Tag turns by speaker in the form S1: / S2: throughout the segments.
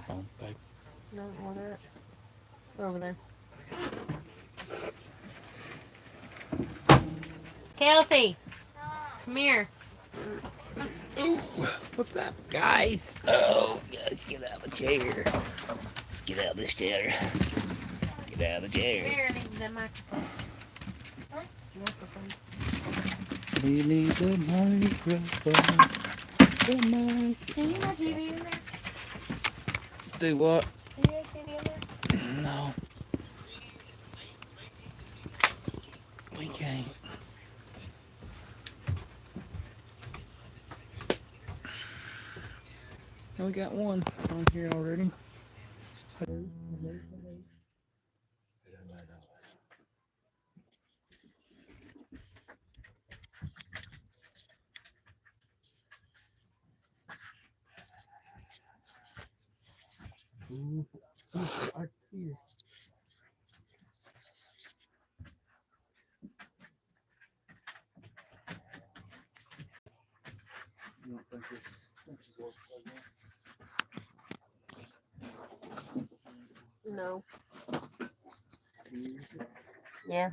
S1: Phone, babe.
S2: No, order it. Over there. Kelsey, come here.
S1: Ooh, what's up, guys? Oh, let's get out of the chair. Let's get out of this chair. Get out of the chair.
S2: Here, I need the microphone. Microphone.
S1: We need the microphone. The mic.
S2: Can you have TV in there?
S1: Do what?
S2: Can you have TV in there?
S1: No, we can't. We got one on here already. Ooh, right here. You don't think this is what's
S2: No. Yeah.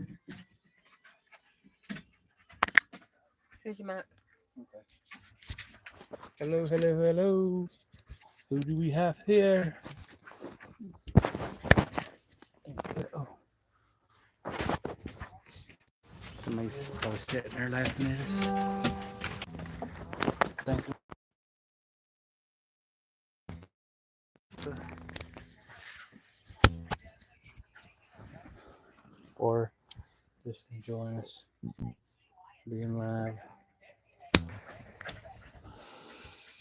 S2: Here's your mic.
S1: Okay. Hello, hello, hello. Who do we have here? Okay. Oh. Somebody's probably sitting there laughing at us. Thank you. Or just enjoying us being live.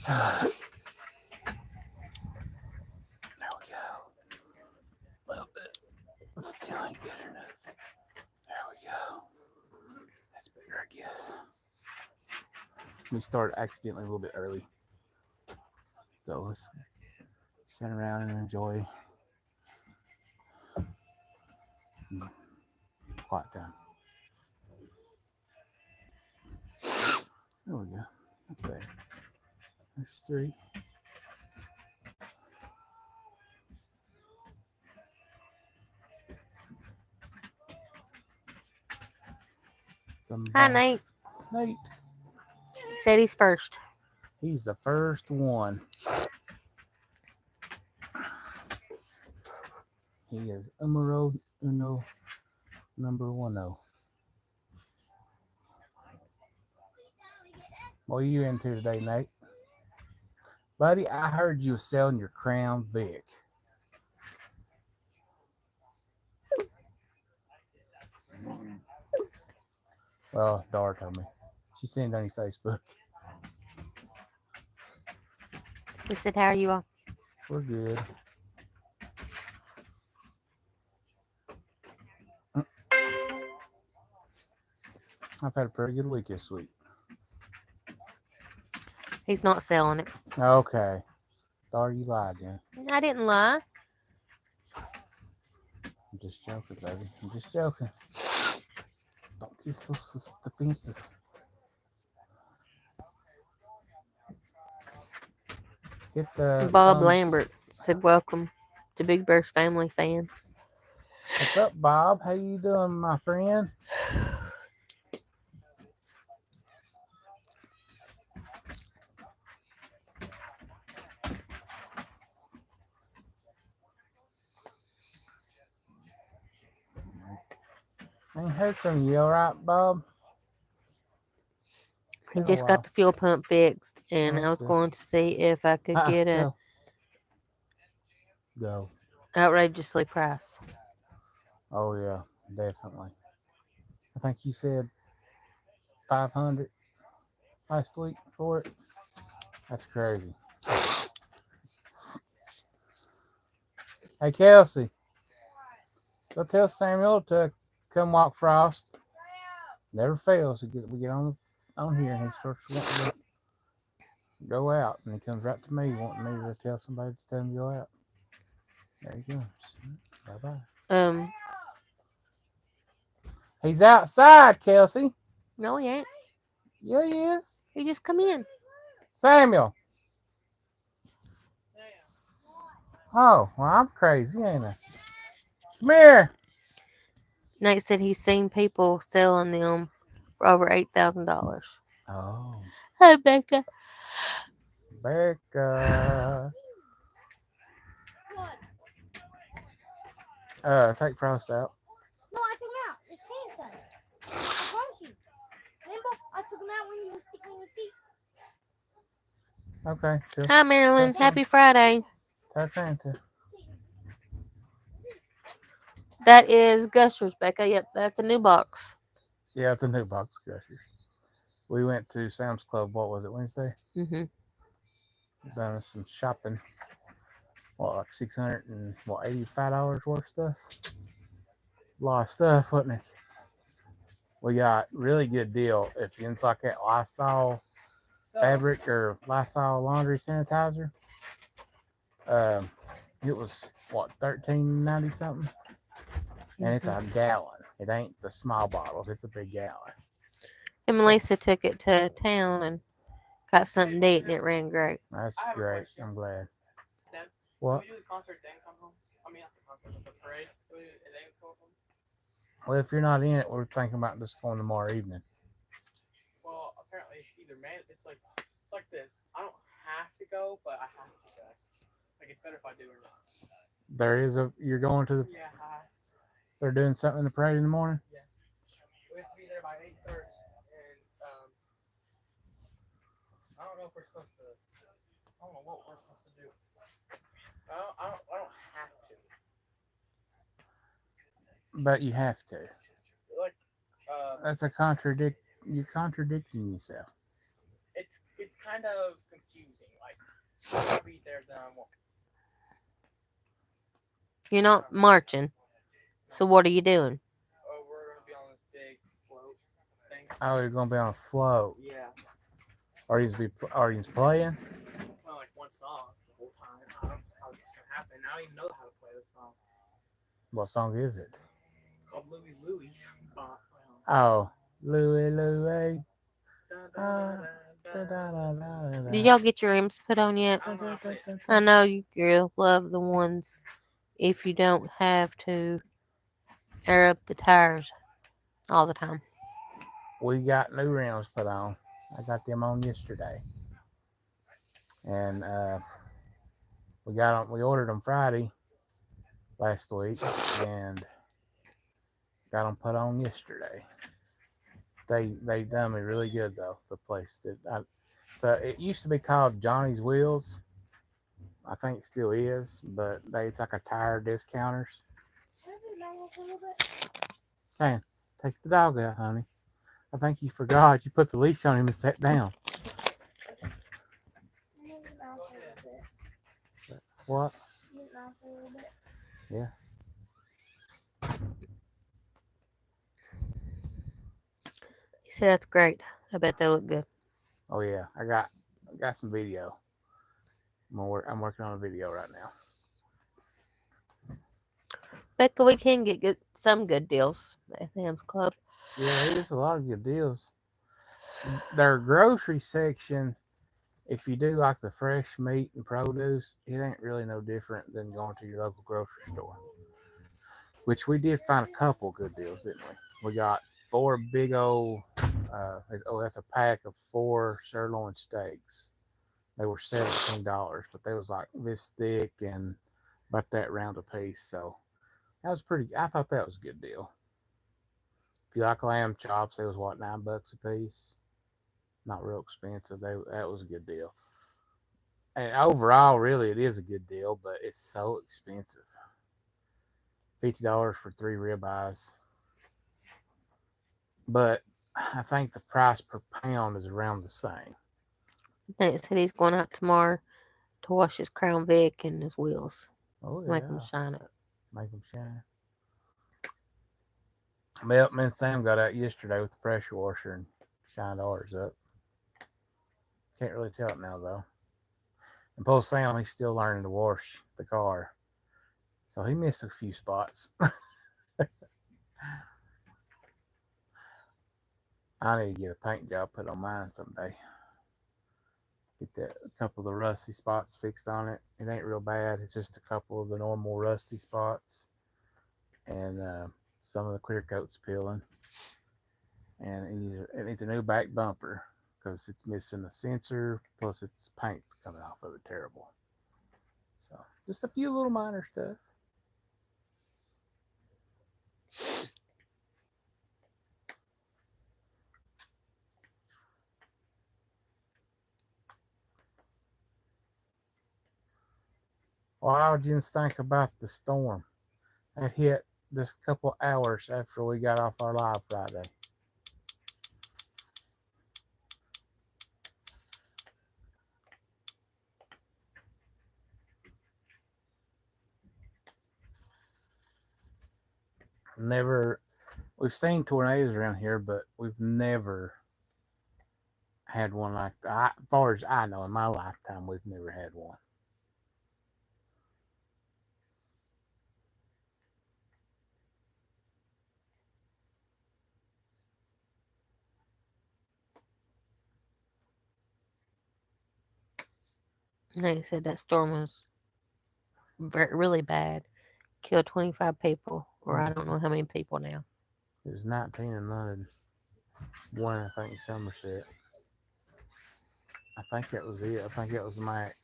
S1: There we go. A little bit. Still ain't good enough. There we go. That's better, I guess. We started accidentally a little bit early. So let's sit around and enjoy quiet time. There we go. That's better. There's three.
S2: Hi, Nate.
S1: Nate.
S2: He said he's first.
S1: He's the first one. He is numero uno, number 10. What are you into today, Nate? Buddy, I heard you were selling your Crown Vic. Well, Dara told me. She sent it on your Facebook.
S2: He said, how are you all?
S1: We're good. I've had a pretty good week this week.
S2: He's not selling it.
S1: Okay. Dara, you lied then.
S2: I didn't lie.
S1: I'm just joking, baby. I'm just joking. Don't get so defensive. Get the
S2: Bob
S1: thumbs.
S2: Lambert said, welcome to Big Bear's family fan.
S1: What's up, Bob? How you doing, my friend? I ain't heard from you, all right, Bob?
S2: He just got the fuel pump fixed, and I was going to see if I could get a
S1: Go.
S2: outrageously price.
S1: Oh yeah, definitely. I think you said 500 last week for it. That's crazy. Hey Kelsey, go tell Samuel to come walk Frost. Never fails. We get on here and he starts wanting to go out, and he comes right to me wanting me to tell somebody to tell him to go out. There he comes. Bye bye. He's outside, Kelsey.
S2: No, he ain't.
S1: Yeah, he is.
S2: He just come in.
S1: Samuel. Oh, well, I'm crazy, ain't I? Come here.
S2: Nate said he's seen people selling them for over $8,000.
S1: Oh,
S2: Hey, Becca.
S1: Becca. Take Frost out.
S3: No, I took him out. It's hand sanitizer. I promise you. Remember, I took him out when you were sticking your feet.
S1: Okay, chill.
S2: Hi, Marilyn.
S1: Okay.
S2: Happy Friday.
S1: Tell Santa.
S2: That is Gushers, Becca. Yep, that's a new box.
S1: Yeah, it's a new box of Gushers. We went to Sam's Club. What was it, Wednesday?
S2: Mm-hmm.
S1: Done some shopping. What, like $685 worth of stuff? A lot of stuff, wasn't it? We got really good deal if you into like that Lysol fabric or Lysol laundry sanitizer. It was what, $13.90 something, and it's a gallon. It ain't the small bottles; it's a big gallon.
S2: And Melissa took it to town and got something to eat, and it ran great.
S1: That's
S4: I have a
S1: great.
S4: question.
S1: I'm glad.
S4: Then,
S1: What?
S4: Can we do the concert then come home? I mean, not the concert, but the parade. Can we do it and then come home?
S1: Well, if you're not in it, we're thinking about just going tomorrow evening.
S4: Well, apparently it's either it's like this. I don't have to go, but I have to go. Like it's better if I do or not.
S1: You're going to the.
S4: Yeah,
S1: They're doing something in the parade in the morning.
S4: yeah. We have to be there by 8:30, and I don't know if we're supposed to. I don't know what we're supposed to do. I don't have to.
S1: But you have to.
S4: Like,
S1: That's You're contradicting yourself.
S4: it's kind of confusing. Like, I'll be there, then I won't.
S2: You're not marching. So what are you doing?
S4: Oh, we're gonna be on this big float thing.
S1: Oh, you're gonna be on a float.
S4: Yeah.
S1: Are you playing?
S4: Well, like one song the whole time. I don't know how it's gonna happen. I don't even know how to play this song.
S1: What song is it?
S4: It's called Louie Louie. Well,
S1: Oh, Louie Louie.
S2: Did y'all get your rims put on yet?
S4: I don't know how to play it.
S2: I know you girls love the ones if you don't have to air up the tires all the time.
S1: We got new rims put on. I got them on yesterday, and we got them. We ordered them Friday last week, and got them put on yesterday. They done me really good though. The place it used to be called Johnny's Wheels. I think it still is, but it's like a tire discounters. Hey, take the dog out, honey. I think you forgot. You put the leash on him and sat down. What? Yeah.
S2: He said that's great. I bet they look good.
S1: Oh yeah. I got some video. I'm working on a video right now.
S2: Becca, we can get some good deals at Sam's Club.
S1: Yeah, there's a lot of good deals. Their grocery section, if you do like the fresh meat and produce, it ain't really no different than going to your local grocery store. Which we did find a couple good deals, didn't we? We got 4 big old. That's a pack of 4 sirloin steaks. They were $17, but they was like this thick and about that round a piece. So that was pretty. I thought that was a good deal. If you like lamb chops, they was what, $9 a piece. Not real expensive. That was a good deal. And overall, really, it is a good deal, but it's so expensive. $50 for 3 ribeyes. But I think the price per pound is around the same.
S2: Nate said he's going out tomorrow to wash his Crown Vic and his wheels.
S1: Oh yeah,
S2: Make them shine up.
S1: Make them shine. Well, me and Sam got out yesterday with the pressure washer and shined ours up. Can't really tell it now though. And poor Sam, he's still learning to wash the car, so he missed a few spots. I need to get a paint job put on mine someday. Get that a couple of the rusty spots fixed on it. It ain't real bad. It's just a couple of the normal rusty spots, and some of the clear coat's peeling. And it needs a new back bumper because it's missing a sensor. Plus, its paint's coming off of it terrible. So, just a few little minor stuff. Well, I just think about the storm that hit just a couple hours after we got off our live Friday. We've seen tornadoes around here, but we've never had one like that. As far as I know, in my lifetime, we've never had one.
S2: Like I said, that storm was really bad. Killed 25 people, or I don't know how many people now.
S1: It was 19 in London, one I think in Somerset. I think that was it. I think that was the max.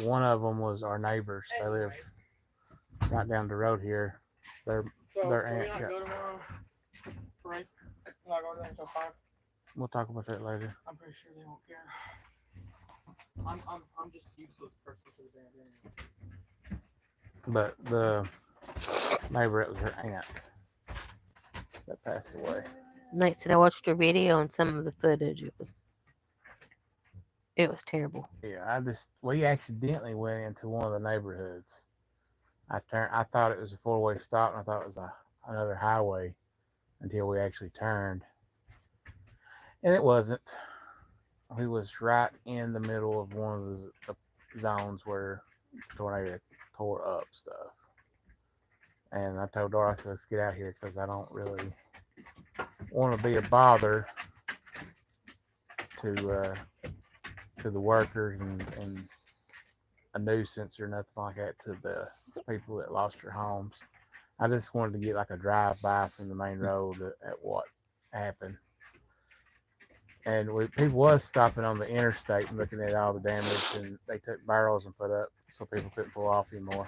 S1: One of them was our neighbors. They live right down the road here.
S4: So
S1: Their
S4: can we
S1: aunt
S4: not
S1: got-
S4: go tomorrow? Right? We're not going there until 5.
S1: We'll talk about that later.
S4: I'm pretty sure they won't care. I'm just useless person for the band anyway.
S1: But the neighbor, it was her aunt that passed away.
S2: Like I said, I watched your video and some of the footage. It was terrible.
S1: Yeah, we accidentally went into one of the neighborhoods. I thought it was a 4-way stop, and I thought it was another highway until we actually turned, and it wasn't. We was right in the middle of one of the zones where the tornado tore up stuff. And I told Dorothy, let's get out here because I don't really want to be a bother to the workers and a nuisance or nothing like that to the people that lost their homes. I just wanted to get like a drive-by from the main road at what happened. And people was stopping on the interstate and looking at all the damage, and they took barrels and put up so people couldn't pull off anymore.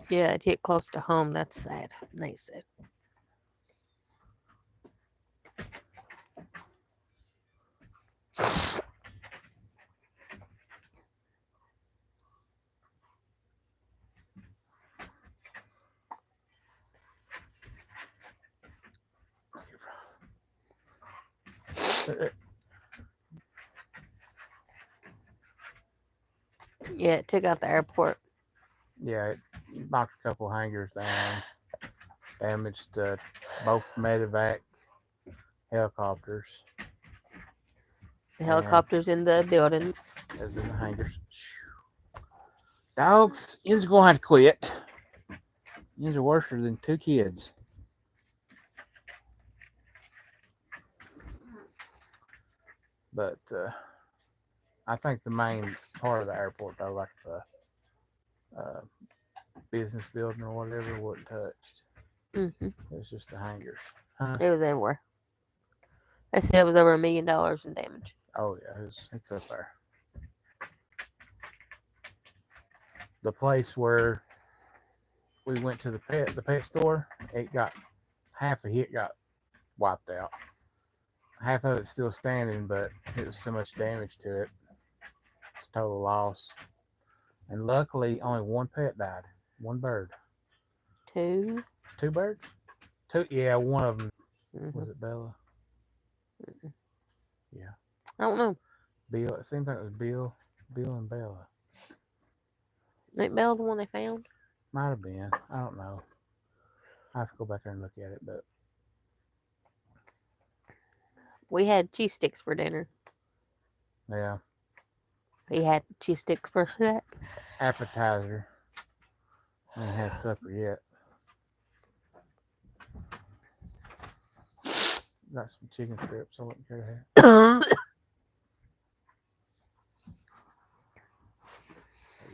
S2: Yeah, it hit close to home. That's sad. Like I said. Yeah, it took out the airport.
S1: Yeah, it knocked a couple hangars down, damaged both medevac helicopters.
S2: The helicopters in the buildings.
S1: It was in the hangars. Dogs, you're gonna have to quit. You're worse than 2 kids. But I think the main part of the airport, though, like the business building or whatever, wasn't touched.
S2: Mm-hmm.
S1: It was just the hangars.
S2: It was everywhere. They said it was over $1 million in damage.
S1: Oh yeah, it's up there. The place where we went to the pet store, it got half of it got wiped out. Half of it's still standing, but it was so much damage to it. It's total loss. And luckily, only one pet died. One bird.
S2: 2.
S1: 2 birds? 2? Yeah, one of them.
S2: Mm-hmm.
S1: Was it Bella?
S2: Mm-mm.
S1: Yeah.
S2: I don't know.
S1: Bill. It seems like it was Bill and Bella.
S2: Ain't Bella the one they found?
S1: Might have been. I don't know. I have to go back there and look at it, but
S2: We had cheese sticks for dinner.
S1: yeah.
S2: We had cheese sticks for snack.
S1: Appetizer. I ain't had supper yet. Got some chicken strips I wouldn't care to have.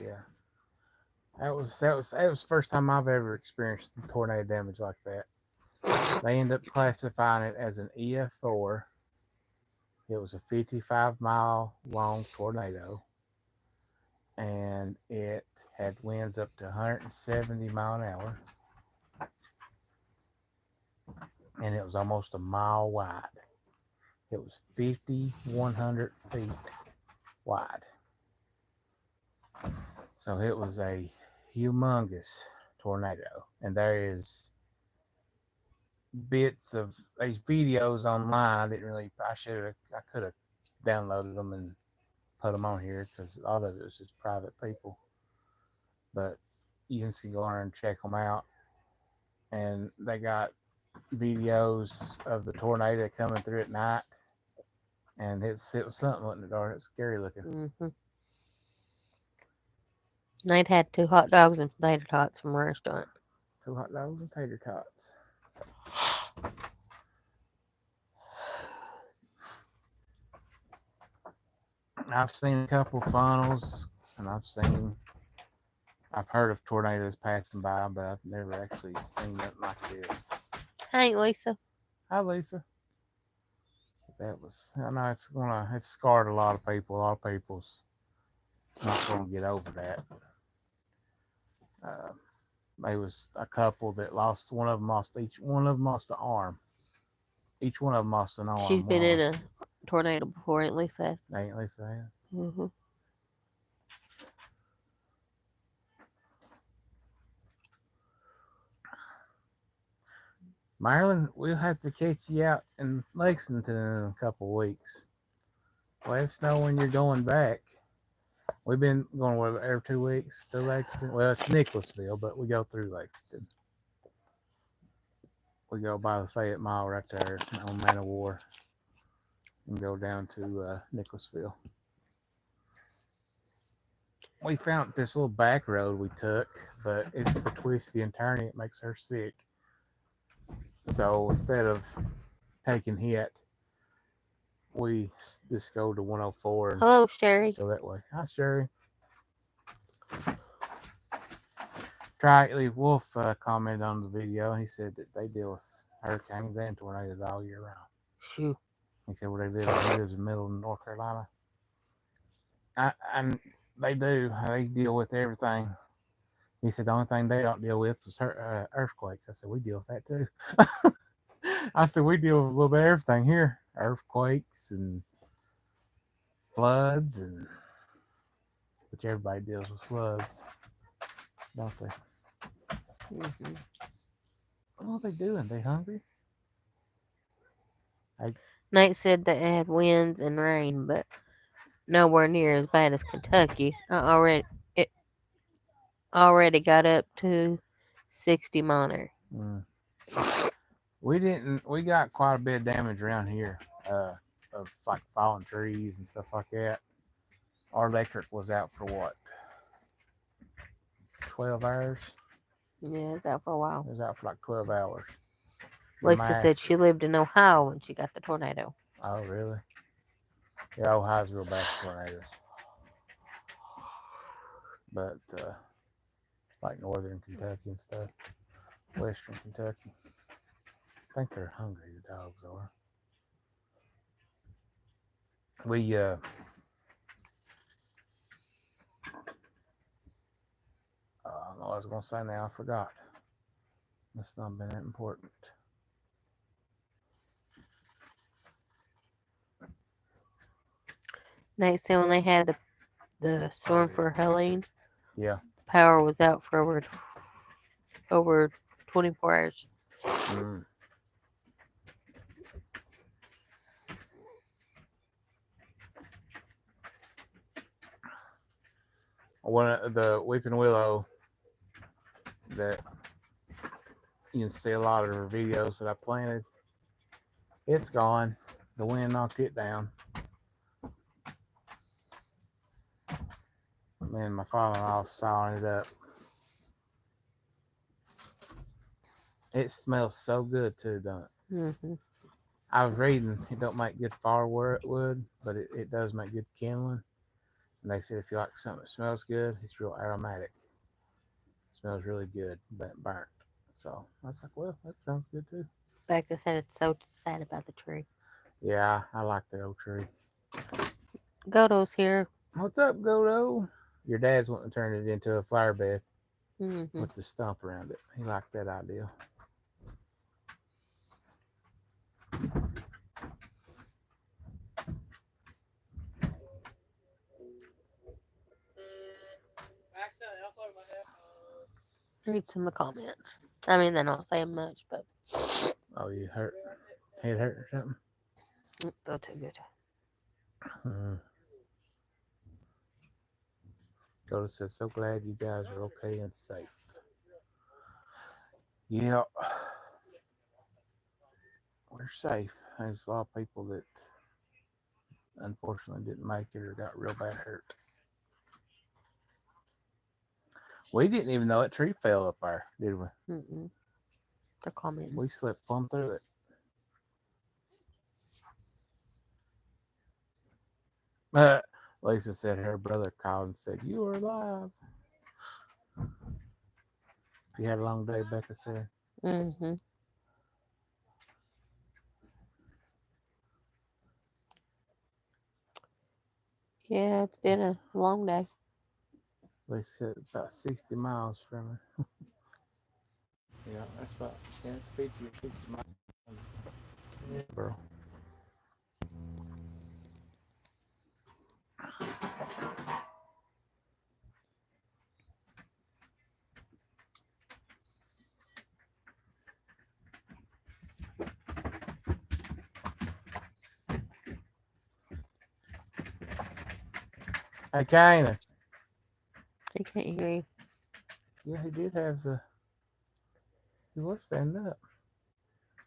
S1: yeah. That was the first time I've ever experienced tornado damage like that. They end up classifying it as an EF4. It was a 55-mile long tornado, and it had winds up to 170 mile an hour, and it was almost a mile wide. It was 5,100 feet wide. So it was a humongous tornado, and there is bits of these videos online. I could have downloaded them and put them on here because a lot of it was just private people, but you can go on and check them out. And they got videos of the tornado coming through at night, and it was something in the dark. It's scary looking.
S2: Mm-hmm. Nate had 2 hot dogs and potato tots from a restaurant.
S1: 2 hot dogs and tater tots. I've seen a couple funnels, and I've heard of tornadoes passing by, but I've never actually seen nothing like this.
S2: Hey, Lisa.
S1: Hi, Lisa. I know it's scarred a lot of people. A lot of people's not going to get over that. There was a couple that lost. One of them lost an arm. Each one of them lost an arm.
S2: She's been in a tornado before, Aunt Lisa has.
S1: Ain't Lisa has?
S2: Mm-hmm.
S1: Marilyn, we'll have to catch you out in Lexington in a couple of weeks. Let us know when you're going back. We've been going every 2 weeks to Lexington. Well, it's Nicholasville, but we go through Lexington. We go by the Fayette Mile right there on Man of War and go down to Nicholasville. We found this little back road we took, but it's a twisty and turny. It makes her sick. So instead of taking hit, we just go to 104 and
S2: Hello, Sherry.
S1: go that way. Hi, Sherry. Wolf commented on the video. He said that they deal with hurricanes and tornadoes all year round.
S2: Shoot.
S1: He said where they live in the middle of North Carolina. And they do. They deal with everything. He said the only thing they don't deal with was earthquakes. I said, we deal with that too. I said, we deal with a little bit of everything here. Earthquakes and floods, which everybody deals with floods, don't they?
S2: Mm-hmm.
S1: What are they doing? They hungry?
S2: Nate said that it had winds and rain, but nowhere near as bad as Kentucky. It already got up to 60 mile.
S1: We got quite a bit of damage around here, of like falling trees and stuff like that. Our electric was out for what? 12 hours?
S2: Yeah, it's out for a while.
S1: It was out for like 12 hours.
S2: Lisa said she lived in Ohio when she got the tornado.
S1: Oh, really? Yeah, Ohio's real bad for tornadoes. But like northern Kentucky and stuff, western Kentucky. I think they're hungry, the dogs are. We I don't know what I was gonna say now, I forgot. That's not been that important.
S2: Nate said when they had the storm for Helene,
S1: Yeah.
S2: power was out for over 24 hours.
S1: Mm. One of the weeping willow that you can see a lot of her videos that I planted, it's gone. The wind knocked it down. Me and my father-in-law sawing it up. It smells so good too, don't it?
S2: Mm-hmm.
S1: I was reading it don't make good firewood, but it does make good kindling. And they said if you like something that smells good, it's real aromatic. Smells really good, but burnt. So I was like, well, that sounds good too.
S2: Becca said it's so sad about the tree.
S1: Yeah, I like that old tree.
S2: Godo's here.
S1: What's up, Godo? Your dad's wanting to turn it into a flower bed
S2: Hmm
S1: with the stump around it. He liked that idea.
S4: Accidentally uploaded my headphones.
S2: Read some of the comments. I mean, they're not saying much, but
S1: Oh, you hurt? Head hurt or something?
S2: they're too good.
S1: Godo says, so glad you guys are okay and safe. Yeah, we're safe. There's a lot of people that unfortunately didn't make it or got real bad hurt. We didn't even know that tree fell up there, did we?
S2: Mm-mm. They're commenting.
S1: We slipped plumb through it. Lisa said her brother called and said, you are alive. You had a long day, Becca said.
S2: Mm-hmm. Yeah, it's been a long day.
S1: They said about 60 miles from her. Yeah, that's about 50 or 60 miles. Bro. Hey, Kaina.
S2: They can't hear you.
S1: Yeah, he did have the. He was standing up.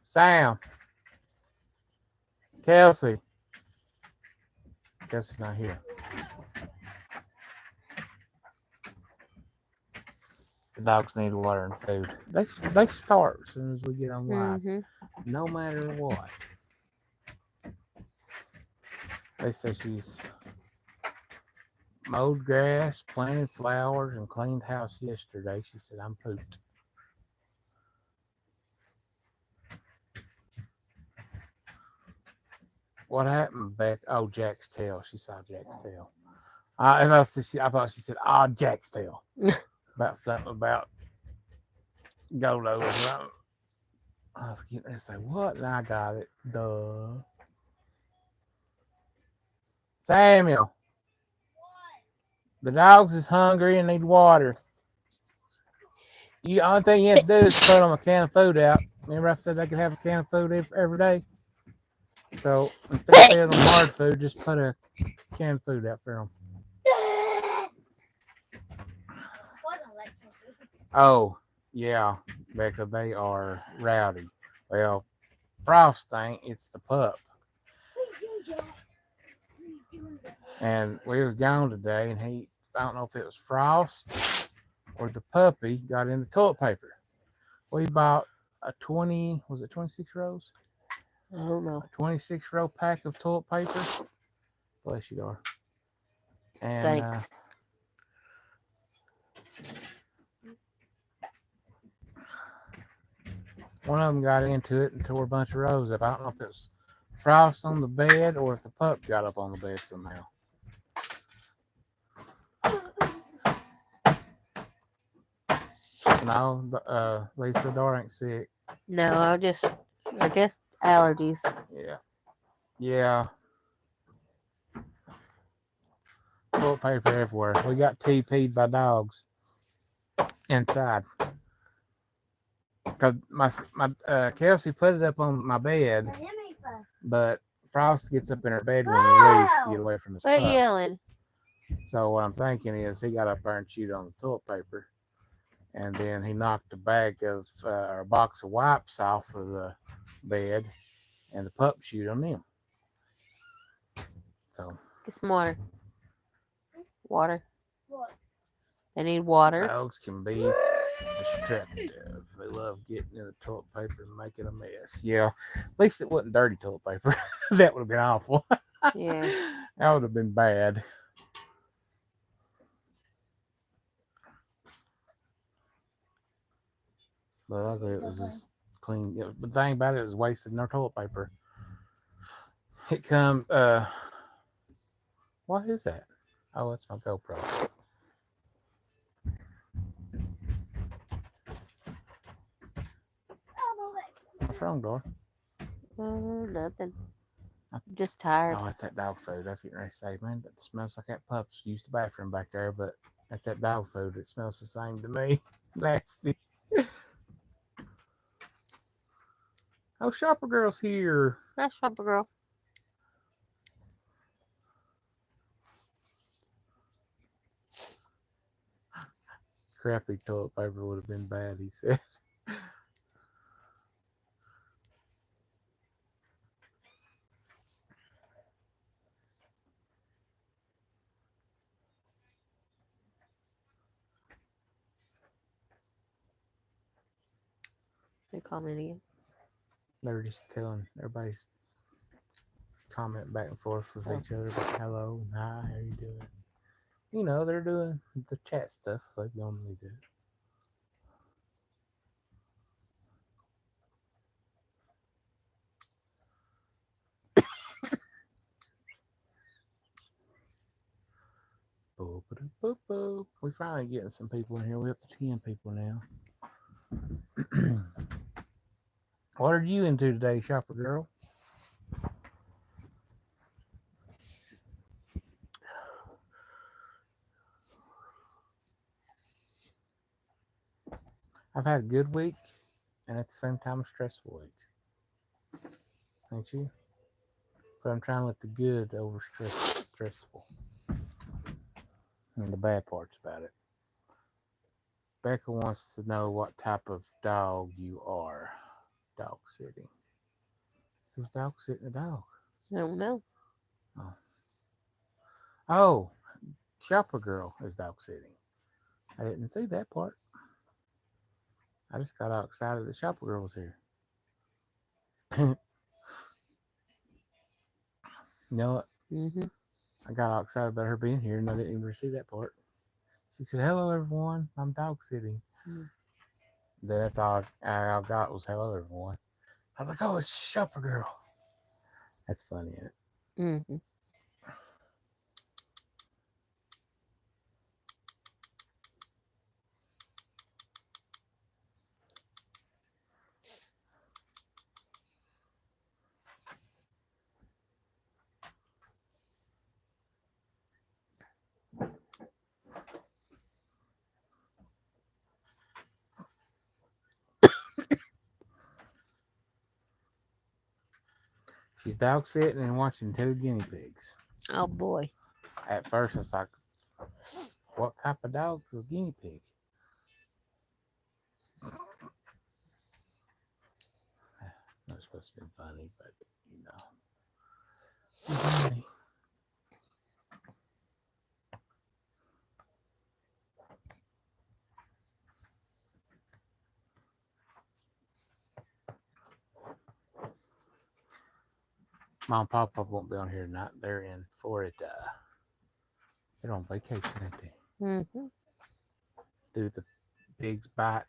S1: Sam. Kelsey. Kelsey's not here. The dogs need water and food. They start as soon as we get on live,
S2: Mm-hmm.
S1: no matter what. They say she's mowed grass, planted flowers, and cleaned house yesterday. She said, I'm pooped. What happened, Beck? Oh, Jack's tail. She saw Jack's tail. I thought she said, oh, Jack's tail. About something about Godo or something. I was getting ready to say, what? And I got it. Duh. Samuel. The dogs is hungry and need water. The only thing you have to do is put them a can of food out. Remember I said they could have a can of food every day? So instead of feeding them hard food, just put a can of food out for them. Oh, yeah, Becca, they are rowdy. Well, Frost ain't, it's the pup. And we was gone today, and I don't know if it was Frost or the puppy, got in the toilet paper. We bought a 26 rows?
S2: I don't know.
S1: A 26 row pack of toilet paper. Bless you, Dar. And
S2: Thanks.
S1: one of them got into it and tore a bunch of rows up. I don't know if it was Frost on the bed or if the pup got up on the bed somehow. No, Lisa, Dar ain't sick.
S2: No, I guess allergies.
S1: Yeah. Yeah. Toilet paper everywhere. We got TP'd by dogs inside. Because my Kelsey put it up on my bed, but Frost gets up in her bed when he leaves to get away from his
S2: Quit
S1: pup.
S2: yelling.
S1: So what I'm thinking is he got up there and chewed on the toilet paper, and then he knocked a bag of or a box of wipes off of the bed, and the pup chewed on them. So
S2: Get some water. Water.
S3: What?
S2: They need water.
S1: dogs can be destructive. They love getting in the toilet paper and making a mess. Yeah, at least it wasn't dirty toilet paper. That would have been awful.
S2: Yeah.
S1: That would have been bad. But luckily it was just clean. Yeah, but the thing about it was wasted no toilet paper. It come what is that? Oh, that's my GoPro. What's wrong, Dor?
S2: Nothing. Just tired.
S1: Oh, that's that dog food. I was getting ready to say, man, that smells like that pup's used the bathroom back there, but that's that dog food. It smells the same to me. Nasty. Oh, Shopper Girl's here.
S2: That's Shopper Girl.
S1: Crappy toilet paper would have been bad, he said.
S2: They're calling again.
S1: They were just telling everybody's comment back and forth with
S2: Oh.
S1: each other about hello and hi, how you doing? You know, they're doing the chat stuff like they normally do. We finally getting some people in here. We're up to 10 people now. What are you into today, Shopper Girl? I've had a good week and at the same time a stressful week. Ain't you? But I'm trying to let the good over stressful. And the bad parts about it. Becca wants to know what type of dog you are. Dog sitting. Who's dog sitting a dog?
S2: I don't know.
S1: Oh, Shopper Girl is dog sitting. I didn't see that part. I just got all excited that Shopper Girl was here. You know what?
S2: Mm-hmm.
S1: I got all excited about her being here and I didn't even see that part. She said, hello, everyone. I'm dog sitting.
S2: Mm.
S1: That's all I got was hello, everyone. I was like, oh, it's Shopper Girl. That's funny, isn't it?
S2: Mm-hmm.
S1: She's dog sitting and watching 2 guinea pigs.
S2: Oh boy.
S1: At first, I was like, what type of dog is a guinea pig? That's supposed to be funny, but you know. Funny. Mom and Papa won't be on here tonight. They're in Florida. They're on vacation, ain't they?
S2: Mm-hmm.
S1: Do the pigs bite?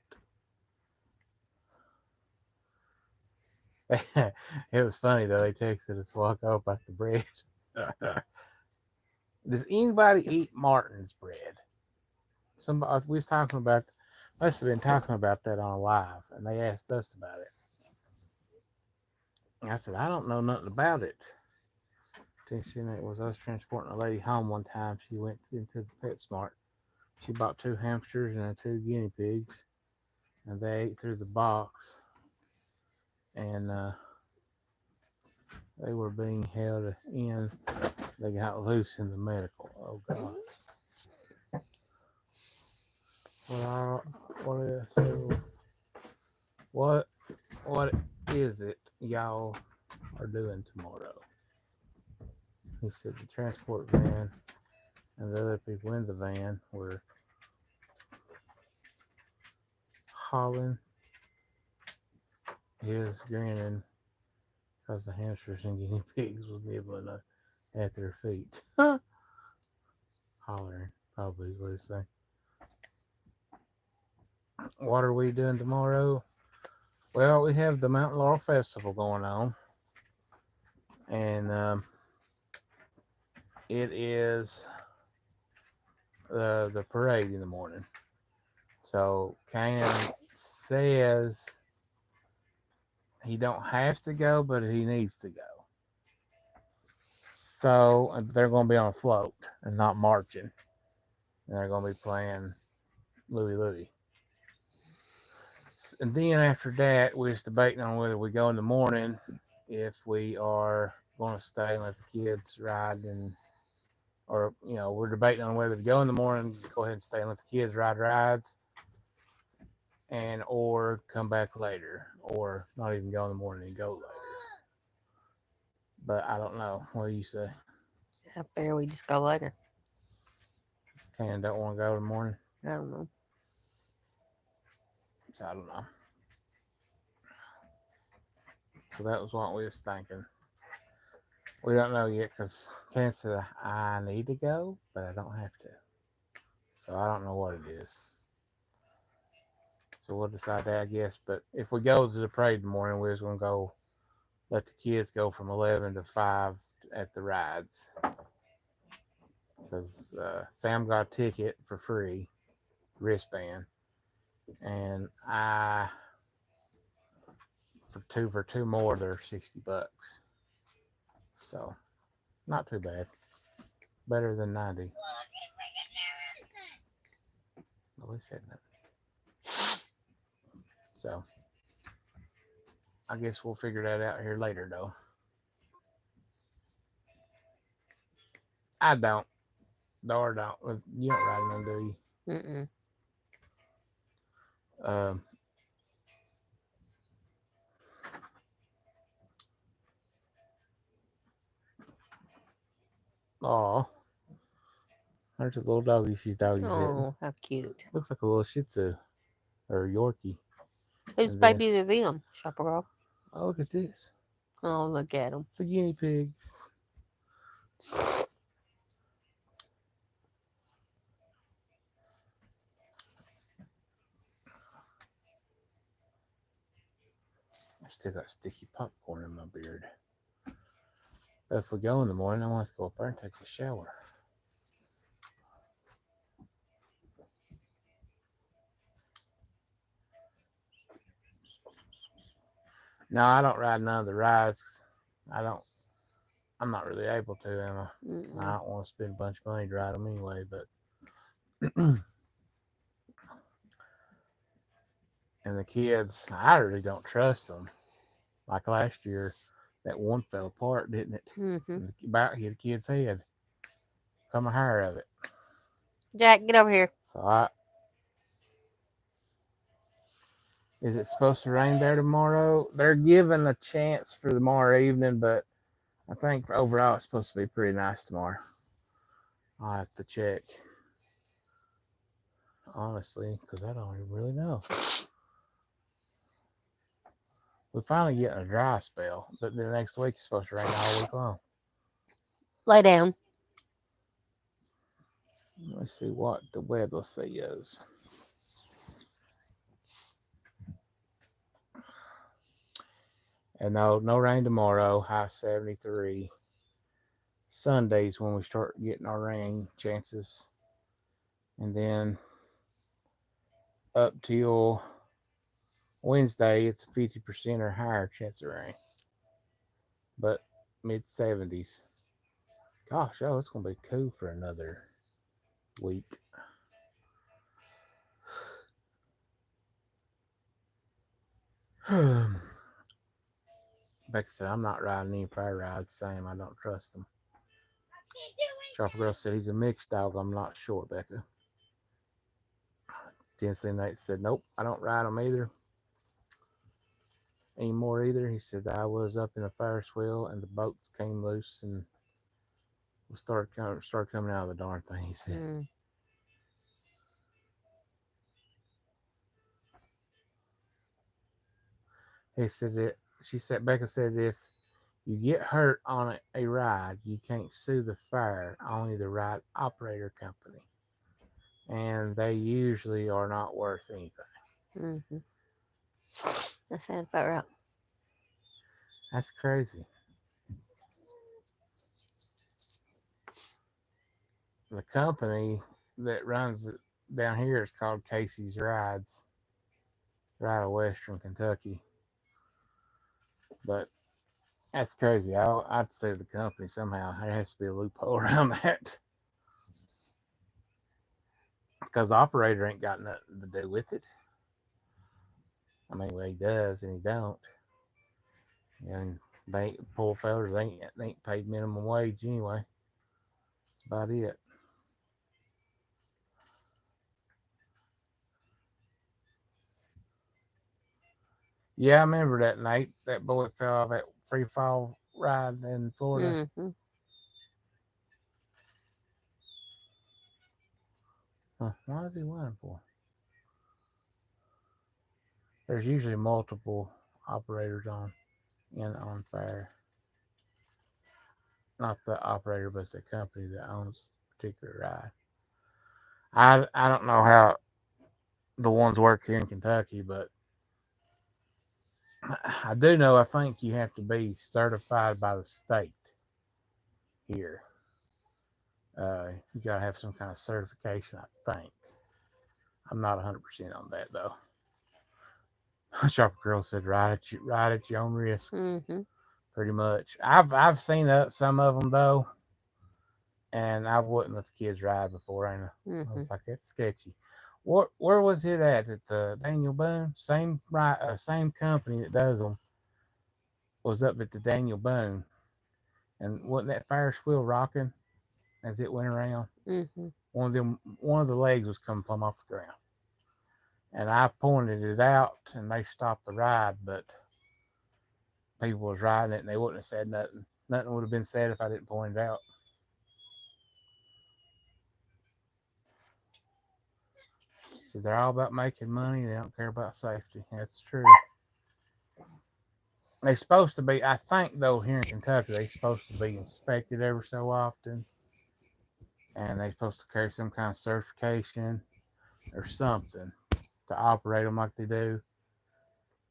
S1: It was funny though. They texted us walk up about the bread. Does anybody eat Martin's bread? Somebody we was talking about. Must have been talking about that on live, and they asked us about it. And I said I don't know nothing about it. Thinking it was us transporting a lady home one time. She went into the PetSmart. She bought 2 hamsters and 2 guinea pigs, and they ate through the box. And they were being held in. They got loose in the medical. Oh God! What is it y'all are doing tomorrow? He said the transport van and the other people in the van were hauling his grinning because the hamsters and guinea pigs was nibbling at their feet. Hollering, probably is what he's saying. What are we doing tomorrow? Well, we have the Mountain Laurel Festival going on, and it is the parade in the morning. So Cam says he don't have to go, but he needs to go. So they're going to be on a float and not marching, and they're going to be playing Louie Louie. And then after that, we're just debating on whether we go in the morning, if we are going to stay and let the kids ride, or we're debating on whether to go in the morning, go ahead and stay and let the kids ride rides, or come back later, or not even go in the morning and go later. But I don't know. What do you say?
S2: I figure we just go later.
S1: Ken don't want to go in the morning,
S2: I don't know.
S1: so I don't know. So that was what we was thinking. We don't know yet because Ken said I need to go, but I don't have to. So I don't know what it is. So we'll decide that, I guess. But if we go to the parade in the morning, we're just going to go let the kids go from 11 to 5 at the rides. Because Sam got a ticket for free, wristband. And for two more, they're $60. So not too bad. Better than 90. Nobody said nothing. So I guess we'll figure that out here later, though. I don't. Dora don't. You don't ride none, do you?
S2: Mm-mm.
S1: Oh, there's a little doggy she's doggy sitting.
S2: Oh, how cute.
S1: Looks like a little Shih Tzu or Yorkie.
S2: Whose
S1: And then-
S2: babies are them, Shopper Girl?
S1: Oh, look at this.
S2: Oh, look at them.
S1: It's the guinea pigs. I still got sticky popcorn in my beard. But if we go in the morning, I want to go up there and take a shower. No, I don't ride none of the rides. I'm not really able to, am I?
S2: Mm-mm.
S1: I don't want to spend a bunch of money to ride them anyway, but and the kids, I really don't trust them. Like last year, that one fell apart, didn't it?
S2: Mm-hmm.
S1: About hit a kid's head. Come a hair of it.
S2: Jack, get over here.
S1: So is it supposed to rain there tomorrow? They're giving a chance for tomorrow evening, but I think overall it's supposed to be pretty nice tomorrow. I'll have to check. Honestly, because I don't even really know. We're finally getting a dry spell, but the next week it's supposed to rain all week long.
S2: Lay down.
S1: Let me see what the weather says. And no rain tomorrow, high 73. Sundays when we start getting our rain chances. And then up till Wednesday, it's 50% or higher chance of rain. But mid 70s. Gosh, it's going to be cool for another week. Becca said, I'm not riding any fire rides. Same, I don't trust them. Sharper Girl said, he's a mixed dog. I'm not sure, Becca. Tennessee Nate said, nope, I don't ride them either. Anymore either. He said, I was up in a Ferris wheel and the boats came loose and we started coming out of the darn thing, he said.
S2: Mm.
S1: He said that Becca said if you get hurt on a ride, you can't sue the fire, only the ride operator company. And they usually are not worth anything.
S2: Mm-hmm. That sounds about right.
S1: That's crazy. The company that runs it down here is called Casey's Rides, right out of Western Kentucky. But that's crazy. I'd say the company somehow there has to be a loophole around that because the operator ain't got nothing to do with it. I mean, well, he does and he don't. And they poor fellas they ain't paid minimum wage anyway. That's about it. Yeah, I remember that night that boy fell off that free fall ride in Florida.
S2: Mm-hmm.
S1: Huh, why is he running for? There's usually multiple operators on fire. Not the operator, but the company that owns the particular ride. I don't know how the ones work here in Kentucky, but I do know I think you have to be certified by the state here. You gotta have some kind of certification, I think. I'm not 100% on that though. Shopper Girl said, ride at your own risk."
S2: Mm-hmm.
S1: Pretty much. I've seen some of them though, and I wouldn't let the kids ride before. I
S2: Mm-hmm.
S1: was like, that's sketchy. Where was it at the Daniel Boone? Same company that does them was up at the Daniel Boone, and wasn't that Ferris wheel rocking as it went around?
S2: Mm-hmm.
S1: One of the legs was coming plumb off the ground, and I pointed it out, and they stopped the ride, but people was riding it, and they wouldn't have said nothing. Nothing would have been said if I didn't point it out. So they're all about making money. They don't care about safety. That's true. They're supposed to be. I think though here in Kentucky, they're supposed to be inspected every so often, and they're supposed to carry some kind of certification or something to operate them like they do.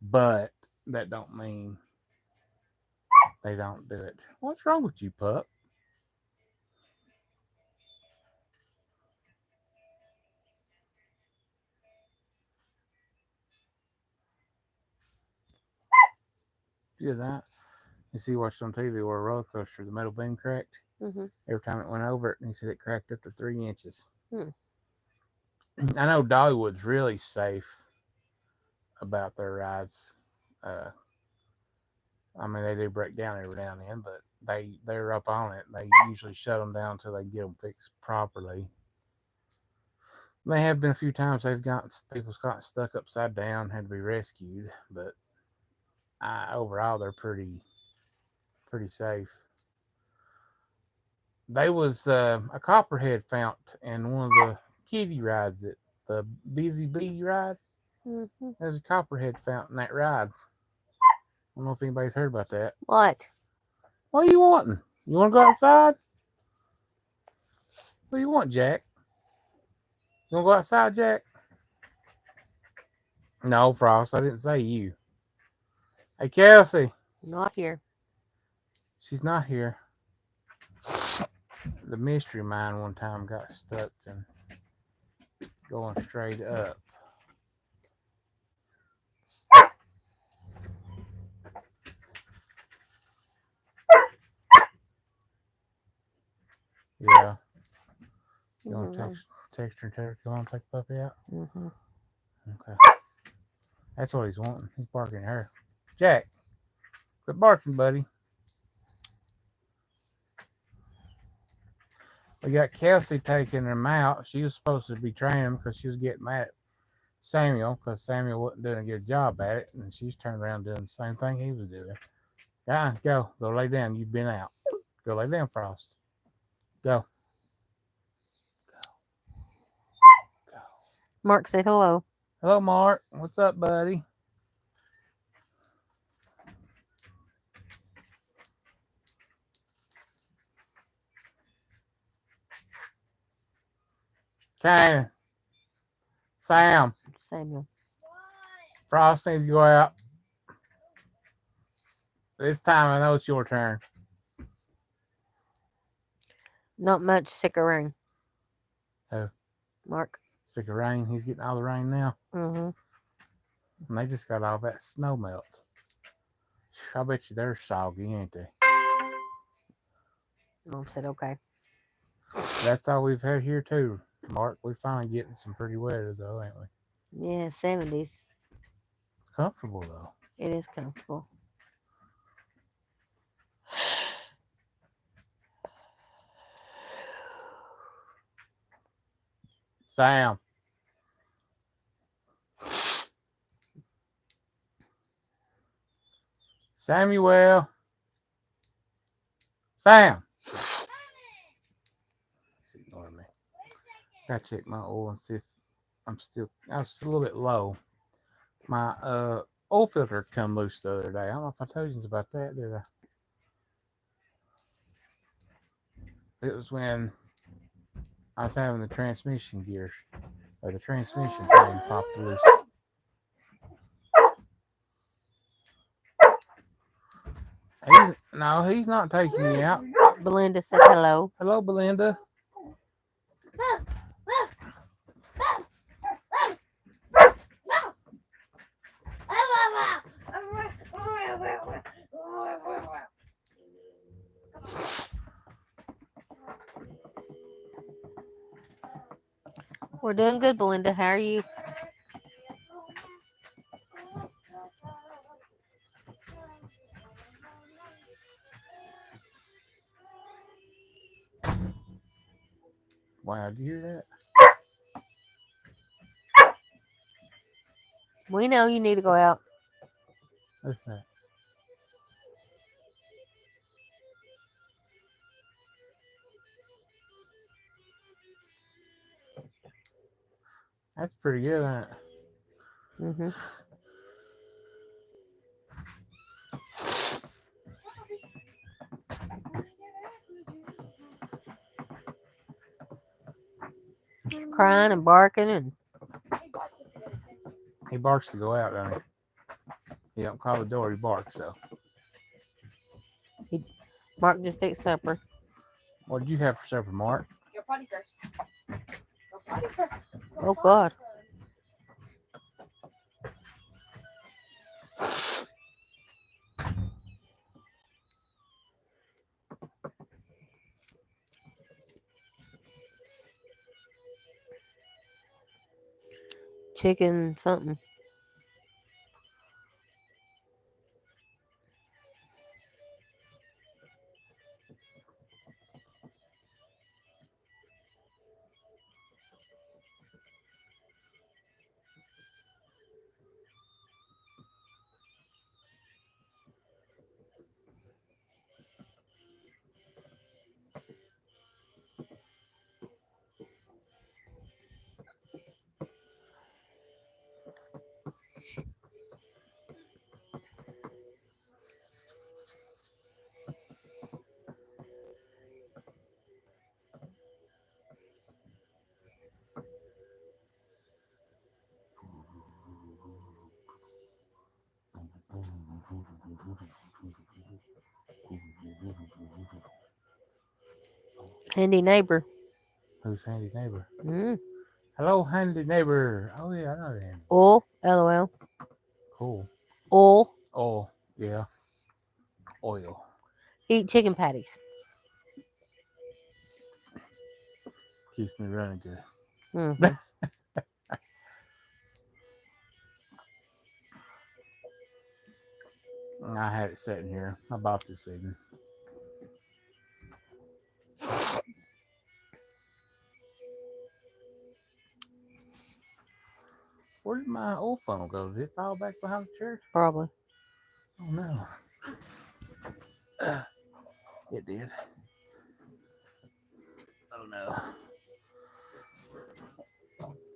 S1: But that don't mean they don't do it. What's wrong with you, pup? Good night. You see, watched on TV where a roller coaster, the metal beam cracked.
S2: Mm-hmm.
S1: Every time it went over it, and he said it cracked up to 3 inches.
S2: Hmm.
S1: I know Dollywood's really safe about their rides. Uh, I mean, they do break down every now and then, but they're up on it. They usually shut them down until they get them fixed properly. There have been a few times people's gotten stuck upside down, had to be rescued, but overall they're pretty safe. They was a copperhead found in one of the kiddie rides at the Busy Bee ride.
S2: Mm-hmm.
S1: There's a copperhead found in that ride. I don't know if anybody's heard about that.
S2: What?
S1: What are you wanting? You want to go outside? What do you want, Jack? You want to go outside, Jack? No, Frost. I didn't say you. Hey, Kelsey.
S2: Not here.
S1: She's not here. The mystery mine one time got stuck and going straight up. Yeah. You want to text her and tell her you want to take the puppy out?
S2: Mm-hmm.
S1: Okay. That's what he's wanting. He's barking at her. Jack, quit barking, buddy. We got Kelsey taking him out. She was supposed to be training him because she was getting mad at Samuel because Samuel wasn't doing a good job at it, and she's turned around doing the same thing he was doing. Go lay down. You've been out. Go lay down, Frost. Go.
S2: Mark said hello.
S1: Hello, Mark. What's up, buddy? Shannon. Sam.
S2: Samuel.
S1: Frost needs to go out. This time I know it's your turn.
S2: Not much sick of rain.
S1: Who?
S2: Mark.
S1: Sick of rain. He's getting all the rain now.
S2: Mm-hmm.
S1: And they just got all that snow melt. I bet you they're soggy, ain't they?
S2: Mom said okay.
S1: That's all we've had here too, Mark. We're finally getting some pretty weather though, ain't we?
S2: Yeah, 70s.
S1: It's comfortable though.
S2: It is comfortable.
S1: Sam. Samuel. Sam. He's ignoring me. Gotta check my oil and see if I was a little bit low. My oil filter come loose the other day. I don't know if I told you about that, did I? It was when I was having the transmission gears or the transmission thing popped loose. He's not taking me out.
S2: Belinda said hello.
S1: Hello, Belinda.
S2: We're doing good, Belinda. How are you?
S1: Wow, did you hear
S2: We know you need to go out.
S1: that? What's that? That's pretty good, ain't it?
S2: Mm-hmm. He's crying and barking and
S1: He barks to go out, doesn't he? He don't call the door, he barks, so.
S2: Mark just ate supper.
S1: What did you have for supper, Mark?
S4: Go potty first. Go potty first.
S2: Oh God. Chicken something. Handy neighbor.
S1: Who's handy neighbor?
S2: Mm.
S1: Hello, handy neighbor. Oh yeah, I know that.
S2: Oil. LOL.
S1: Cool.
S2: Oil.
S1: Oh yeah. Oil.
S2: Eat chicken patties.
S1: Keeps me running good.
S2: Mm-hmm.
S1: I had it sitting here. I bought this evening. Where did my old funnel go? Did it fall back behind the chair?
S2: Probably.
S1: Oh no. It did. Oh no.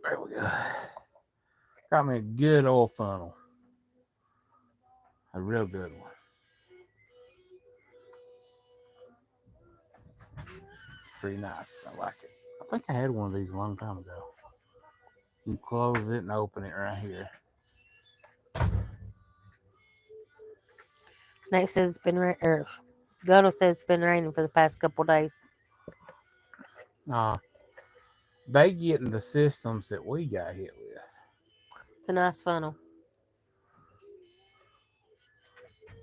S1: There we go. Got me a good oil funnel. A real good one. Pretty nice. I like it. I think I had one of these a long time ago. You close it and open it right here.
S2: Nate says it's been Goto says it's been raining for the past couple days.
S1: They getting the systems that we got hit with.
S2: It's a nice funnel.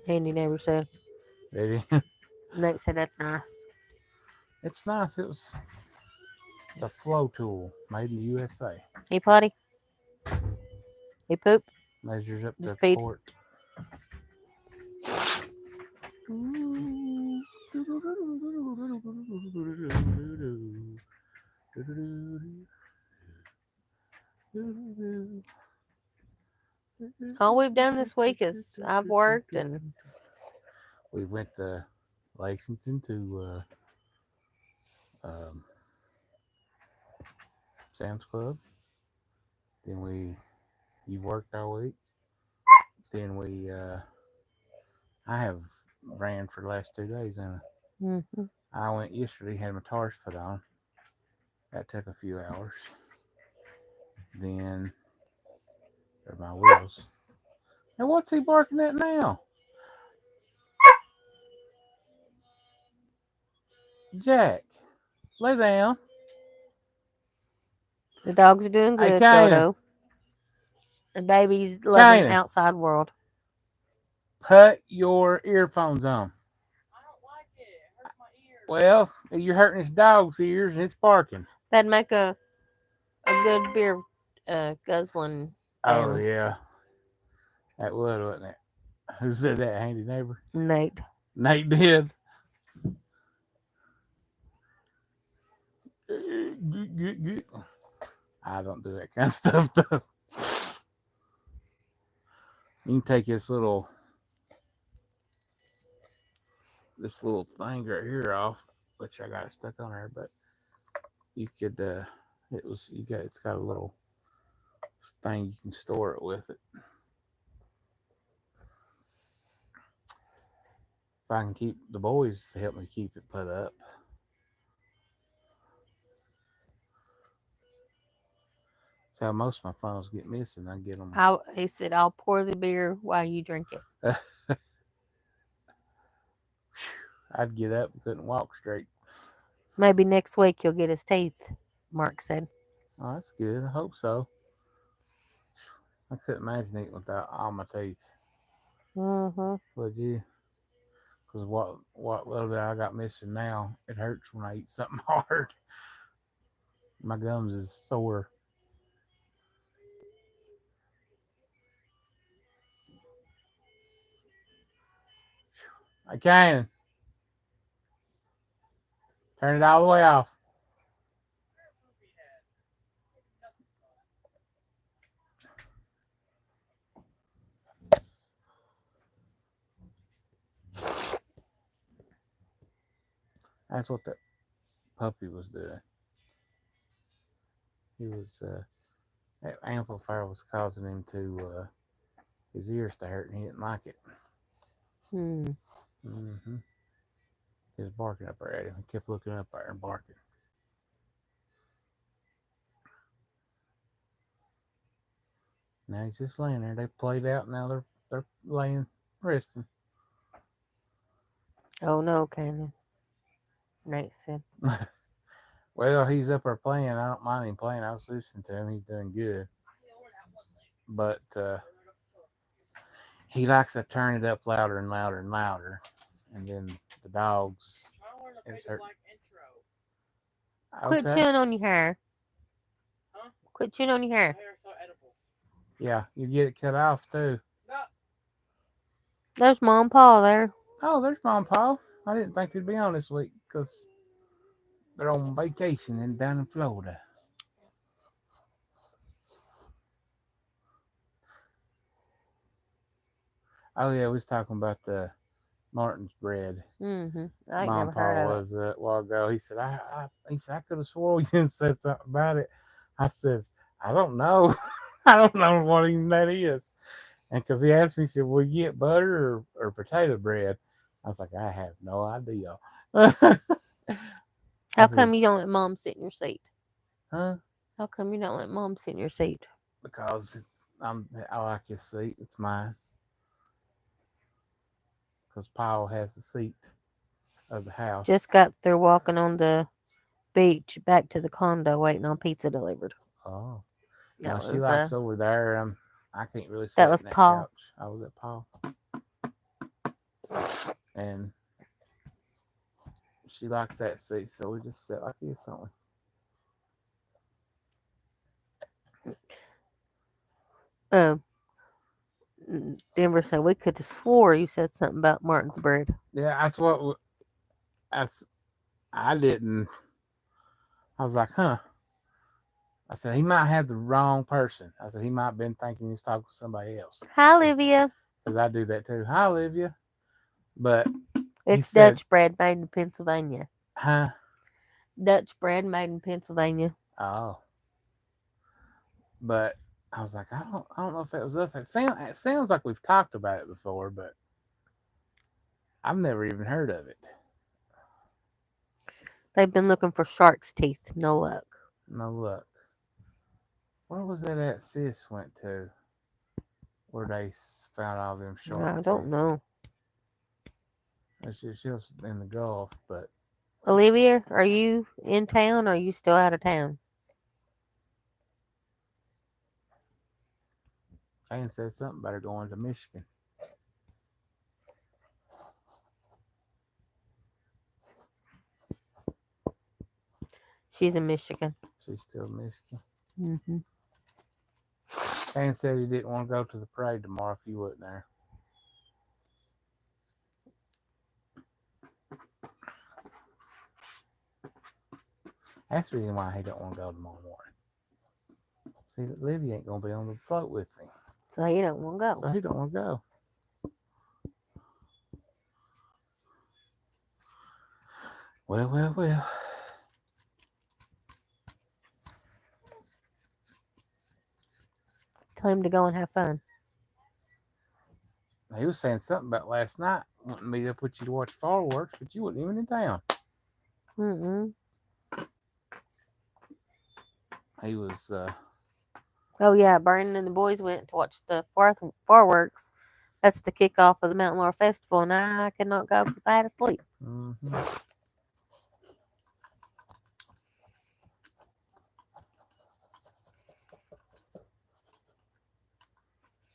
S2: Andy never said.
S1: Did he?
S2: Nate said that's nice.
S1: It's nice. It was the flow tool made in the USA.
S2: He potty. He poop.
S1: Measures up
S2: The
S1: to
S2: speed.
S1: port.
S2: All we've done this week is I've worked and
S1: we went to Lexington to Sam's Club. Then you worked all week. Then I have ran for the last 2 days, and I went yesterday, had my tires put on. That took a few hours. Then there's my wheels. Now what's he barking at now? Jack, lay down.
S2: the dogs are doing
S1: Hey,
S2: good,
S1: Kanan.
S2: Goto. The baby's loving
S1: Kanan.
S2: the outside world.
S1: Put your earphones on.
S4: I don't like it. It hurts my ears.
S1: Well, you're hurting this dog's ears and it's barking.
S2: That'd make a good beer guzzling
S1: Oh,
S2: family.
S1: yeah. That would, wouldn't it? Who said that, handy neighbor?
S2: Nate.
S1: Nate did. I don't do that kind of stuff, though. You can take this little thing right here off, which I got it stuck on there, but you could it's got a little thing you can store it with it. If I can keep the boys to help me keep it put up. That's how most of my funnels get missing. I get them.
S2: He said, I'll pour the beer while you drink it.
S1: I'd get up and couldn't walk straight.
S2: Maybe next week you'll get his teeth, Mark said.
S1: Oh, that's good. I hope so. I couldn't imagine eating without all my teeth.
S2: Mm-hmm.
S1: Would you? Because what little bit I got missing now, it hurts when I eat something hard. My gums is sore. I can. Turn it all the way off. That's what that puppy was doing. He was that amplifier was causing him to his ears to hurt, and he didn't like it.
S2: Hmm.
S1: Mm-hmm. He was barking up there at him. He kept looking up there and barking. Now he's just laying there. They played out. Now they're laying resting.
S2: Oh no, Cannon. Nate said.
S1: Well, he's up there playing. I don't mind him playing. I was listening to him. He's doing good. But he likes to turn it up louder and louder and louder. And then the dogs. It's hurt.
S2: Quit
S1: Okay.
S2: chewing on your hair.
S4: Huh?
S2: Quit chewing on your hair.
S4: My hair is so edible.
S1: Yeah, you get it cut off too.
S4: No.
S2: There's Mom and Pa there.
S1: Oh, there's Mom and Pa. I didn't think they'd be on this week because they're on vacation and down in Florida. Oh yeah, we was talking about the Martin's bread.
S2: Mm-hmm. I ain't
S1: Mom
S2: never
S1: and Pa
S2: heard of it.
S1: was a while ago. He said, I could have swore you said something about it. I said, I don't know. I don't know what even that is. And because he asked me, he said, will you get butter or potato bread? I was like, I have no idea.
S2: How come you don't let Mom sit in your seat?
S1: Huh?
S2: How come you don't let Mom sit in your seat?
S1: Because I like his seat. It's mine. because Paul has the seat of the house.
S2: Just got through walking on the beach back to the condo waiting on pizza delivered.
S1: Oh,
S2: That
S1: no, she
S2: was
S1: likes over there. I can't really sit
S2: that was
S1: in that
S2: Paul.
S1: couch. I was at Paul, and she likes that seat, so we just sit like this, don't we?
S2: Denver said we could have swore you said something about Martin's bread.
S1: Yeah, that's what. I didn't. I was like, huh. I said he might have the wrong person. I said he might have been thinking he's talking to somebody else.
S2: Hi, Olivia.
S1: Because I do that too. Hi, Olivia. But
S2: It's
S1: said-
S2: Dutch bread made in Pennsylvania.
S1: huh?
S2: Dutch bread made in Pennsylvania.
S1: Oh. But I was like, I don't know if it was us. It sounds like we've talked about it before, but I've never even heard of it.
S2: They've been looking for shark's teeth. No luck.
S1: No luck. Where was that sis went to? Where they found all them sharks?
S2: I don't know.
S1: She was in the Gulf, but
S2: Olivia, are you in town or are you still out of town?
S1: Shane said something about her going to Michigan.
S2: She's in Michigan.
S1: She's still in Michigan.
S2: Mm-hmm.
S1: Shane said he didn't want to go to the parade tomorrow if you wasn't there. That's the reason why he don't want to go tomorrow morning. See, Olivia ain't gonna be on the float with me,
S2: So you don't want to go.
S1: so he don't want to go. Well.
S2: Tell him to go and have fun.
S1: He was saying something about last night wanting me to put you to watch fireworks, but you wasn't even in town.
S2: Mm-mm.
S1: He was.
S2: Oh, yeah. Brandon and the boys went to watch the fireworks. That's the kickoff of the Mountain Laurel Festival, and I could not go because I had to sleep.
S1: Mm-hmm.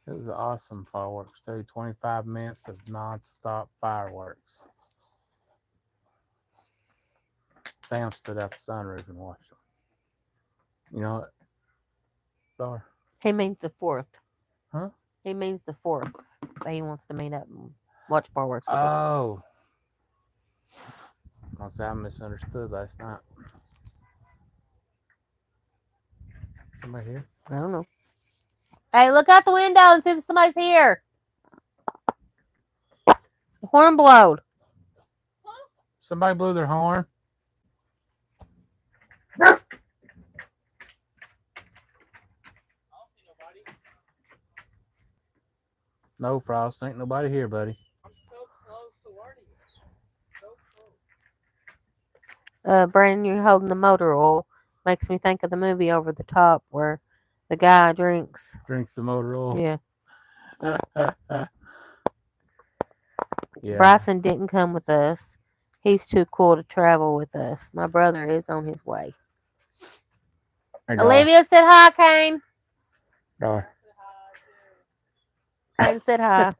S1: It was awesome fireworks too. 25 minutes of non-stop fireworks. Sam stood out the sunroof and watched them. You know what? Sorry.
S2: He means the 4th.
S1: Huh?
S2: He means the 4th. That he wants to meet up and watch fireworks with him.
S1: Oh. I misunderstood last night. Somebody here?
S2: I don't know. Hey, look out the window and see if somebody's here. The horn blowed.
S1: Somebody blew their horn.
S4: I don't see nobody.
S1: No, Frost. Ain't nobody here, buddy.
S4: I'm so close to learning it. So close.
S2: Brandon, you're holding the motor oil. Makes me think of the movie Over the Top where the guy drinks.
S1: Drinks the motor oil.
S2: Yeah.
S1: Yeah.
S2: Bryson didn't come with us. He's too cool to travel with us. My brother is on his way.
S1: Hey, Dar.
S2: Olivia said hi, Kane.
S1: Dar.
S2: Kane said hi.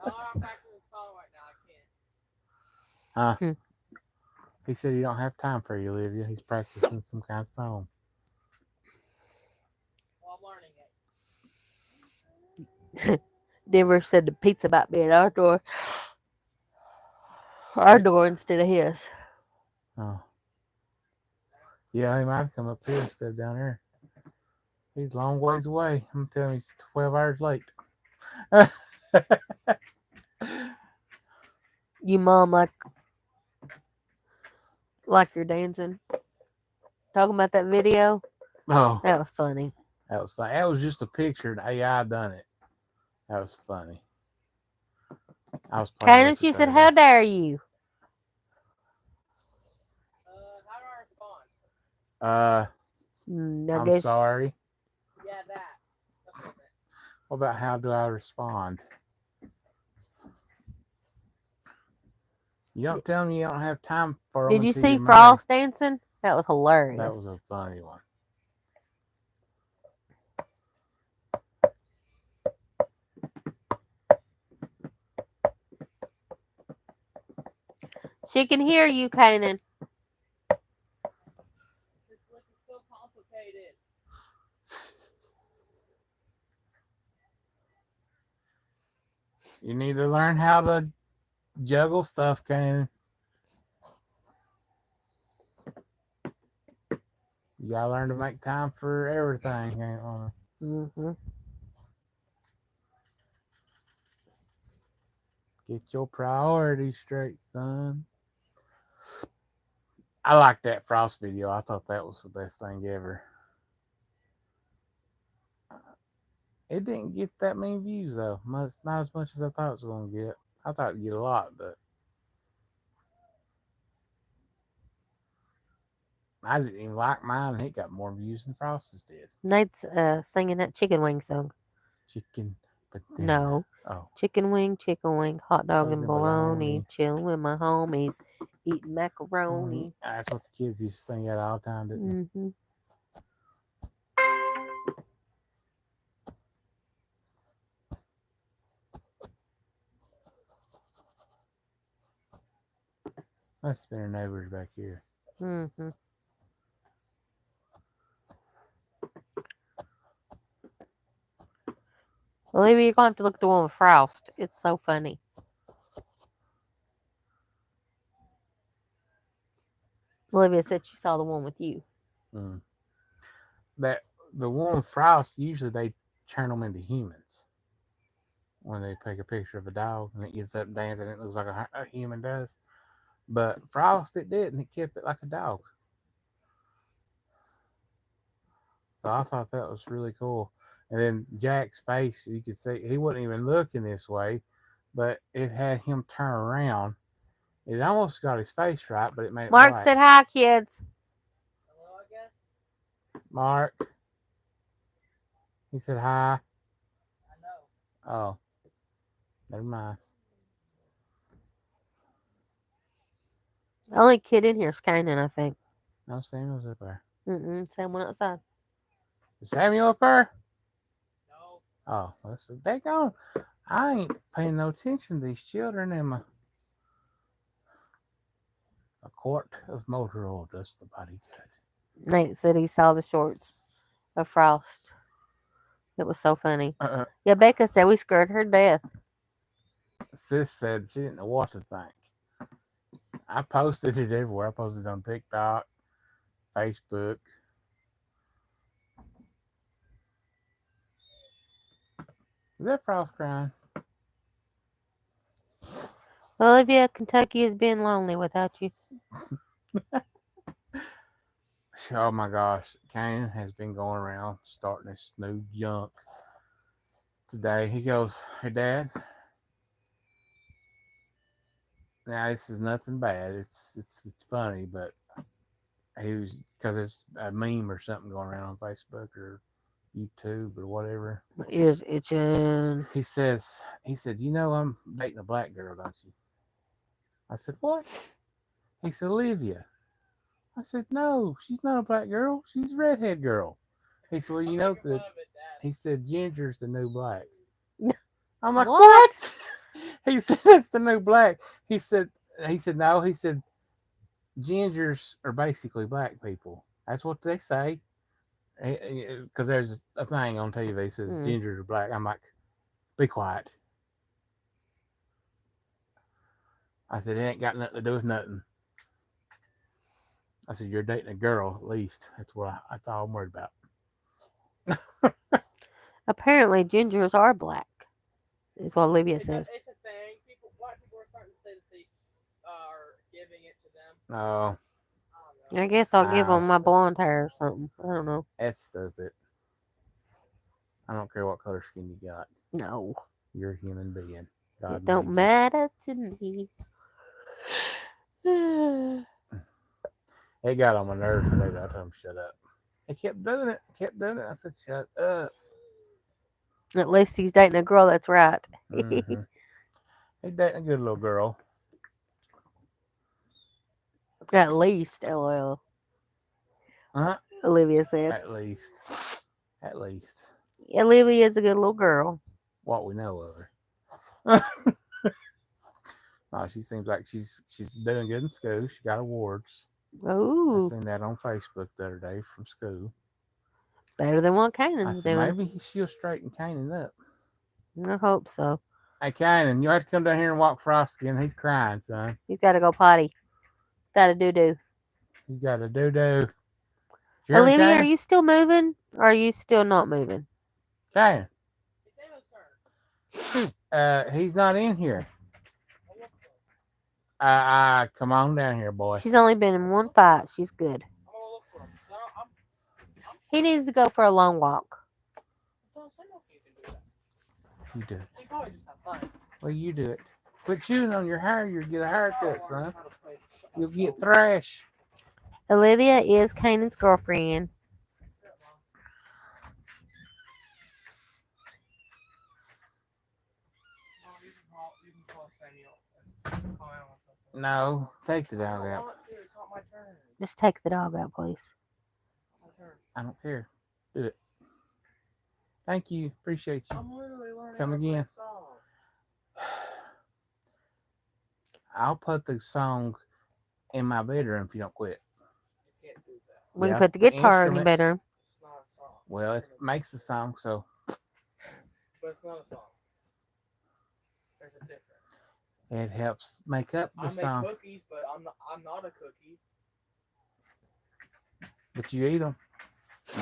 S4: No, I'm practicing the song right now. I can't.
S1: He said he don't have time for you, Olivia. He's practicing some kind of song.
S4: Well, I'm learning it.
S2: Denver said the pizza might be at our door. Our door instead of his.
S1: Oh. Yeah, he might have come up here instead of down here. He's a long ways away. I'm telling you, he's 12 hours late.
S2: You mom like you're dancing. Talking about that video.
S1: Oh,
S2: That was funny.
S1: that was funny. That was just a picture. The AI done it. That was funny. I was playing
S2: Kanan,
S1: with
S2: she
S1: it the
S2: said,
S1: other
S2: how
S1: day.
S2: dare you?
S4: How do I respond?
S2: I
S1: I'm
S2: guess
S4: Yeah,
S1: sorry.
S4: that. That's what I meant.
S1: What about how do I respond? You don't tell me you don't have time for 'em
S2: Did you
S1: until
S2: see
S1: you're married.
S2: Frost dancing? That was hilarious.
S1: That was a funny one.
S2: She can hear you, Kanan.
S4: This lick is so complicated.
S1: You need to learn how to juggle stuff, Kanan. You gotta learn to make time for everything.
S2: Mm-hmm.
S1: Get your priorities straight, son. I like that Frost video. I thought that was the best thing ever. It didn't get that many views though. Not as much as I thought it was gonna get. I thought it'd get a lot, but I didn't even like mine. It got more views than Frost's did.
S2: Nate's singing that chicken wing song.
S1: Chicken, but then,
S2: No.
S1: oh,
S2: Chicken wing, hot dog and
S1: and
S2: bologna,
S1: bologna.
S2: chilling with my homies, eating macaroni.
S1: That's what the kids used to sing at all the time, didn't they?
S2: Mm-hmm.
S1: Must have been her neighbors back here.
S2: Mm-hmm. Olivia, you're going to have to look at the one with Frost. It's so funny. Olivia said she saw the one with you.
S1: Mm. That the one with Frost, usually they turn them into humans when they take a picture of a dog and it gets up dancing. It looks like a human does. But Frost, it didn't. It kept it like a dog. So I thought that was really cool. And then Jack's face, you could see he wasn't even looking this way, but it had him turn around. It almost got his face right, but it made it
S2: Mark
S1: black.
S2: said hi, kids.
S4: Hello, I guess.
S1: Mark. He said hi.
S4: I know.
S1: Oh. Never mind.
S2: The only kid in here is Kanan, I think.
S1: No, Samuel's up there.
S2: Same one outside.
S1: Is Samuel up there?
S4: No.
S1: Oh, that's they gone. I ain't paying no attention to these children in my. A quart of motor oil does the body good.
S2: Nate said he saw the shorts of Frost. It was so funny. Yeah, Becca said we scared her to death.
S1: Sis said she didn't know what to think. I posted it everywhere. I posted it on TikTok, Facebook. Is that Frost crying?
S2: Olivia, Kentucky is being lonely without you.
S1: Oh my gosh. Kane has been going around starting this new junk today. He goes, "Hey, Dad. Now this is nothing bad. It's funny, but he was because it's a meme or something going around on Facebook or YouTube or whatever.
S2: My ears itching.
S1: He said, you know, I'm dating a black girl, don't you? I said, what? He said, Olivia. I said, no, she's not a black girl. She's a redhead girl. He said, well, you know that. He said, Ginger's the new black. I'm like, what? He said, that's the new black. He said, no. He said, gingers are basically black people. That's what they say. Because there's a thing on TV that says gingers are black. I'm like, be quiet. I said, it ain't got nothing to do with nothing. I said, you're dating a girl, at least. That's what that's all I'm worried about.
S2: Apparently, gingers are black, is what Olivia said.
S4: It's a thing. White people are starting to say that they are giving it to them.
S1: Oh.
S2: I guess I'll give them my blonde hair or something. I don't know.
S1: That's stupid. I don't care what color skin you got.
S2: No.
S1: You're a human being. God
S2: It don't matter to me.
S1: It got on my nerves today. I told him shut up. He kept doing it. I said, shut up.
S2: At least he's dating a girl that's right.
S1: Mm-hmm. He's dating a good little girl.
S2: At least, LOL.
S1: Huh?
S2: Olivia said.
S1: At least. At least.
S2: Olivia's a good little girl.
S1: What we know of her. No, she seems like she's doing good in school. She got awards. I
S2: Ooh,
S1: seen that on Facebook the other day from school.
S2: better than what
S1: I
S2: Kanan's
S1: said
S2: doing.
S1: maybe she'll straighten Kanan up.
S2: I hope so.
S1: Hey Kanan, you have to come down here and walk Frost again. He's crying, son.
S2: He's got to go potty. Got to do.
S1: He's got a doo-doo.
S2: Olivia, are you still moving? Or are you still not moving?
S1: Kanan,
S4: It's Emma's turn.
S1: he's not in here.
S4: I'll look for him.
S1: Come on down here, boy.
S2: She's only been in one fight. She's good.
S4: I'm gonna look for him. No,
S2: He needs to go for a long walk.
S4: don't say no you can do that.
S1: You do it.
S4: He probably just have time.
S1: Well, you do it. Quit chewing on your hair. You'll get a haircut,
S4: Oh,
S1: son.
S4: how to play this.
S1: You'll get thrash.
S2: Olivia is Kanan's girlfriend.
S4: You can call Samuel. Call Emma.
S1: No, take the
S4: I
S1: dog
S4: don't
S1: out.
S4: want to. It's not my turn.
S2: Just take the dog out, please.
S4: My turn.
S1: I don't care. Do it. Thank you. Appreciate you.
S4: I'm literally learning
S1: Come
S4: how to play
S1: again.
S4: a song.
S1: I'll put the song in my bedroom if you don't quit.
S4: You can't do that.
S2: We
S1: Yeah,
S2: can put the
S1: the
S2: guitar in your
S1: instruments.
S2: bedroom.
S4: It's not a song.
S1: Well, it makes the song, so
S4: But it's not a song. There's a difference.
S1: it helps make up
S4: I
S1: the
S4: make
S1: song.
S4: cookies, but I'm not a cookie.
S1: But you eat them.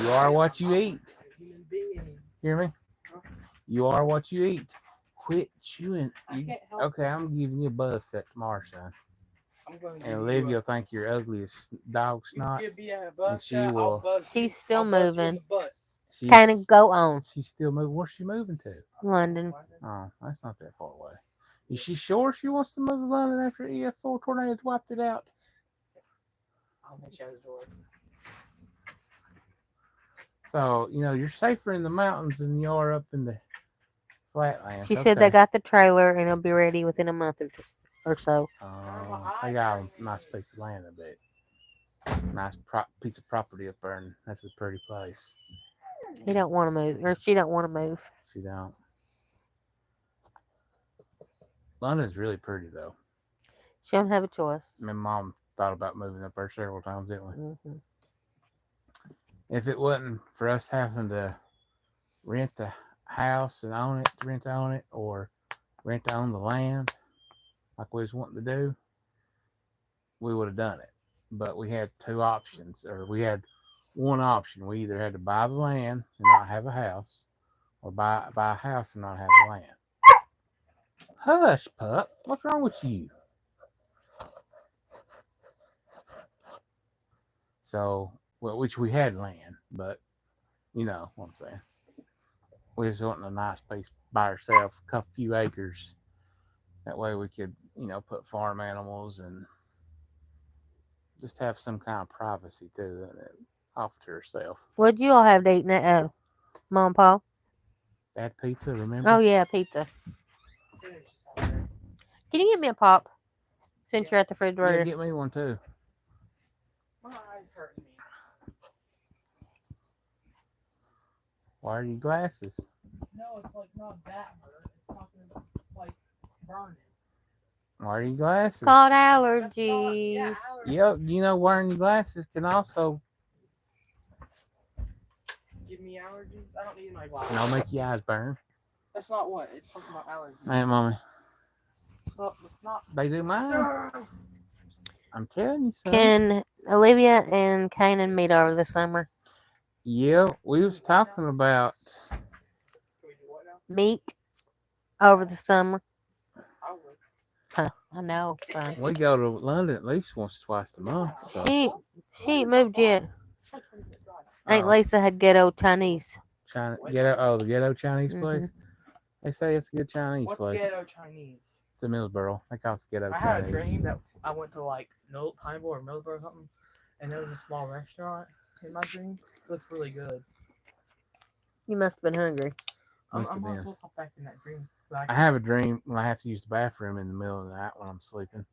S1: You are what you eat.
S4: I'm a human being.
S1: Hear me? You are what you eat. Quit chewing.
S4: I
S1: You,
S4: can't help
S1: okay, I'm giving you a buzz cut tomorrow, son.
S4: I'm going to
S1: And Olivia will think you're ugly as dog snot.
S4: You give me a buzz
S1: she
S4: cut,
S1: will-
S4: I'll buzz
S2: She's
S4: you.
S2: still
S4: I'll buzz you in
S2: moving.
S4: the butt.
S1: She's,
S2: Kanan, go on.
S1: she's still moving. Where's she moving to?
S2: London.
S1: Oh, that's not that far away. Is she sure she wants to move to London after EF4 tornadoes wiped it out?
S4: I'll make you out of doors.
S1: So, you're safer in the mountains than you are up in the flatlands.
S2: She said they
S1: Okay.
S2: got the trailer and it'll be ready within a month or so.
S1: They got a nice piece of land, I bet. Nice piece of property up there, and that's a pretty place.
S2: He don't want to move, or she don't want to move.
S1: She don't. London's really pretty, though.
S2: She don't have a choice.
S1: My mom thought about moving up there several times, didn't we?
S2: Hmm.
S1: If it wasn't for us having to rent the house and own it, rent to own it, or rent to own the land, like we was wanting to do, we would have done it. But we had two options, or we had one option. We either had to buy the land and not have a house, or buy a house and not have the land. Hush, pup. What's wrong with you? So, well, which we had land, but you know what I'm saying. We was wanting a nice place by ourselves, a couple few acres. That way we could, put farm animals and just have some kind of privacy too, off to herself.
S2: What'd you all have to eat? Mom and Pa?
S1: That pizza, remember?
S2: Oh yeah, pizza. Can you give me a pop? Since you're at the
S1: Yeah,
S2: refrigerator.
S1: get me one too.
S4: My eyes hurting me.
S1: Why are your glasses?
S4: No, it's like not that hurt. It's talking about like burning.
S1: Why are your glasses?
S2: Called
S4: That's not-
S2: allergies.
S4: yeah,
S1: Yep, wearing your glasses can also,
S4: give me allergies. I don't need my glasses.
S1: make your eyes burn.
S4: That's not what. It's talking about allergies.
S1: Hey, mommy,
S4: Well, it's not.
S1: they do mine. I'm telling you, son.
S2: Can Olivia and Kanan meet over the summer?
S1: Yeah, we was talking about.
S4: Can we do what now?
S2: Meet over the summer?
S4: I would.
S2: I know, son.
S1: We go to London at least once or twice a month. So.
S2: She ain't moved yet.
S4: It's like 20 minute drive.
S2: Aunt Lisa had ghetto Chinese.
S1: The ghetto Chinese place. They say it's a good Chinese
S4: What's
S1: place.
S4: ghetto Chinese?
S1: It's a Millsboro. They call it ghetto
S4: I had a
S1: Chinese.
S4: dream that I went to like Pineville or Millsboro or something, and there was a small restaurant in my dream. It looked really good.
S2: You must have been hungry.
S4: I'm
S1: Must have
S4: not
S1: been.
S4: supposed to hop back in that dream. But
S1: I have a dream when I have to use the bathroom in the middle of the night when I'm sleeping.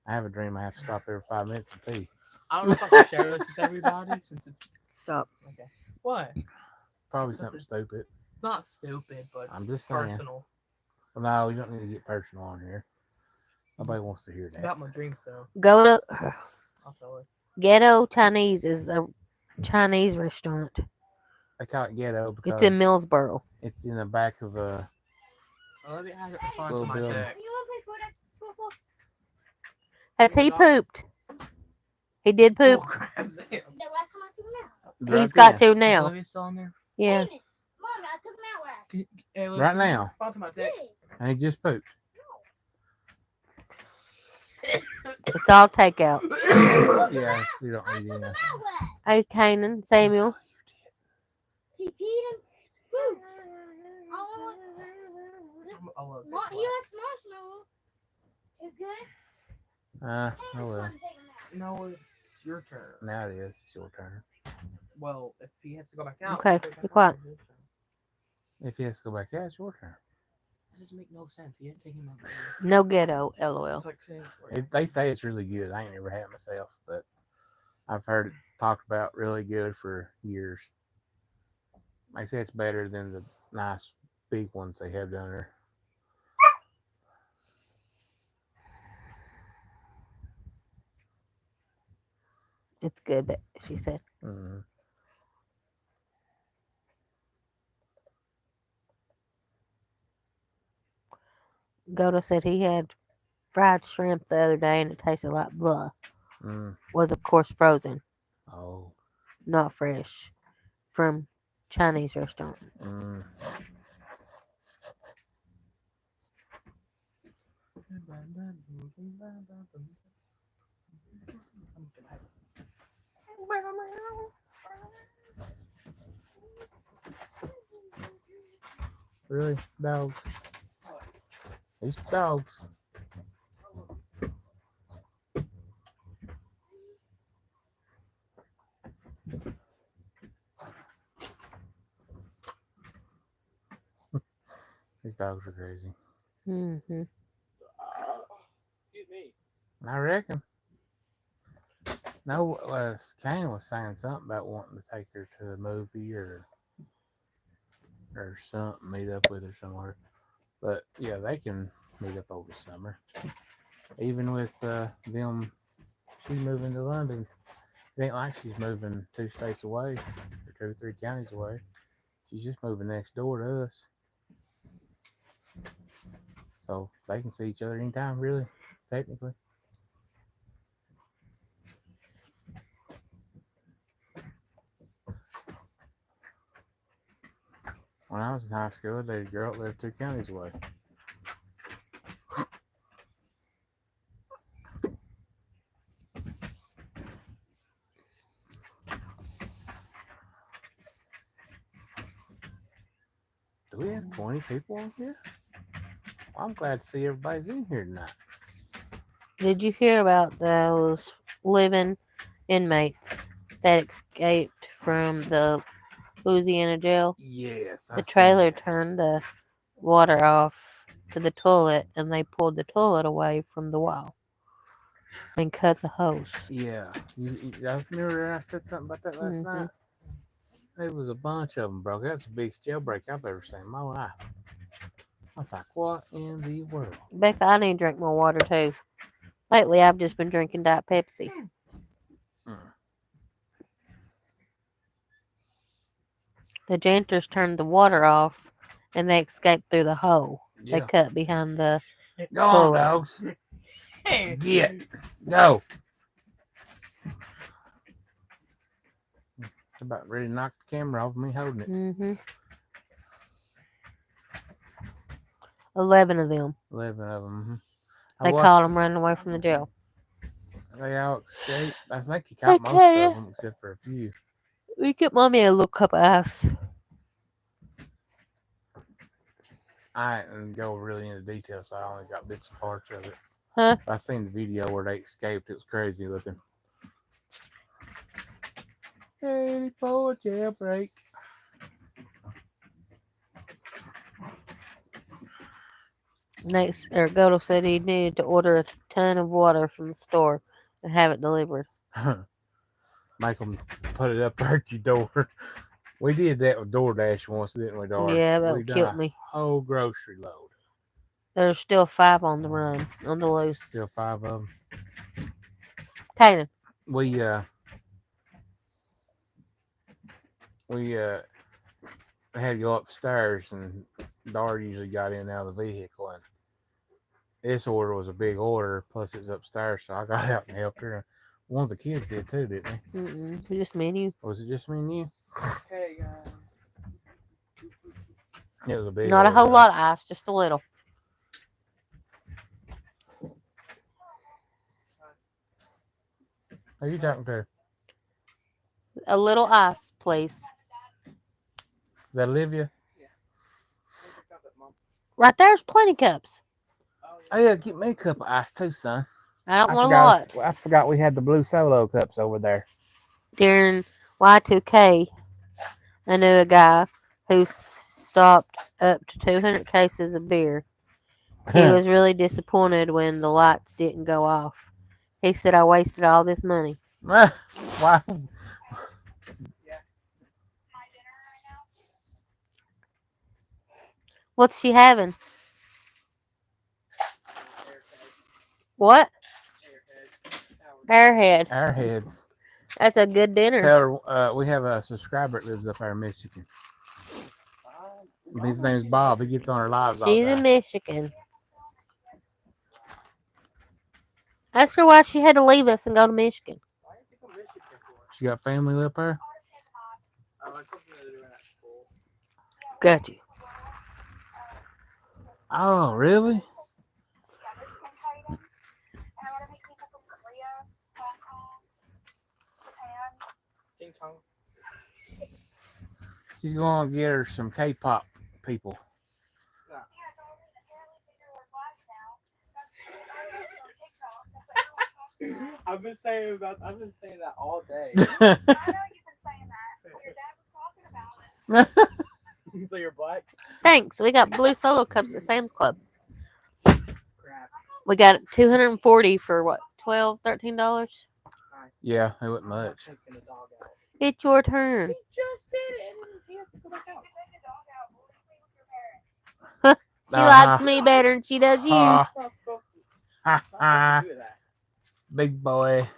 S1: I have a dream I have to stop every 5 minutes and pee.
S4: I don't know if I should share this with everybody since it's
S2: Stop.
S4: okay. What?
S1: Probably something stupid.
S4: Not stupid, but
S1: I'm just saying.
S4: personal.
S1: Well, no, you don't need to get personal on here. Nobody wants to hear
S4: It's
S1: that.
S4: about my dreams though.
S2: Go to
S4: I'll tell her.
S2: Ghetto Chinese is a Chinese restaurant.
S1: They call it ghetto because
S2: It's in Millsboro.
S1: it's in the back of a.
S4: Oh, let me respond to
S1: Little
S4: my
S1: building.
S4: text.
S3: You want to play football?
S2: Has he
S4: No.
S2: pooped? He did poop.
S4: Bullcrap, damn.
S3: The last time I took him out.
S2: He's
S1: Right
S2: got
S1: there.
S2: to now.
S4: Olivia still on there?
S2: Yeah.
S3: Ain't it? Mommy, I took him out last.
S4: Hey, Olivia,
S1: Right
S4: can you
S1: now.
S4: respond to my text.
S1: And he just pooped.
S2: It's all takeout.
S1: Yeah, you don't
S3: I
S1: need
S3: took him
S1: any.
S3: out last.
S2: Hey, Kanan, Samuel.
S3: He peed and pooped.
S4: I love
S3: He
S4: that.
S3: likes marshmallow. It's good.
S1: Oh well.
S3: Time to take him out.
S4: No, it's your turn.
S1: Now it is. It's your turn.
S4: Well, if he has to go back out.
S2: Okay,
S4: go back
S2: be
S4: out,
S2: quiet.
S4: it's his turn.
S1: If he has to go back out, it's your turn.
S4: That doesn't make no sense. He didn't take him out.
S2: No ghetto, lol.
S4: It's like saying,
S1: They say it's really good. I ain't never had it myself, but I've heard it talked about really good for years. They say it's better than the nice big ones they have down there.
S2: It's good, but she said.
S1: Mm.
S2: Goto said he had fried shrimp the other day and it tasted like blah.
S1: Mm.
S2: Was of course frozen,
S1: Oh.
S2: not fresh, from Chinese restaurant.
S1: Mm. Really? Dogs. These dogs. These dogs are crazy.
S2: Mm-hmm.
S4: Excuse me.
S1: I reckon. No, Kane was saying something about wanting to take her to a movie or something, meet up with her somewhere. But yeah, they can meet up over summer. Even with them, she's moving to London. It ain't like she's moving 2 states away or 2 or 3 counties away. She's just moving next door to us. So they can see each other anytime, really, technically. When I was in high school, there was a girl that lived 2 counties away. Do we have 20 people on here? Well, I'm glad to see everybody's in here tonight.
S2: Did you hear about those living inmates that escaped from the Louisiana jail?
S1: Yes.
S2: The trailer turned the water off to the toilet and they pulled the toilet away from the wall and cut the hose.
S1: Yeah. I remember I said something about that last
S2: Mhm.
S1: night. There was a bunch of them, bro. That's the biggest jailbreak I've ever seen in my life. I was like, what in the world?
S2: Becca, I need to drink more water too. Lately, I've just been drinking Diet Pepsi.
S1: Mm.
S2: The janitors turned the water off and they escaped through the hole they
S1: Yeah.
S2: cut behind the.
S1: Go on,
S2: toilet.
S1: dogs.
S4: Hey,
S1: Get. Go. About ready to knock the camera off me holding it.
S2: Mm-hmm. 11 of them.
S1: 11 of them.
S2: They caught them running away from the jail.
S1: They all escaped. I think he caught most
S2: Okay.
S1: of them except for a few.
S2: We get mommy a little cup of ice.
S1: I didn't go really into detail, so I only got bits and parts of it.
S2: Huh?
S1: I seen the video where they escaped. It was crazy looking. 84 jailbreak.
S2: Next, Goto said he needed to order a ton of water from the store and have it delivered.
S1: Make them put it up there at your door. We did that with DoorDash once, didn't we, Dar?
S2: Yeah, that
S1: We
S2: would
S1: done
S2: kill
S1: a
S2: me.
S1: whole grocery load.
S2: There's still 5 on the run, on the loose.
S1: Still 5 of them.
S2: Kanan,
S1: We had to go upstairs, and Dar usually got in and out of the vehicle, and this order was a big order, plus it was upstairs, so I got out and helped her. One of the kids did too, didn't they?
S2: just me and you.
S1: Was it just me and you?
S4: Okay, guys.
S1: It was a big
S2: Not a
S1: order,
S2: whole
S1: though.
S2: lot of ice, just a little.
S1: Who are you talking to?
S2: A little ice, please.
S1: Is that Olivia?
S2: Right there's plenty cups.
S1: Oh yeah, get me a cup of ice too, son.
S2: I don't want a lot.
S1: I forgot we had the blue Solo cups over there.
S2: During Y2K, I knew a guy who stopped up to 200 cases of beer. He was really disappointed when the lights didn't go off. He said, I wasted all this money.
S1: Why?
S2: What's she having? What? Airhead.
S1: Airheads.
S2: That's a good dinner.
S1: Tell her we have a subscriber that lives up there in Michigan. His name's Bob. He gets on our lives all
S2: She's
S1: the
S2: in
S1: time.
S2: Michigan. Ask her why she had to leave us and go to Michigan.
S4: Why did you go Michigan for?
S1: She got family up there?
S4: Oh, it's something they're doing at school.
S2: Got you.
S1: Oh, really?
S4: King Kong.
S1: She's going to get her some K-pop people.
S4: I've been saying that all day.
S3: I know you've been saying that. Your dad was talking about it.
S4: So you're black?
S2: Thanks. We got blue Solo cups at Sam's Club.
S4: Crap.
S2: We got 240 for what? $12, $13?
S4: Nice.
S1: Yeah, it wasn't much.
S4: Taking the dog out.
S2: It's your turn.
S4: He just did it, and then he has to go back out.
S3: Take the dog out. We'll leave with your parents.
S2: She likes me better than she does you.
S1: Ha,
S4: It's not supposed to.
S1: ha,
S4: It's not
S1: ha.
S4: supposed to do that.
S1: Big boy.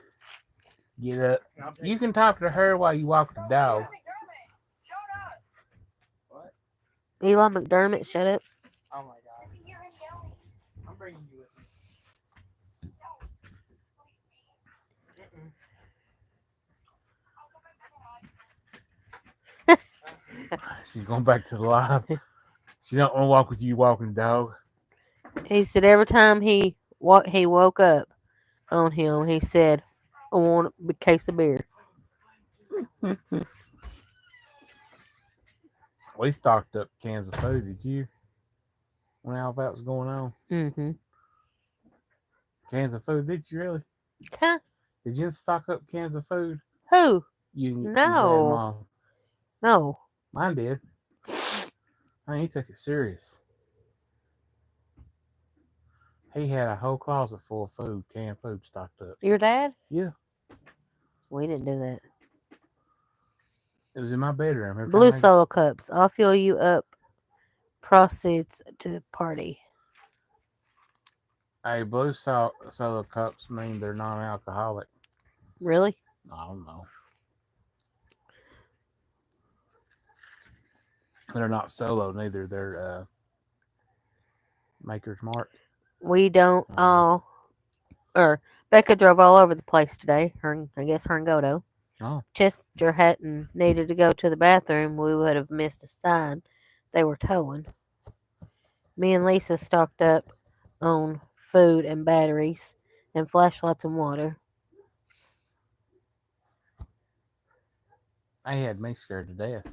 S1: Get up.
S4: And I'm
S1: You can talk to her while you walk the dog.
S3: Shut up.
S4: What?
S2: Eli McDermott, shut up.
S4: Oh my god.
S3: You hear him yelling.
S4: I'm bringing you with me.
S3: No. Please be.
S4: Mm-mm.
S3: I'll go back to the live.
S1: She's going back to the live. She don't want to walk with you walking the dog.
S2: He said every time he woke up on him, he said, I want a case of beer.
S1: We stocked up cans of food. Did you? When all that was going on?
S2: Mm-hmm.
S1: Cans of food? Did you really?
S2: Huh?
S1: Did you stock up cans of food?
S2: Who?
S1: You and your
S2: No.
S1: dad and mom?
S2: No.
S1: Mine did. I mean, he took it serious. He had a whole closet full of food, canned food stocked up.
S2: Your dad?
S1: Yeah.
S2: We didn't do that.
S1: It was in my bedroom. Every
S2: Blue
S1: time I-
S2: Solo cups. I'll fill you up. Proceeds to the party.
S1: Hey, blue solo cups mean they're non-alcoholic.
S2: Really?
S1: I don't know. They're not solo neither. They're Maker's Mark.
S2: We don't all. Or Becca drove all over the place today. I guess her and Godo.
S1: Oh.
S2: Chester hadn't needed to go to the bathroom. We would have missed a sign they were towing. Me and Lisa stocked up on food and batteries and flashlights and water.
S1: They had me scared to death.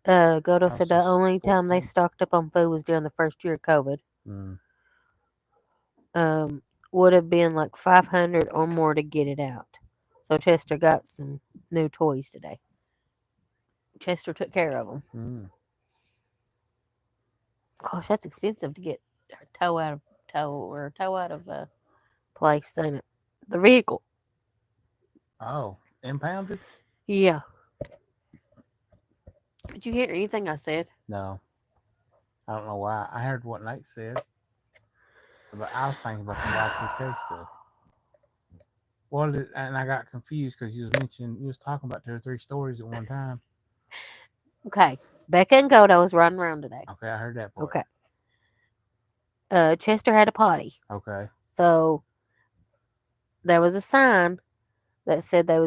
S2: Godo
S1: was
S2: said the
S1: just
S2: only time they
S1: 14.
S2: stocked up on food was during the first year of COVID.
S1: Mm.
S2: Would have been like 500 or more to get it out. So Chester got some new toys today. Chester took care of them.
S1: Mm.
S2: Gosh, that's expensive to get tow out of place, ain't it? The vehicle.
S1: Oh, impounded?
S2: Yeah. Did you hear anything I said?
S1: No. I don't know why. I heard what Nate said. But I was thinking about the Y2K stuff. And I got confused because you was talking about 2 or 3 stories at one time.
S2: Okay. Becca and Godo was running around today.
S1: Okay, I heard that part.
S2: Okay. Chester had a potty.
S1: Okay.
S2: So there was a sign that said they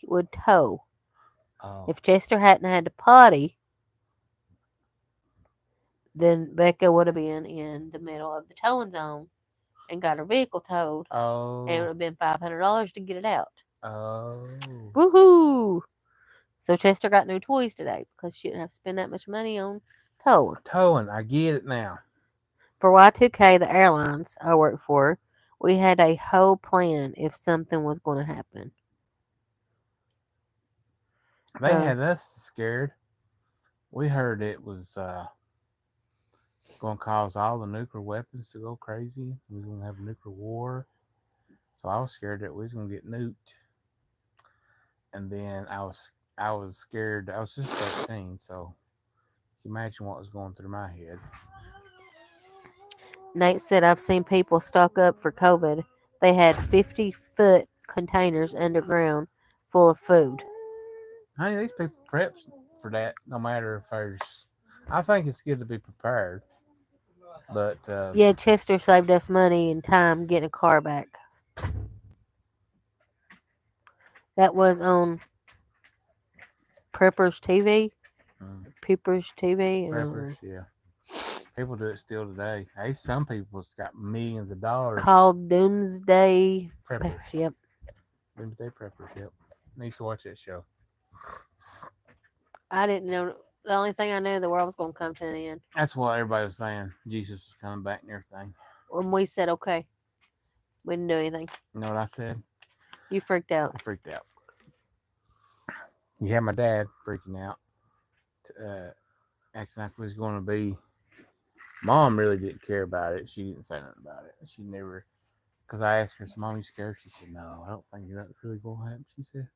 S2: would tow.
S1: Oh.
S2: If Chester hadn't had to potty, then Becca would have been in the middle of the towing zone and got her vehicle towed, and it would
S1: Oh.
S2: have been $500 to get it out.
S1: Oh.
S2: Woohoo! So Chester got new toys today because she didn't have to spend that much money on towing.
S1: Towing. I get it now.
S2: For Y2K, the airlines I work for, we had a whole plan if something was going to happen.
S1: They had us scared. We heard it was going to cause all the nuclear weapons to go crazy. We was going to have a nuclear war. So I was scared that we was going to get nuked. And then I was scared. I was just 13, so you imagine what was going through my head.
S2: Nate said, I've seen people stock up for COVID. They had 50-foot containers underground full of food.
S1: Honey, these people prep for that no matter if there's. I think it's good to be prepared. But
S2: Yeah, Chester saved us money and time getting a car back. That was on Preppers TV. Preppers TV.
S1: Preppers, yeah. People do it still today. Hey, some people's got millions of dollars.
S2: Called Doomsday
S1: Preppers.
S2: Yep.
S1: Doomsday Preppers, yep. I used to watch that show.
S2: I didn't know. The only thing I knew, the world was going to come to an end.
S1: That's what everybody was saying. Jesus was coming back and everything.
S2: When we said, okay, we didn't do anything.
S1: You know what I said?
S2: You freaked out.
S1: I freaked out. You had my dad freaking out. Acting like it was going to be. Mom really didn't care about it. She didn't say nothing about it. She never. Because I asked her, so Mom, you scared? She said, no, I don't think that's really going to happen. She said,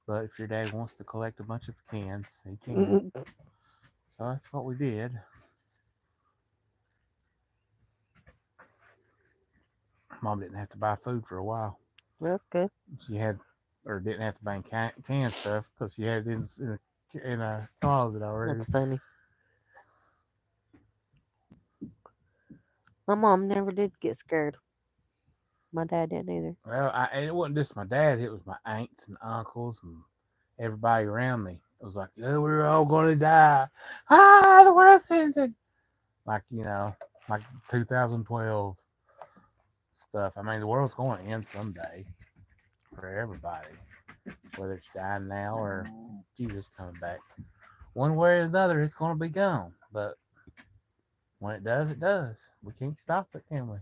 S1: but if your dad wants to collect a bunch of cans, he can. So that's what we did. Mom didn't have to buy food for a while.
S2: That's good.
S1: She had, or didn't have to buy canned stuff because she had it in a closet already.
S2: That's funny. My mom never did get scared. My dad didn't either.
S1: Well, it wasn't just my dad. It was my aunts and uncles and everybody around me. It was like, oh, we're all going to die. The world's ended. Like, like 2012 stuff. I mean, the world's going to end someday for everybody, whether it's dying now or Jesus coming back. One way or another, it's going to be gone. But when it does, it does. We can't stop it, can we?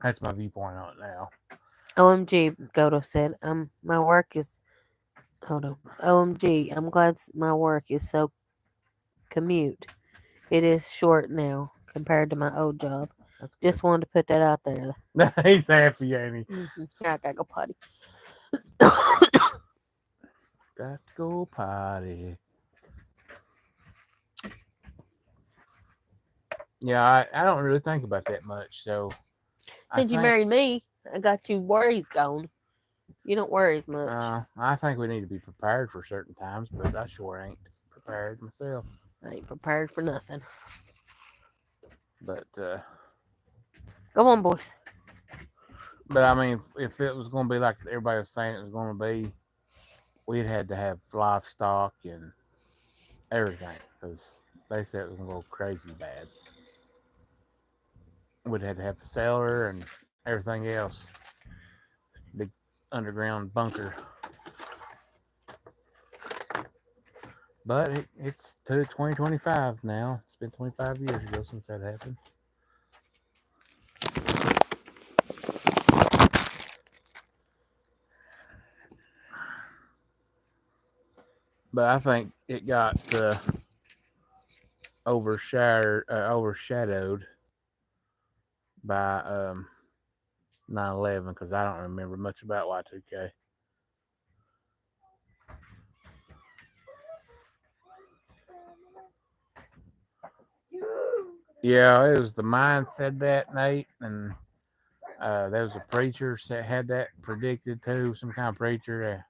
S1: That's my viewpoint on it now.
S2: OMG, Godo said, my work is, hold on. OMG, I'm glad my work is so commute. It is short now compared to my old job. Just wanted to put that out there.
S1: He's happy, ain't he?
S2: Mm-hmm. I gotta go potty.
S1: Got to go potty. Yeah, I don't really think about that much. So
S2: since you married me, I got you worries gone. You don't worry as much.
S1: I think we need to be prepared for certain times, but I sure ain't prepared myself.
S2: I ain't prepared for nothing.
S1: But
S2: go on, boys.
S1: But I mean, if it was going to be like everybody was saying it was going to be, we'd had to have livestock and everything because they said it was going to go crazy bad. We'd had to have a cellar and everything else. Big underground bunker. But it's to 2025 now. It's been 25 years ago since that happened. But I think it got overshadowed by 9/11 because I don't remember much about Y2K. Yeah, it was the mind said that, Nate, and there was a preacher that had that predicted too, some kind of preacher.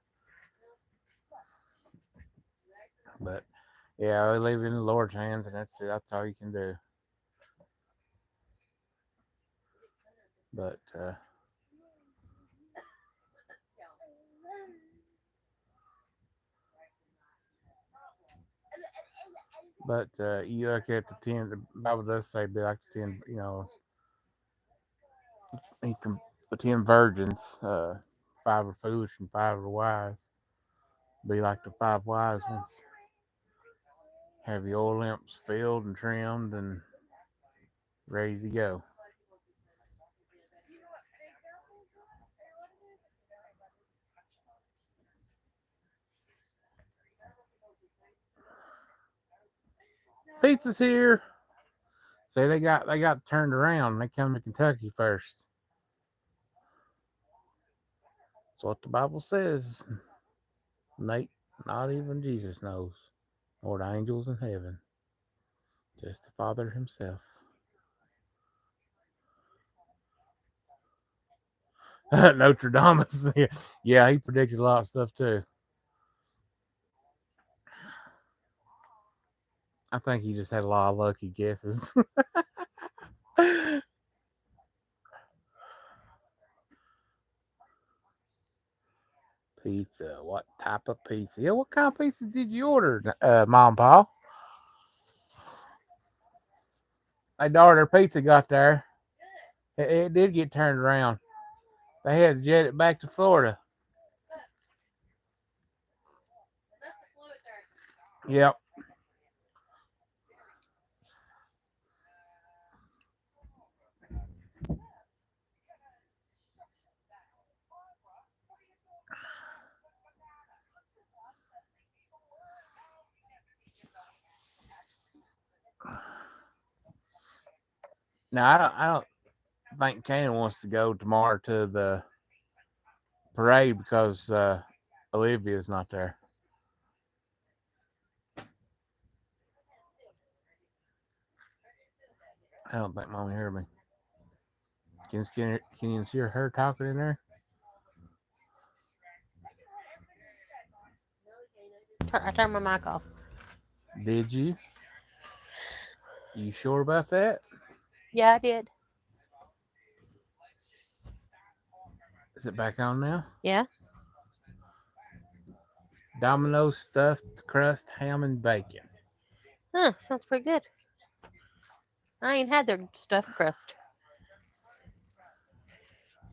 S1: But yeah, we leave it in the Lord's hands, and that's it. That's all you can do. But you look at the 10. The Bible does say be like the 10. The 10 virgins. 5 are foolish and 5 are wise. Be like the 5 wise ones. Have your oil lamps filled and trimmed and ready to go. Pizza's here. Say they got turned around. They come to Kentucky first. That's what the Bible says. Nate, not even Jesus knows, or the angels in heaven, just the Father himself. Notre Dame, yeah, he predicted a lot of stuff too. I think he just had a lot of lucky guesses. Pizza. What type of pizza? Yeah, what kind of pizza did you order, Mom and Pa? My daughter pizza got there. It did get turned around. They had to jet it back to Florida. Yep. Now I don't think Kanan wants to go tomorrow to the parade because Olivia's not there. I don't think Mom heard me. Can you hear her talking in there?
S2: I turned my mic off.
S1: Did you? You sure about that?
S2: Yeah, I did.
S1: Is it back on now?
S2: Yeah.
S1: Domino's stuffed crust ham and bacon.
S2: Huh, sounds pretty good. I ain't had their stuffed crust.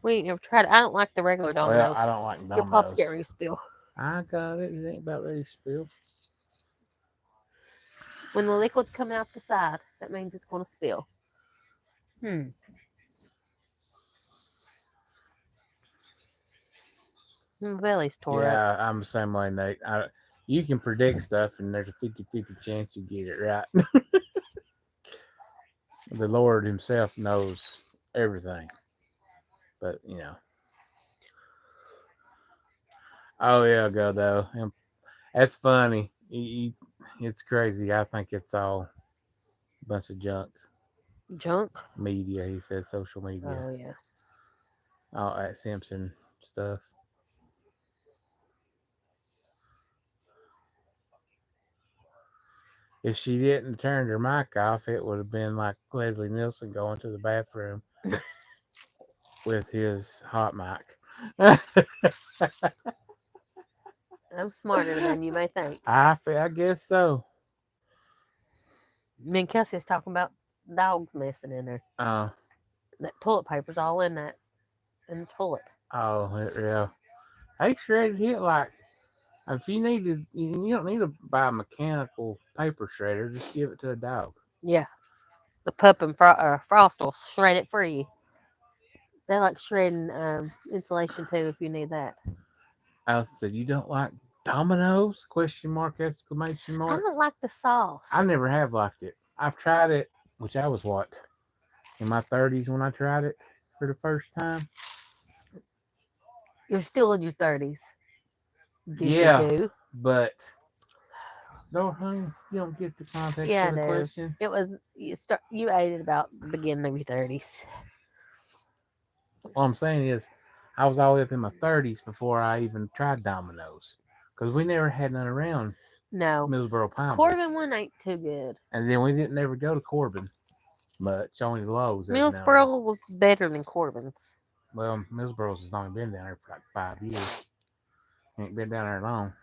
S2: We ain't never tried it. I don't like the regular Domino's.
S1: Well, I don't like
S2: Your pop's
S1: Domino's.
S2: getting ready to spill.
S1: I got it. It ain't about ready to spill.
S2: When the liquid's coming out the side, that means it's going to spill. My belly's tore up.
S1: Yeah, I'm the same way, Nate. You can predict stuff, and there's a 50-50 chance you get it right. The Lord himself knows everything. But, Oh, yeah, go, though. That's funny. It's crazy. I think it's all a bunch of junk.
S2: Junk?
S1: Media, he said, social media.
S2: Oh, yeah.
S1: All that Simpson stuff. If she didn't turn her mic off, it would have been like Leslie Nielsen going to the bathroom with his hot mic.
S2: I'm smarter than you may think.
S1: I guess so.
S2: Me and Kelsey was talking about dogs messing in there. That toilet paper's all in the toilet.
S1: Yeah. X-rated hit like if you needed, you don't need to buy a mechanical paper shredder. Just give it to a dog.
S2: Yeah, the pup and Frost will shred it for you. They like shredding insulation too if you need that.
S1: I said, you don't like Domino's? ? Exclamation mark.
S2: I don't like the sauce.
S1: I never have liked it. I've tried it, which I was what, in my 30s when I tried it for the first time.
S2: You're still in your 30s.
S1: Yeah.
S2: Do.
S1: But no, honey, you don't get the context
S2: Yeah,
S1: of the
S2: I do.
S1: question.
S2: It was you ate it about the beginning of your 30s.
S1: What I'm saying is, I was all the way up in my 30s before I even tried Domino's because we never had none around
S2: No.
S1: Millsboro Pine.
S2: Corbin one ain't too good.
S1: And then we didn't ever go to Corbin much, only Lowe's. every now and then.
S2: Millsboro was better than Corbin's.
S1: Well, Millsboro's has only been down there for like 5 years. Ain't been down there long.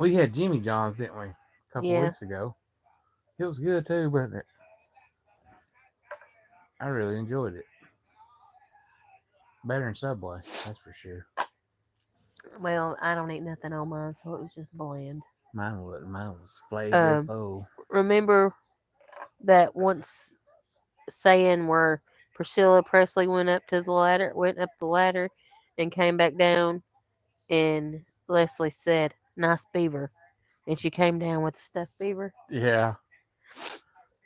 S1: We had Jimmy John's, didn't we? A couple
S2: Yeah.
S1: weeks ago. It was good too, wasn't it? I really enjoyed it. Better than Subway, that's for sure.
S2: Well, I don't eat nothing on mine, so it was just bland.
S1: Mine was flavorful.
S2: Remember that once saying where Priscilla Presley went up the ladder, and came back down, and Leslie said, "Nice beaver," and she came down with a stuffed beaver.
S1: Yeah.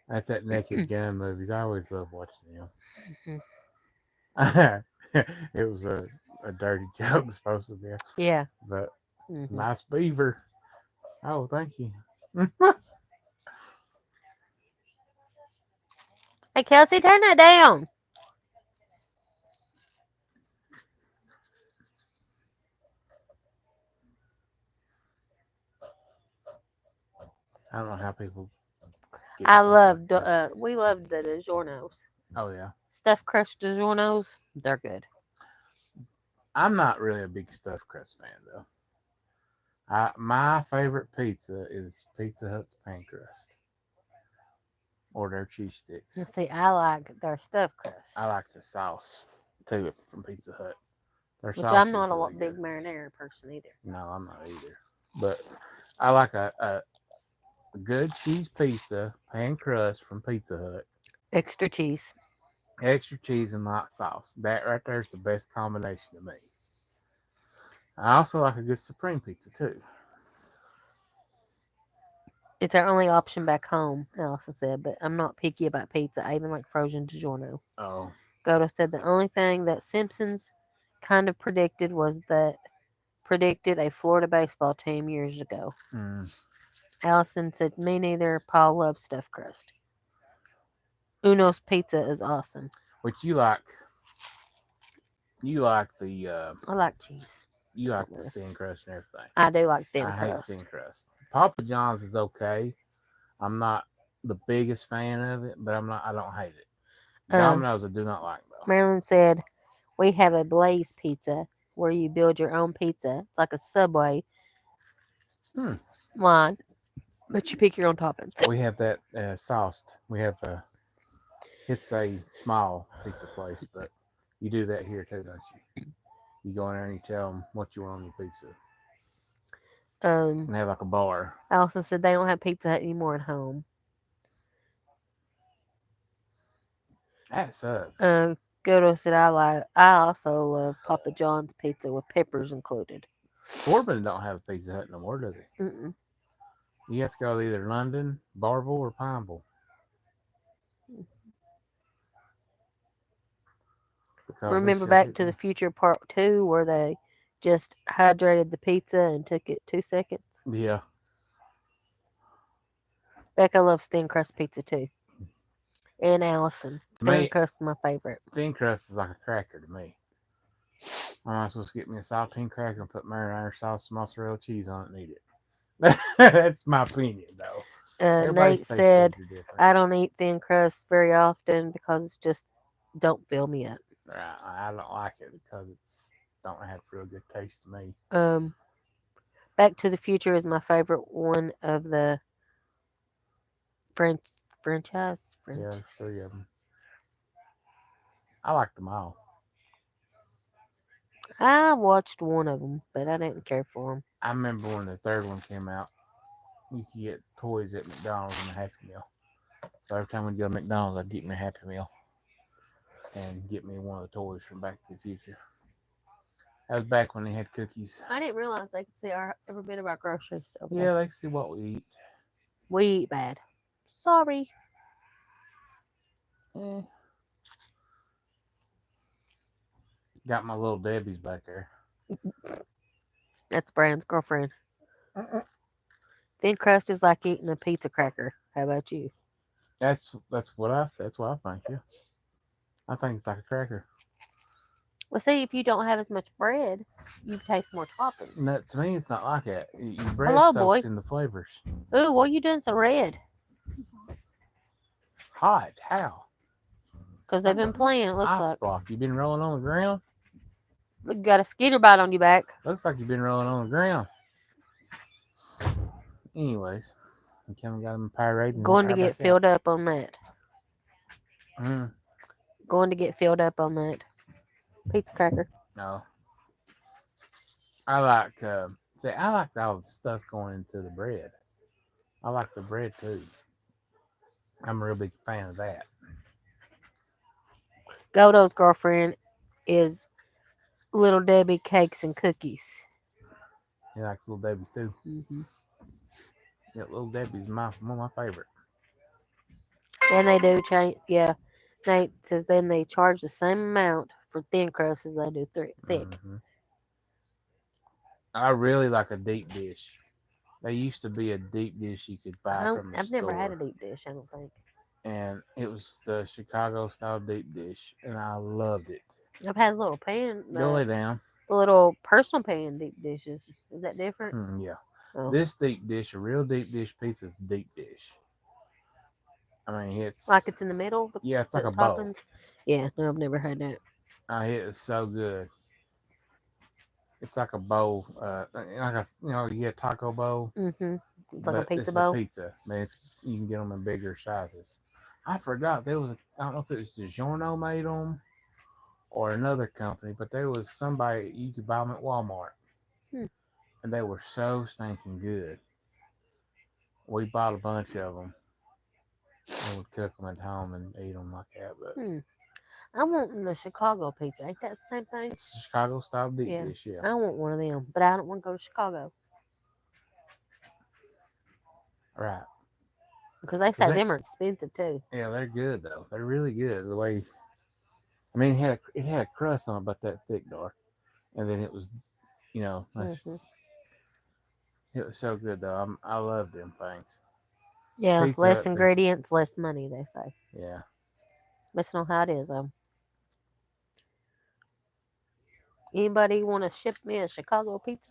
S1: That's that Naked Gun movies. I always love watching them. It was a dirty joke supposed to be,
S2: Yeah.
S1: but
S2: Mhm.
S1: nice beaver. Oh, thank you.
S2: Hey, Kelsey, turn that down.
S1: I don't know how people. get
S2: I
S1: stuff like
S2: loved.
S1: that.
S2: We loved the DiGiorno's.
S1: Oh yeah.
S2: Stuffed crust DiGiorno's. They're good.
S1: I'm not really a big stuffed crust fan though. My favorite pizza is Pizza Hut's pan crust or their cheese sticks.
S2: And see, I like their stuffed crust,
S1: I like the sauce too from Pizza Hut. Their
S2: which
S1: sauce
S2: I'm
S1: is
S2: not a
S1: really
S2: big
S1: good.
S2: marinara person either.
S1: No, I'm not either. But I like a good cheese pizza, pan crust from Pizza Hut,
S2: Extra cheese.
S1: extra cheese and hot sauce. That right there is the best combination to me. I also like a good Supreme pizza too.
S2: It's our only option back home, Allison said, but I'm not picky about pizza. I even like frozen DiGiorno.
S1: Oh,
S2: Goto said the only thing that Simpsons kind of predicted a Florida baseball team years ago. Allison said, me neither. Paul loves stuffed crust. Uno's pizza is awesome.
S1: which you like? You like the
S2: I like cheese.
S1: you like the thin crust and everything.
S2: I do like thin
S1: I
S2: crust.
S1: hate thin crust. Papa John's is okay. I'm not the biggest fan of it, but I don't hate it. Domino's I do not like though.
S2: Marilyn said, we have a Blaze pizza where you build your own pizza. It's like a Subway line, but you pick your own toppings.
S1: We have that sauced. We have it's a small pizza place, but you do that here too, don't you? You go in there and you tell them what you want on your pizza, and they have like a bar.
S2: Allison said they don't have Pizza Hut anymore at home.
S1: That sucks.
S2: Goto said I also love Papa John's pizza with peppers included.
S1: Corbin don't have a Pizza Hut no more, does he?
S2: Mm-mm.
S1: You have to go to either London, Barville, or Pineville.
S2: Remember Back to the Future Part 2 where they just hydrated the pizza and took it 2 seconds?
S1: Yeah.
S2: Becca loves thin crust pizza too. And Allison. Thin crust is my favorite.
S1: Thin crust is like a cracker to me. I'm not supposed to get me a saltine cracker and put marinara sauce, mozzarella cheese on it and eat it. That's my opinion, though.
S2: Nate said, I don't eat thin crust very often because it's just don't fill me up.
S1: I don't like it because it's don't have real good taste to me.
S2: Back to the Future is my favorite one of the franchise.
S1: Yeah, there's 3 of them. I like them all.
S2: I watched one of them, but I didn't care for them.
S1: I remember when the 3rd one came out, you could get toys at McDonald's in a Happy Meal. So every time we go to McDonald's, I'd get me a Happy Meal and get me one of the toys from Back to the Future. That was back when they had cookies.
S2: I didn't realize they could see every bit of our groceries.
S1: Yeah, they can see what we eat.
S2: We eat bad. Sorry.
S1: Eh. Got my little Debbie's back there.
S2: That's Brandon's girlfriend. Thin crust is like eating a pizza cracker. How about you?
S1: That's what I said. That's what I think. Yeah, I think it's like a cracker.
S2: Well, see, if you don't have as much bread, you taste more toppings.
S1: No, to me, it's not like that. Your bread
S2: Hello,
S1: soaks
S2: boy.
S1: in the flavors.
S2: Ooh, what are you doing so red?
S1: Hot. How?
S2: Because they've been playing, it looks
S1: Ice
S2: like.
S1: block. You been rolling on the ground?
S2: Look, you got a skeeter bite on your back.
S1: Looks like you've been rolling on the ground. Anyways, we kind of got them parading.
S2: Going to get filled up on that. Going to get filled up on that pizza cracker.
S1: No. I like I like all the stuff going into the bread. I like the bread too. I'm a real big fan of that.
S2: Godo's girlfriend is Little Debbie cakes and cookies.
S1: He likes Little Debbie's too.
S2: Mm-hmm.
S1: Yeah, Little Debbie's one of my favorite.
S2: And they do change. Yeah, Nate says then they charge the same amount for thin crust as they do thick.
S1: Mm-hmm. I really like a deep dish. There used to be a deep dish you could buy from the
S2: I've
S1: store.
S2: never had a deep dish, I don't think.
S1: And it was the Chicago style deep dish, and I loved it.
S2: I've had a little pan.
S1: Go lay down.
S2: The little personal pan deep dishes. Is that different?
S1: Yeah.
S2: Oh.
S1: This deep dish, a real deep dish pizza, is deep dish. I mean, it's
S2: like it's in the middle.
S1: Yeah, it's like a bowl.
S2: toppings? Yeah, no, I've never had that.
S1: It is so good. It's like a bowl, like you get a taco bowl.
S2: Mm-hmm. It's like a
S1: but
S2: pizza
S1: it's
S2: bowl.
S1: A pizza, man. You can get them in bigger sizes. I forgot there was. I don't know if it was DiGiorno made them or another company, but there was somebody you could buy them at Walmart, and they were so stinking good. We bought a bunch of them. And would cook them at home and eat them like that. But
S2: I want the Chicago pizza. Ain't that the same thing?
S1: It's a Chicago style deep dish, yeah.
S2: I want one of them, but I don't want to go to Chicago.
S1: Right.
S2: Because they say them are expensive too.
S1: Yeah, they're good though. They're really good. The way, I mean, it had a crust on it about that thick, dark, and then it was,
S2: Mm-hmm.
S1: It was so good though. I love them things.
S2: Yeah, pizza less ingredients, pizza. Less money. They say.
S1: Yeah.
S2: That's not how it is though. Anybody want to ship me a Chicago pizza?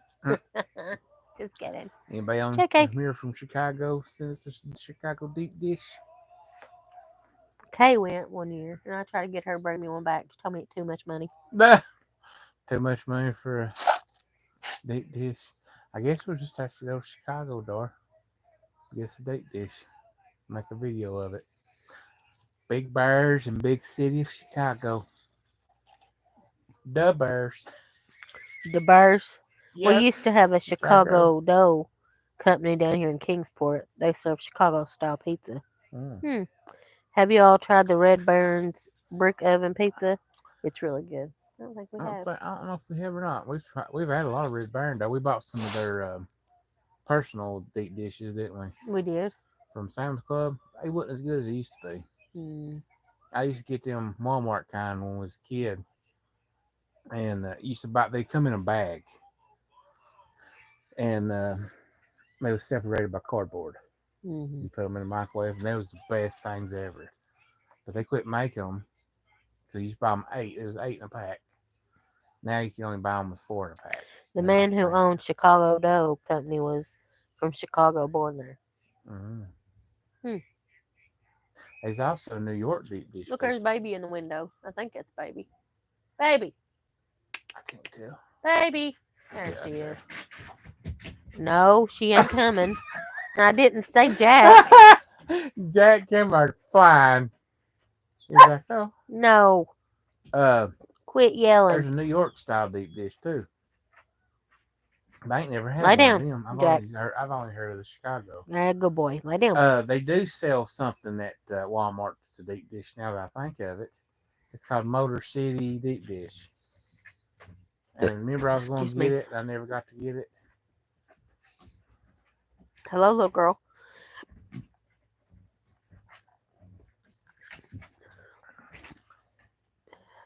S2: Just kidding.
S1: Anybody on here from Chicago? Send us a Chicago deep dish.
S2: Kay went one year, and I tried to get her to bring me one back. She told me it's too much money.
S1: Too much money for a deep dish. I guess we'll just have to go to Chicago, Dar. Get a deep dish. Make a video of it. Big Bears in big city of Chicago. The Bears.
S2: The Bears.
S1: Yep.
S2: We used to have a Chicago dough company down here in Kingsport. They serve Chicago style pizza. Have you all tried the Red Barons brick oven pizza? It's really good. I don't think we have.
S1: I don't know if we have or not. We've had a lot of Red Baron dough. We bought some of their personal deep dishes, didn't we?
S2: We did.
S1: From Sam's Club. They wasn't as good as they used to be. I used to get them Walmart kind when I was a kid. And they come in a bag. And they were separated by cardboard. You put them in the microwave, and they was the best things ever. But they quit making them. Because you used to buy them 8. It was 8 in a pack. Now you can only buy them with 4 in a pack.
S2: The man who owned Chicago Dough Company was from Chicago, born there.
S1: There's also New York deep dish.
S2: Look, there's baby in the window. I think it's baby. Baby.
S1: I can't tell.
S2: Baby. There she is. No, she ain't coming. And I didn't say Jack.
S1: Jack came out flying. He's like, oh.
S2: No. Quit yelling.
S1: There's a New York style deep dish too. I ain't never had
S2: Lay
S1: one
S2: down,
S1: of them.
S2: Jack.
S1: I've only heard of the Chicago.
S2: Good boy. Lay down.
S1: They do sell something at Walmart that's a deep dish now that I think of it. It's called Motor City Deep Dish. And remember I was going to get it. I never got to get it.
S2: Hello, little girl.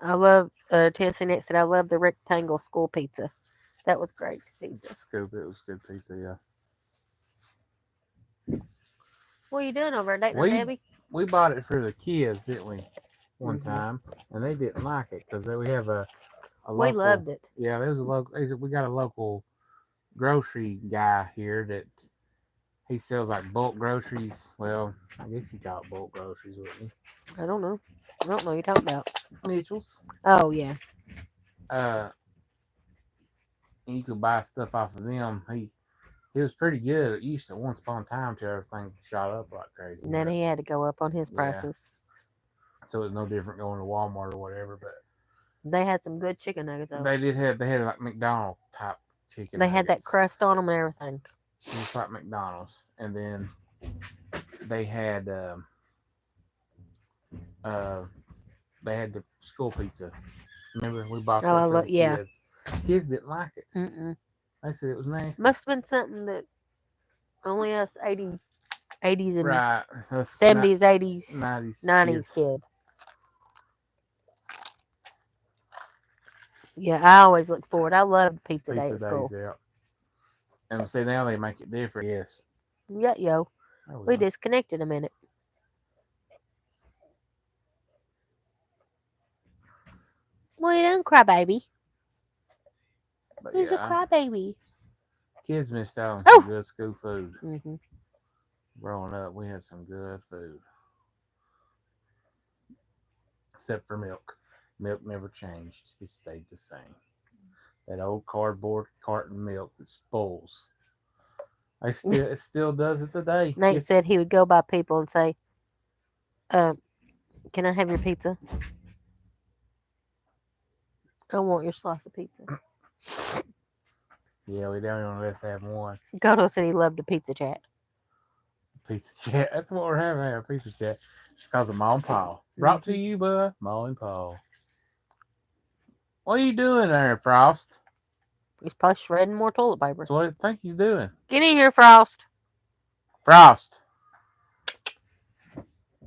S2: I love Tennessee Next said I love the rectangle school pizza. That was great pizza.
S1: Scoop, it was good pizza, yeah.
S2: What are you doing over there, dating
S1: We
S2: Debbie?
S1: we bought it for the kids, didn't we? One
S2: Mhm.
S1: time, and they didn't like it because we have a
S2: We
S1: local.
S2: loved it.
S1: Yeah, there's a local. We got a local grocery guy here that he sells like bulk groceries. Well, I guess you call it bulk groceries, wouldn't you?
S2: I don't know. I don't know what you're talking about.
S1: Mitchell's.
S2: Oh yeah.
S1: And you could buy stuff off of them. He was pretty good. It used to once upon a time till everything shot up like crazy.
S2: And then
S1: but-
S2: he had to go up on his
S1: Yeah.
S2: prices.
S1: So it's no different going to Walmart or whatever. But
S2: They had some good chicken nuggets though.
S1: they had like McDonald's type chicken.
S2: They had that
S1: nuggets.
S2: crust on them and everything.
S1: Just like McDonald's, and then they had the school pizza. Remember we bought that
S2: Oh, I
S1: for
S2: lo-
S1: the
S2: yeah.
S1: kids. Kids didn't like it.
S2: Mm-mm.
S1: They said it was nasty.
S2: Must have been something that only us 80s and
S1: Right.
S2: 70s, 80s,
S1: 90s,
S2: 90s kids. Yeah, I always look forward. I love pizza day at school.
S1: Yeah. And see now they make it different. Yes.
S2: Yeah, yo.
S1: There
S2: We
S1: go.
S2: disconnected a minute. What are you doing, crybaby?
S1: But
S2: Who's
S1: yeah,
S2: a crybaby?
S1: kids missed out on
S2: Oh!
S1: some good school food.
S2: Mm-hmm.
S1: Growing up, we had some good food. Except for milk. Milk never changed. It stayed the same. That old cardboard carton milk that spoils. It still does it today.
S2: Nate said he would go by people and say, can I have your pizza? I want your slice of pizza.
S1: Yeah, we don't even let us have one.
S2: Godo said he loved a pizza chat.
S1: Pizza chat. That's what we're having, a pizza chat. It's because of Ma and Paul. Brought to you by Ma and Paul. What are you doing there, Frost?
S2: He's probably shredding more toilet paper.
S1: That's what I think he's doing.
S2: Get in here, Frost.
S1: Frost,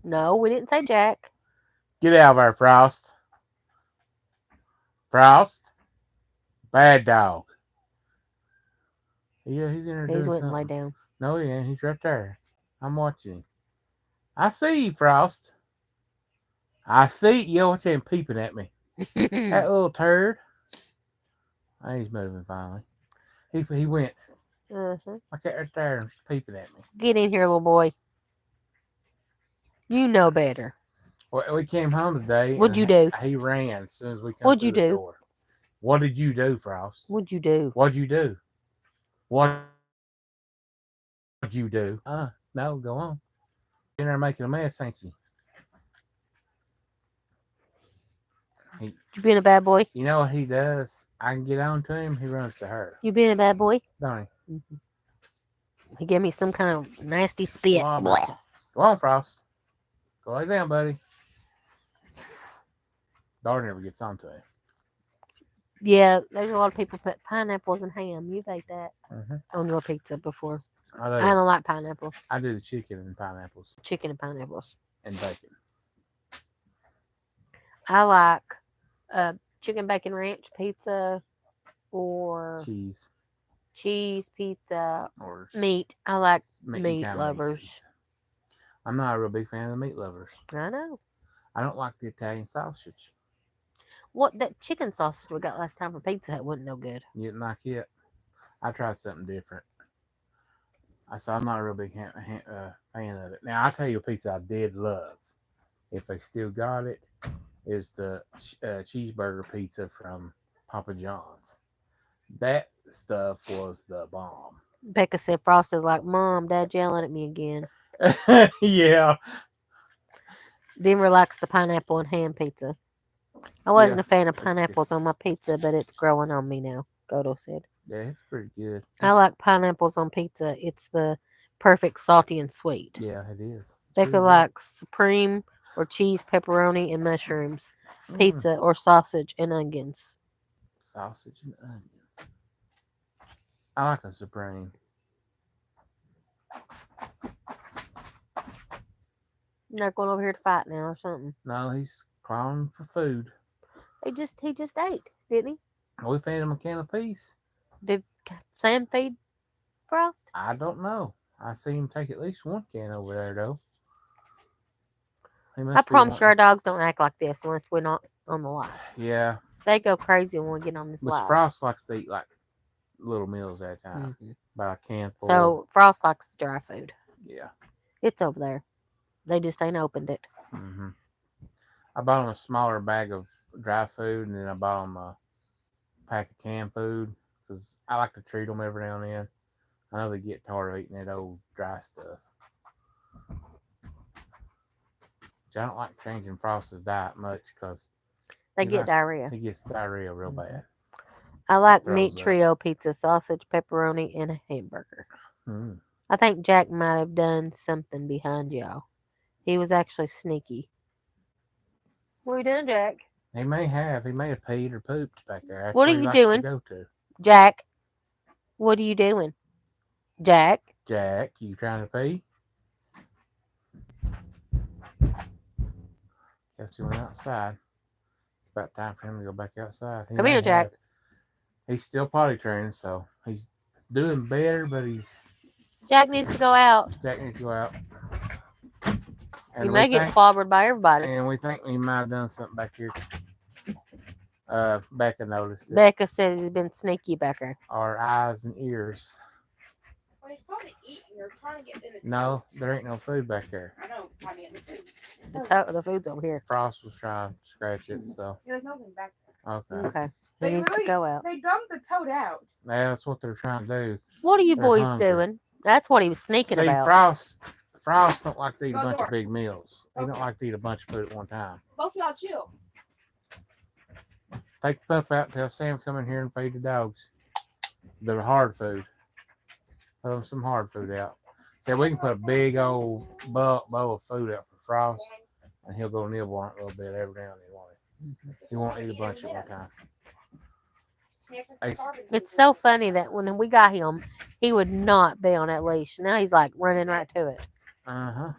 S2: No, we didn't say Jack.
S1: get out of there, Frost. Frost, bad dog. Yeah, he's in there
S2: He's
S1: doing
S2: went and lay
S1: something.
S2: down.
S1: No, he ain't. He's right there. I'm watching him. I see you, Frost. I see you. Watch him peeping at me. That little turd. Oh, he's moving finally. He went.
S2: Uh-huh.
S1: I cat right there and peeping at me.
S2: Get in here, little boy. You know better.
S1: Well, we came home today.
S2: What'd
S1: and
S2: you do?
S1: He ran as soon as we come
S2: What'd
S1: through
S2: you
S1: the
S2: do?
S1: door. What did you do, Frost?
S2: What'd you do?
S1: What'd you do? What'd you do? No, go on. You're in there making a mess, ain't you?
S2: You being a bad boy?
S1: You know what he does? I can get on to him. He runs to her.
S2: You being a bad boy?
S1: Don't
S2: He gave me some kind of nasty
S1: he?
S2: spit.
S1: Go on,
S2: Blah.
S1: Go on, Frost. Go lay down, buddy. Daughter never gets on to him.
S2: Yeah, there's a lot of people put pineapples and ham. You've ate that
S1: Mm-hmm.
S2: on your pizza before.
S1: I
S2: I
S1: do.
S2: don't like pineapple.
S1: I do the chicken and pineapples
S2: Chicken and pineapples.
S1: and bacon.
S2: I like chicken bacon ranch pizza or cheese pizza.
S1: or
S2: Meat. I like
S1: meat
S2: meat
S1: kind of
S2: lovers.
S1: pizza. I'm not a real big fan of the meat lovers.
S2: I know.
S1: I don't like the Italian sausage.
S2: What that chicken sausage we got last time for pizza Hut wasn't no good.
S1: You didn't like it? I tried something different. I'm not a real big fan of it. Now, I'll tell you a pizza I did love, if they still got it, is the cheeseburger pizza from Papa John's. That stuff was the bomb.
S2: Becca said Frost is like, Mom, Dad's yelling at me again.
S1: Yeah.
S2: Denver likes the pineapple and ham pizza. I wasn't
S1: Yeah,
S2: a fan of
S1: that's good.
S2: pineapples on my pizza, but it's growing on me now, Godo said.
S1: Yeah, it's pretty good.
S2: I like pineapples on pizza. It's the perfect salty and sweet.
S1: Yeah, it is.
S2: Becca
S1: Pretty good.
S2: likes supreme or cheese, pepperoni, and mushrooms. Pizza or sausage and onions.
S1: Sausage and onions. I like a supreme.
S2: You're not going over here to fight now or something.
S1: No, he's clawing for food.
S2: He just ate, didn't
S1: We fed him a can apiece.
S2: he? Did Sam feed Frost?
S1: I don't know. I see him take at least one can over there though. He must
S2: I
S1: be
S2: promise you, our
S1: wanting-
S2: dogs don't act like this unless we're not on the live.
S1: Yeah,
S2: They go crazy when we get on this
S1: which
S2: live.
S1: Frost likes to eat like little meals at a time,
S2: Mhm.
S1: about a canful.
S2: So Frost likes the dry food.
S1: yeah.
S2: It's over there. They just ain't opened it.
S1: Hmm. I bought him a smaller bag of dry food, and then I bought him a pack of canned food because I like to treat them every now and then. I know they get tired of eating that old dry stuff. Which I don't like changing Frost's diet much because
S2: They
S1: You
S2: get
S1: like-
S2: diarrhea.
S1: he gets diarrhea real bad.
S2: I like
S1: throws
S2: meat
S1: up.
S2: trio pizza, sausage, pepperoni, and a hamburger.
S1: Mm.
S2: I think Jack might have done something behind y'all. He was actually sneaky. What are you doing, Jack?
S1: He may have peed or pooped back there. That's
S2: What
S1: where
S2: are
S1: he
S2: you
S1: likes to
S2: doing?
S1: go to.
S2: Jack, what are you doing? Jack,
S1: Jack, you trying to pee? Guess he went outside. It's about time for him to go back outside. He
S2: Come
S1: may
S2: here, Jack.
S1: have- He's still potty training, so he's doing better, but
S2: Jack needs to go out.
S1: Jack needs to go out.
S2: You
S1: we
S2: may get
S1: think-
S2: clobbered by everybody.
S1: And we think we might have done something back here. Becca noticed it.
S2: Becca says he's been sneaky back there.
S1: Our eyes and ears.
S4: Well, he's probably eating or trying to get in the
S1: No, there ain't no food back there.
S4: I know, trying to get in the food.
S2: The food's over here.
S1: Frost was trying to scratch it, so
S4: There's nothing back there.
S1: okay.
S2: Okay. He
S5: They
S2: needs to
S5: really-
S2: go out.
S5: They dumped the toad out.
S1: Yeah, that's what they're trying to do.
S2: What are you
S1: They're
S2: boys
S1: hungry.
S2: doing? That's what he was sneaking
S1: See,
S2: about.
S1: Frost don't like to eat a
S4: Go
S1: bunch
S4: door.
S1: of big meals. He don't
S4: Okay.
S1: like to eat a bunch of food at one time.
S4: Both y'all chill.
S1: Take the pup out, tell Sam come in here and feed the dogs. The hard food. Put them some hard food out. So we can put a big old bowl of food out for Frost, and he'll go nibble on it a little bit every now and then. Won't he won't eat a bunch at one time.
S2: It's so funny that when we got him, he would not be on that leash. Now he's like running right to it.
S1: Uh-huh.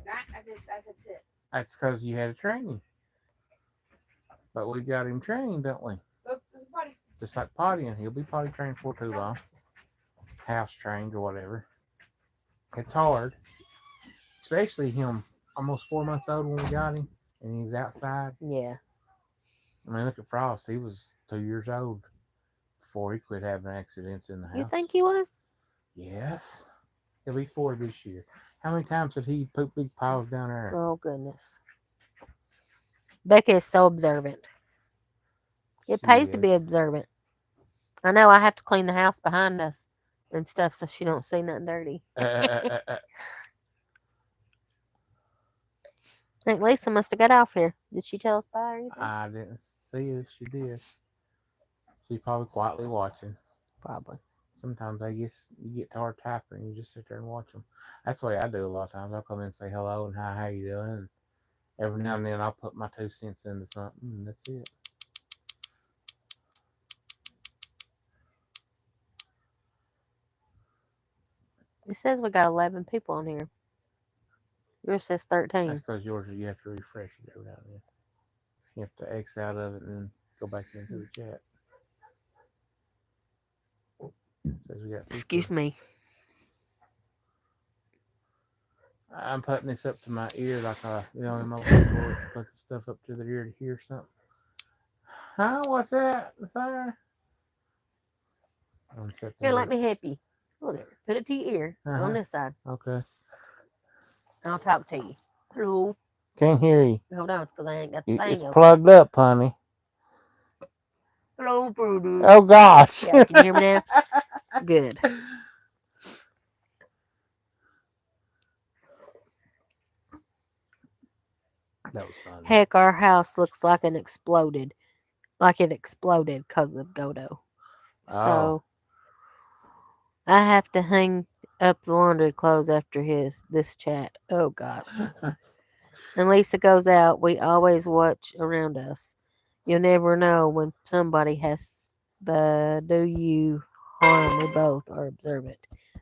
S4: That's it.
S1: That's because you had a training. But we got him trained, don't we?
S4: Look, there's a buddy.
S1: Just like pottying, he'll be potty trained for too long. House trained or whatever. It's hard. Especially him almost 4 months old when we got him and he's outside.
S2: Yeah.
S1: I mean, look at Frost. He was 2 years old before he quit having accidents in the house.
S2: You think he was?
S1: Yes. He'll be 4 this year. How many times did he poop big piles down there?
S2: Oh, goodness. Becca is so observant. It
S1: She
S2: pays to be
S1: is.
S2: observant. I know I have to clean the house behind us and stuff so she don't see nothing dirty. I think Lisa must have got off here. Did she tell us bye or anything?
S1: I didn't see it. She did. She's probably quietly watching.
S2: Probably.
S1: Sometimes I guess you get tired typing and you just sit there and watch them. That's the way I do a lot of times. I'll come in and say hello and hi, how you doing? And every now and then I'll put my 2 cents into something and that's it.
S2: It says we got 11 people on here. Yours says 13.
S1: That's because yours you have to refresh it every now and then. You have to X out of it and then go back into the chat. Says we got people.
S2: Excuse me.
S1: I'm putting this up to my ear like emoji board. Put the stuff up to the ear to hear something. Huh? What's that, sir?
S2: Here, let me help you. Look, put it to your ear
S1: Uh-huh.
S2: on this side.
S1: Okay.
S2: And I'll talk to you. Hello.
S1: Can't hear you.
S2: Hold on, because I ain't got the thing
S1: It's
S2: open.
S1: plugged up, honey.
S2: Hello, Bruder.
S1: Oh gosh.
S2: Yeah, can you hear me now? Good.
S1: That was funny.
S2: Heck, our house looks like it exploded because of Godo.
S1: Oh.
S2: So I have to hang up the laundry clothes after this chat. Oh gosh. And Lisa goes out. We always watch around us. You'll never know when somebody has the do you harm. We both are observant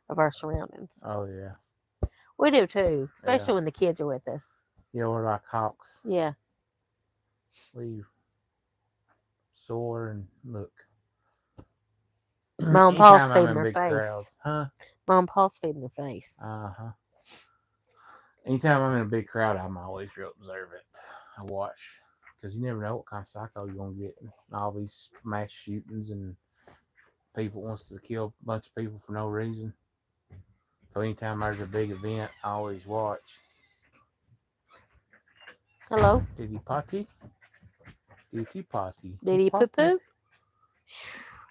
S2: of our surroundings.
S1: Oh yeah.
S2: We do too, especially
S1: Yeah.
S2: when the kids are with us.
S1: Yeah, we're like hawks.
S2: Yeah.
S1: leave sore and look.
S2: Mom and Pa's
S1: Anytime I'm
S2: feeding
S1: in
S2: her
S1: big
S2: face.
S1: crowds, huh?
S2: Mom and Pa's feeding her face.
S1: Uh-huh. Anytime I'm in a big crowd, I'm always real observant. I watch because you never know what kind of psycho you're gonna get. All these mass shootings and people wants to kill a bunch of people for no reason. So anytime there's a big event, I always watch.
S2: Hello?
S1: Did he potty? Did he potty?
S2: Did he poo poo?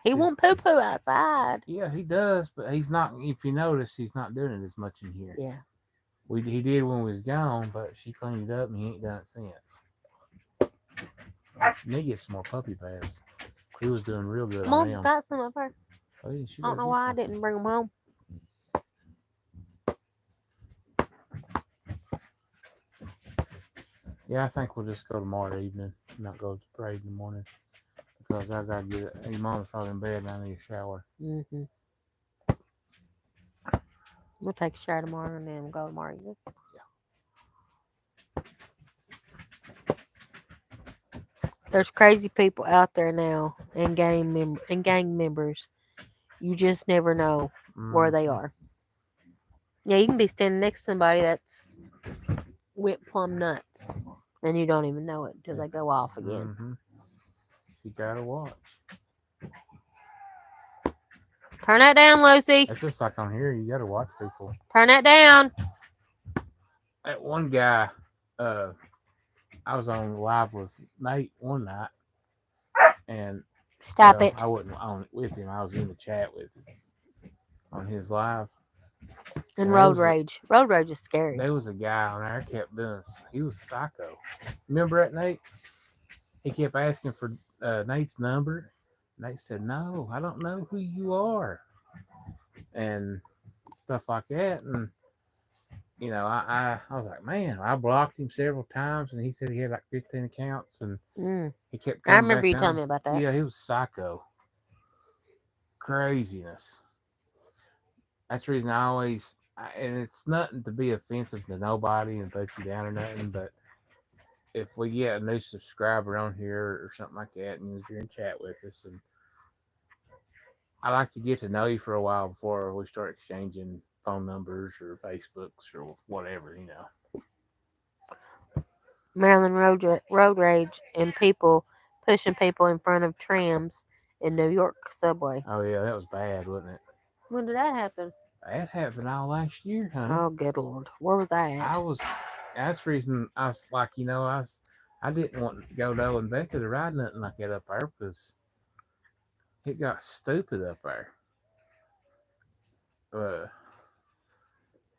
S2: He won't poo poo outside.
S1: Yeah, he does, but he's not. If you notice, he's not doing it as much in here.
S2: Yeah.
S1: He did when we was gone, but she cleaned it up and he ain't done it since. You need to get some more puppy pads. He was doing real good on
S2: Mom's
S1: them.
S2: got some of her.
S1: Oh, yeah, she
S2: I don't
S1: gotta
S2: know
S1: get
S2: why I
S1: some.
S2: didn't bring them home.
S1: Yeah, I think we'll just go tomorrow evening, not go to the parade in the morning. Because I gotta get it. Your mom's probably in bed and I need a shower.
S2: Mm-hmm. We'll take a shower tomorrow and then we'll go tomorrow. There's crazy people out there now and gang members. You just never know where they are. Yeah, you can be standing next to somebody that's went plumb nuts and you don't even know it until they go off again.
S1: Mm-hmm. You gotta watch.
S2: Turn that down, Lucy.
S1: It's just like on here, you gotta watch people.
S2: Turn that down.
S1: That one guy, I was on live with Nate one night, and
S2: Stop it.
S1: I wasn't on it with him. I was in the chat with on his live.
S2: And
S1: there
S2: road
S1: was a-
S2: rage. Road rage is scary.
S1: There was a guy on there kept doing. He was psycho. Remember that, Nate? He kept asking for Nate's number. Nate said, "No, I don't know who you are," and stuff like that. And you know, I was like, man, I blocked him several times, and he said he had like 15 accounts, and he kept.
S2: I remember you telling me about that.
S1: Yeah, he was psycho. Craziness. That's the reason I always, and it's nothing to be offensive to nobody and put you down or nothing, but if we get a new subscriber on here or something like that, and you're in chat with us, and I like to get to know you for a while before we start exchanging phone numbers or Facebooks or whatever, you know.
S2: Maryland road rage and people pushing people in front of trams in New York subway.
S1: Oh yeah, that was bad, wasn't it?
S2: When did that happen?
S1: That happened all last year, honey.
S2: Oh, good Lord. Where was I at?
S1: That's the reason I was like, you know, I didn't want Godo and Becca to ride nothing like that up there because it got stupid up there.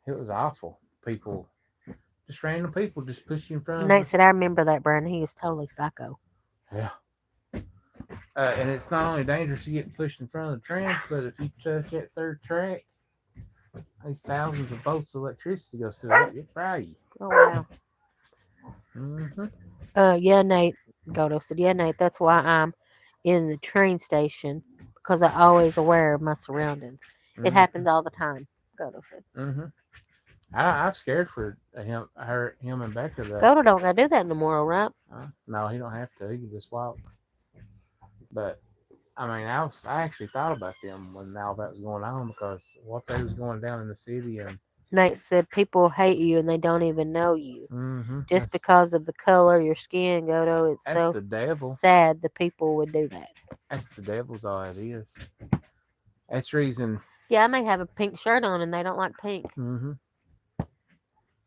S1: It was awful. People, just random people, just push you in front of
S2: Nate said, I remember that, Brandon. He was totally psycho.
S1: Yeah. And it's not only dangerous to get pushed in front of the trams, but if you touch that third track, these thousands of volts of electricity goes through it. It fry you.
S2: Oh, wow.
S1: Mm-hmm.
S2: Yeah, Nate. Godo said, yeah, Nate, that's why I'm in the train station because I'm always aware of my surroundings. It happens all the time, Godo said.
S1: Mm-hmm. I'm scared for him and Becca.
S2: Godo don't gotta do that no more, right?
S1: No, he don't have to. He can just walk. But I mean, I actually thought about them when all that was going on because what they was going down in the city and.
S2: Nate said people hate you and they don't even know you.
S1: Mm-hmm.
S2: Just because of the color of your skin, Godo. It's
S1: That's
S2: so
S1: the devil.
S2: sad the people would do that.
S1: That's the devil's all it is. That's the reason.
S2: Yeah, I may have a pink shirt on and they don't like pink.
S1: Mm-hmm.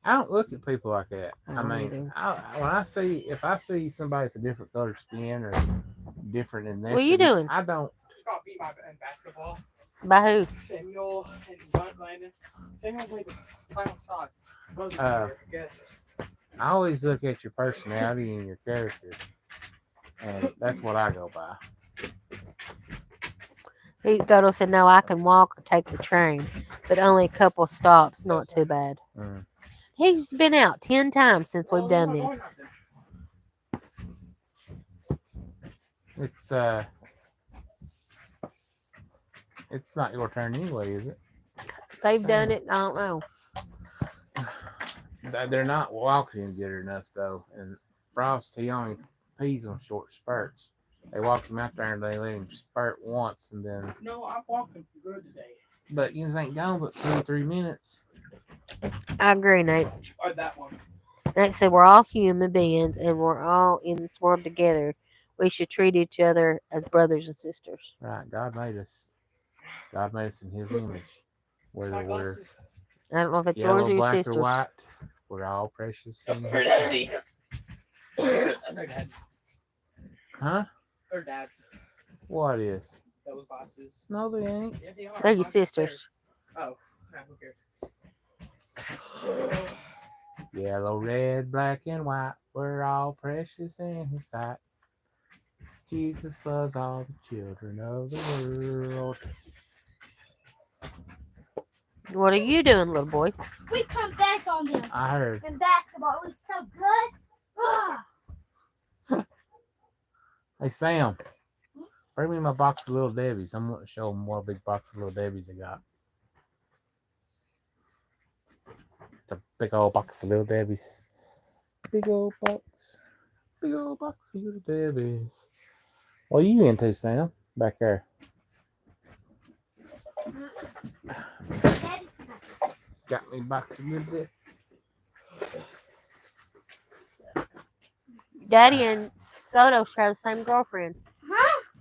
S1: I don't look at people like that.
S2: I
S1: I
S2: don't
S1: mean,
S2: either.
S1: if I see somebody with a different color skin or different in
S2: What are you doing?
S1: I don't.
S4: Just got beat in basketball.
S2: By who?
S4: Samuel and Landon. Samuel played the final shot.
S1: I
S4: guess.
S1: I always look at your personality and your character, and that's what I go by.
S2: Godo said, no, I can walk or take the train, but only a couple stops, not too bad.
S1: Mm.
S2: He's been out 10 times since we've done this.
S1: It's not your turn anyway, is it?
S2: They've done it, I don't know.
S1: They're not walking good enough though, and Frost he only peas on short spurts. They walked him out there and they let him spurt once and then.
S4: No, I'm walking good today.
S1: But you ain't gone but 2 or 3 minutes.
S2: I agree, Nate.
S4: Or that one.
S2: Nate said we're all human beings and we're all in this world together. We should treat each other as brothers and sisters.
S1: Right, God made us. God made us in His image.
S4: My
S1: Whether we're
S4: glasses.
S2: I don't know if it's
S1: yellow,
S2: yours or your
S1: black,
S2: sister's.
S1: or white, we're all precious. In
S4: Her
S1: His
S4: daddy.
S1: sight.
S4: That's her dad.
S1: Huh?
S4: Her dad's.
S1: What is?
S4: Those glasses.
S1: No, they ain't.
S4: Yeah, they are.
S2: They're your
S4: Mine's
S2: sisters.
S4: upstairs. Oh, who cares?
S1: Yellow, red, black, and white, we're all precious in His sight. Jesus loves all the children of the world.
S2: What are you doing, little boy?
S3: We come back on them.
S1: I heard.
S3: And basketball it was so good. Ah.
S1: Hey, Sam, bring me my box of Little Debbie's. I'm going to show them what a big box of Little Debbie's I got. It's a big old box of Little Debbie's. Big old box. Big old box of Little Debbie's. What are you into, Sam? Back there.
S3: Daddy,
S1: Got me a box of Little Debbie's.
S2: Daddy and Godo share the same girlfriend.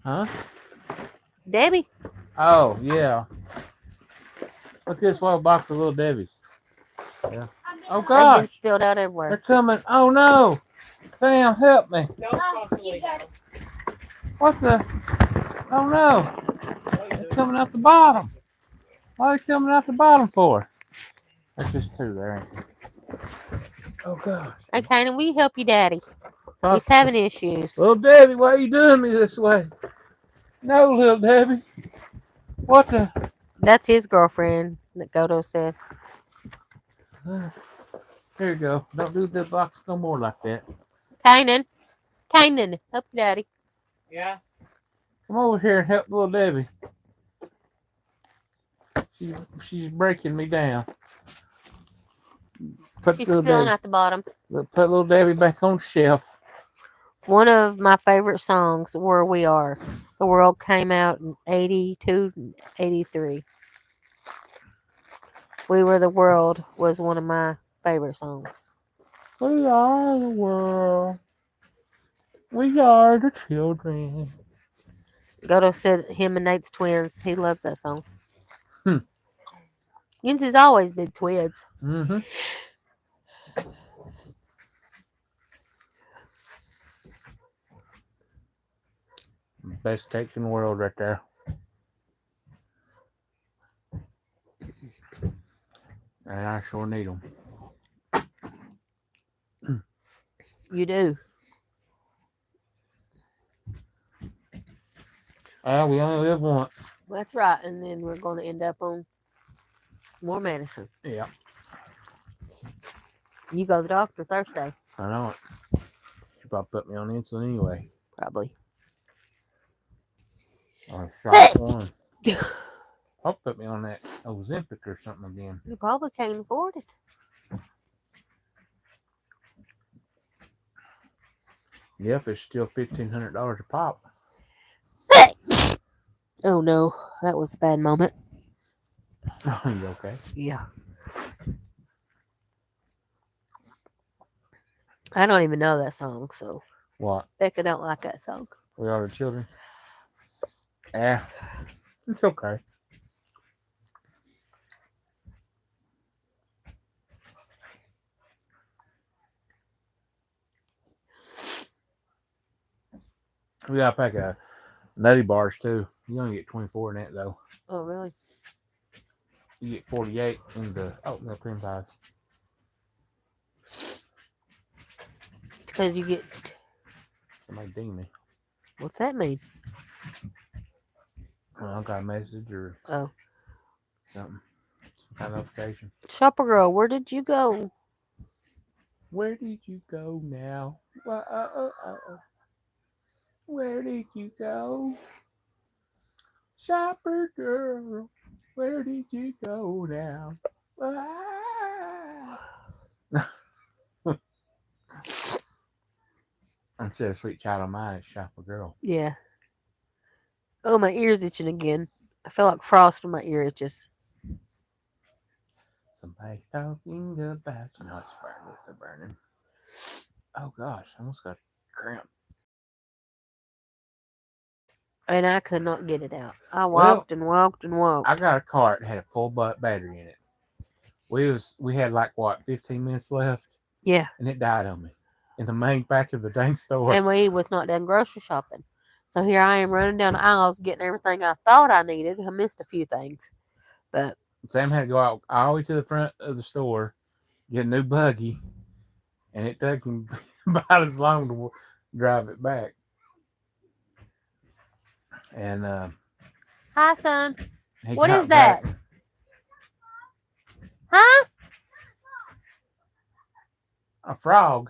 S1: Huh?
S2: Debbie.
S1: Oh, yeah. Look at this little box of Little Debbie's. Yeah. Oh,
S2: They've
S1: God.
S2: been spilled out
S1: They're
S2: everywhere.
S1: coming. Oh, no. Sam, help me.
S4: No,
S3: Oh,
S4: constantly.
S3: you got it.
S1: What the? Oh, no. They're coming out the bottom. Why are they coming out the bottom for? That's just two there, ain't it? Oh, God.
S2: Hey, Kanan, will you help your daddy?
S1: Huh?
S2: He's having issues.
S1: Little Debbie, why are you doing me this way? No, Little Debbie. What the?
S2: That's his girlfriend, that Godo said.
S1: Here you go. Don't do the box no more like that.
S2: Kanan, help your daddy.
S4: Yeah.
S1: Come over here and help Little Debbie. She's breaking me down. Put
S2: She's
S1: Little
S2: spilling
S1: Debbie,
S2: out the bottom.
S1: put Little Debbie back on the shelf.
S2: One of my favorite songs, Where We Are. The World came out in 82, 83. We Were the World was one of my favorite songs.
S1: We are the world. We are the children.
S2: Godo said him and Nate's twins. He loves that song.
S1: Hmm.
S2: Yinzy's always been twins.
S1: Mm-hmm. Best cake in the world right there. And I sure need them.
S2: You do.
S1: We only live once.
S2: That's right. And then we're going to end up on more medicine.
S1: Yeah,
S2: You go to the doctor Thursday,
S1: I know it. She probably put me on insulin anyway.
S2: probably.
S1: Or shot one. I'll put me on that Ozempic or something again.
S2: You probably can't afford it.
S1: Yep, it's still $1,500 a pop.
S2: Oh no, that was a bad moment.
S1: You okay?
S2: Yeah. I don't even know that song, so
S1: What?
S2: Becca don't like that song.
S1: We are the children? Yeah, it's okay. We got a pack of nutty bars too. You only get 24 in that though.
S2: Oh really?
S1: You get 48 in the oatmeal cream pies.
S2: It's because you get.
S1: Somebody ding me.
S2: What's that mean?
S1: Well, I got a message or
S2: Oh,
S1: something. Some kind of notification.
S2: Shopper Girl, where did you go?
S1: Where did you go now? Where did you go? Shopper girl, where did you go now? said a sweet child of mine. It's shy for a girl.
S2: Yeah. Oh, my ear's itching again. I feel like frost in my ear itches.
S1: Somebody's talking about you. No, it's burning. It's burning. Oh gosh, I almost got cramp.
S2: And I could not get it out. I
S1: Well,
S2: walked and walked and walked.
S1: I got a cart that had a full battery in it. We had like what 15 minutes left,
S2: Yeah.
S1: and it died on me in the main back of the dang store.
S2: And we was not done grocery shopping. So here I am running down the aisles getting everything I thought I needed. I missed a few things. But
S1: Sam had to go out all the way to the front of the store, get a new buggy, and it took him about as long to drive it back. And
S2: hi, son.
S1: he
S2: What
S1: got
S2: is that?
S1: back-
S2: Huh?
S1: A frog.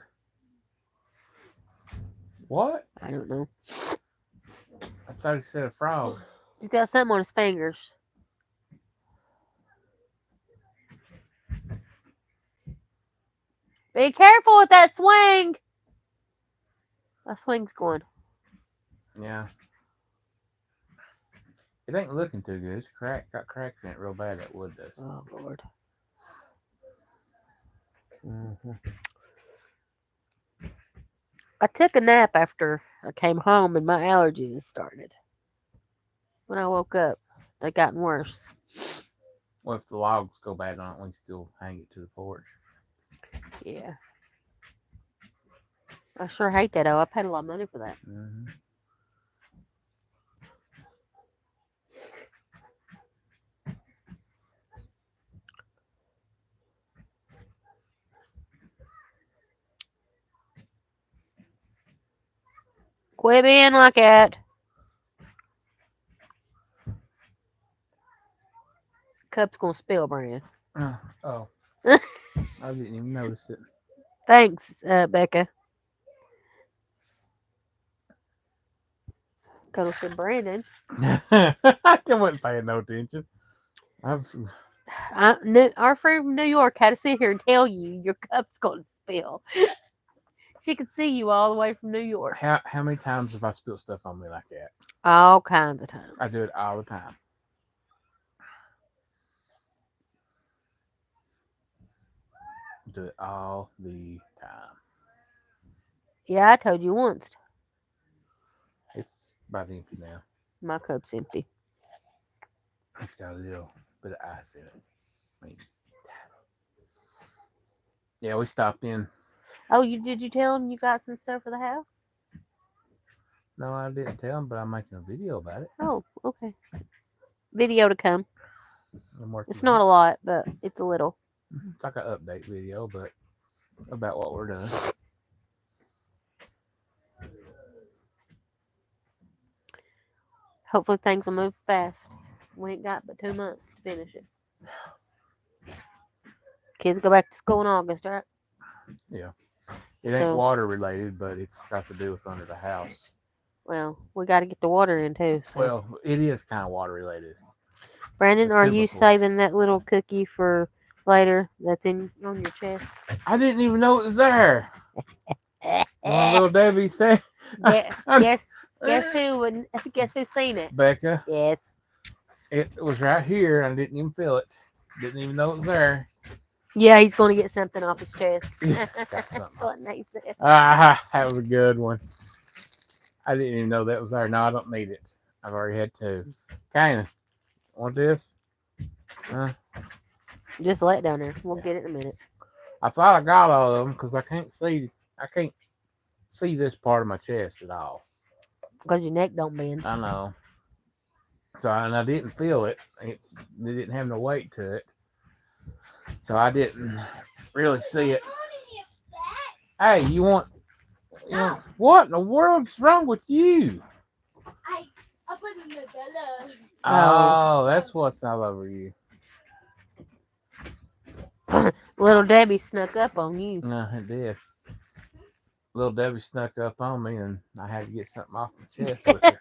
S1: What?
S2: I don't know.
S1: I thought he said a frog.
S2: He's got something on his fingers. Be careful with that swing. That swing's going.
S1: Yeah. It ain't looking too good. It's got cracks in it real bad. That wood does.
S2: Oh, Lord.
S1: Mm-hmm.
S2: I took a nap after I came home and my allergies started. When I woke up, they gotten worse.
S1: Well, if the logs go bad on it, we can still hang it to the porch.
S2: Yeah. I sure hate that. Oh, I paid a lot of money for that.
S1: Mm-hmm.
S2: Quit being like that. Cup's gonna spill, Brandon.
S1: Oh. I didn't even notice it.
S2: Thanks, Becca. Cuddle said, Brandon.
S1: I wasn't paying no attention.
S2: Our friend from New York had to sit here and tell you your cup's gonna spill. She could see you all the way from New York.
S1: How many times have I spilled stuff on me like that?
S2: All kinds of times.
S1: I do it all the time. Do it all the time.
S2: Yeah, I told you once.
S1: It's about empty now.
S2: My cup's empty.
S1: It's got a little bit of ice in it. I mean, yeah, we stopped in.
S2: Oh, did you tell him you got some stuff for the house?
S1: No, I didn't tell him, but I'm making a video about it.
S2: Oh, okay. Video to come.
S1: I'm working
S2: It's
S1: on
S2: not
S1: it.
S2: a lot, but it's a little.
S1: It's like an update video, but about what we're doing.
S2: Hopefully things will move fast. We ain't got but 2 months to finish it. Kids go back to school in August, right?
S1: Yeah. It ain't
S2: So-
S1: water related, but it's got to do with under the house.
S2: Well, we got to get the water in too. So.
S1: Well, it is kind of water related.
S2: Brandon,
S1: the
S2: are you
S1: chemicals.
S2: saving that little cookie for later that's on your chest?
S1: I didn't even know it was there. One little Debbie said,
S2: Guess who seen it?
S1: Becca,
S2: Yes.
S1: it was right here. I didn't even feel it. Didn't even know it was there.
S2: Yeah, he's going to get something off his chest.
S1: Got something off.
S2: What he said.
S1: Ah, that was a good one. I didn't even know that was there. No, I don't need it. I've already had 2. Kinda. Want this?
S2: Just let it down there. We'll get it in a minute.
S1: I thought I got all of them because I can't see this part of my chest at all.
S2: Because your neck don't bend.
S1: I know. So and I didn't feel it. It didn't have no weight to it. So I didn't really see it. Hey, you want what in the world's wrong with you?
S3: I put in the belly.
S1: Oh, that's what's all over you.
S2: Little Debbie snuck up on you.
S1: No, it did. Little Debbie snuck up on me, and I had to get something off my chest with her.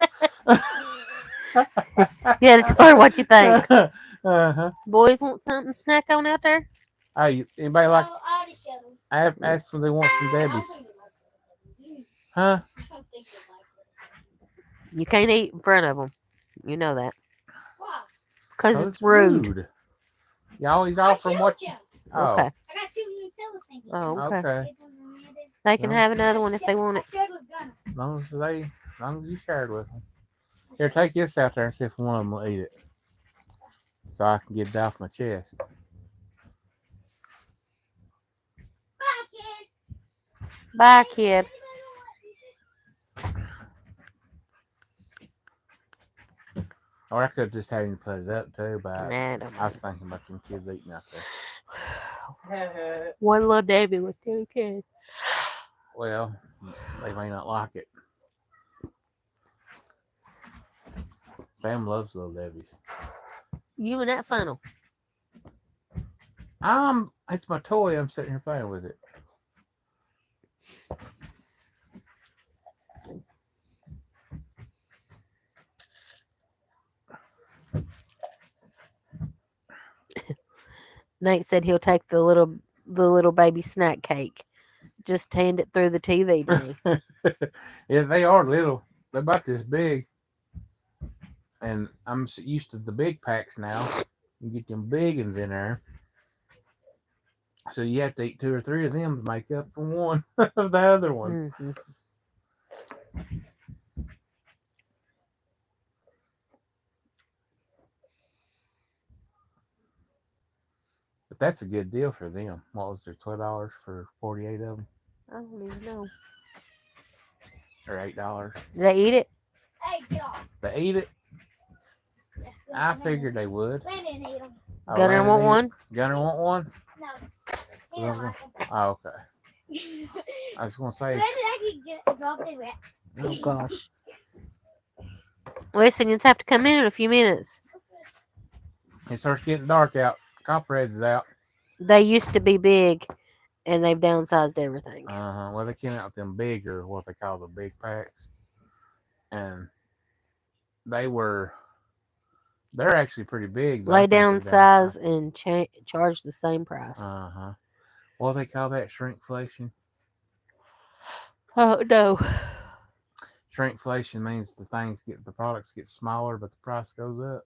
S2: You had to tell her what you think.
S1: Uh-huh.
S2: Boys want something to snack on out there?
S1: Hey, anybody like?
S3: Oh, I already showed them.
S1: I have asked them if they want some Debbie's. Huh?
S3: I don't think you like it.
S2: You can't eat in front of them. You know that.
S3: Wow.
S2: Because
S1: Oh,
S2: it's rude.
S1: rude. You always offer them what you.
S3: you.
S1: Oh,
S2: Okay.
S3: I got 2 Nutella things.
S2: Oh, okay.
S1: okay.
S2: They can
S1: No.
S2: have another one if they want it.
S1: As long as you shared with them. Here, take this out there and see if one of them will eat it, so I can get it off my chest.
S3: Bye, kids.
S2: Bye, kid.
S1: Or I could just have him put it up too, but
S2: Nah, don't
S1: I was thinking about them kids eating out there.
S2: One little Davy with 2 kids.
S1: Well, they may not like it. Sam loves little Debbie's.
S2: You and that funnel.
S1: It's my toy. I'm sitting here playing with it.
S2: Nate said he'll take the little baby snack cake. Just hand it through the TV to me.
S1: Yeah, they are little. They're about this big. And I'm used to the big packs now. You get them big ones in there. So you have to eat 2 or 3 of them to make up for one of the other ones.
S2: Mhm.
S1: But that's a good deal for them. What was their $12 for 48 of them?
S2: I don't even know.
S1: Or $8?
S2: Did they eat it?
S3: Hey, get off.
S1: They eat it? I figured they would.
S3: Landon ate them.
S1: Oh,
S2: Gunner
S1: Landon
S2: want
S1: eat it?
S2: one?
S1: Gunner want one?
S3: No. He don't like them.
S1: Oh, okay. I was going to say.
S3: Landon actually dropped it back.
S2: Oh gosh. Listen, you just have to come in a few minutes.
S1: It starts getting dark out. Copperhead's is out.
S2: They used to be big, and they've downsized everything.
S1: Well, they came out with them bigger, what they call the big packs. And they're actually pretty big. but I
S2: Lay
S1: think they're
S2: down size and charge the same price.
S1: Uh-huh. What do they call that? Shrinkflation?
S2: Oh no.
S1: Shrinkflation means the products get smaller, but the price goes up.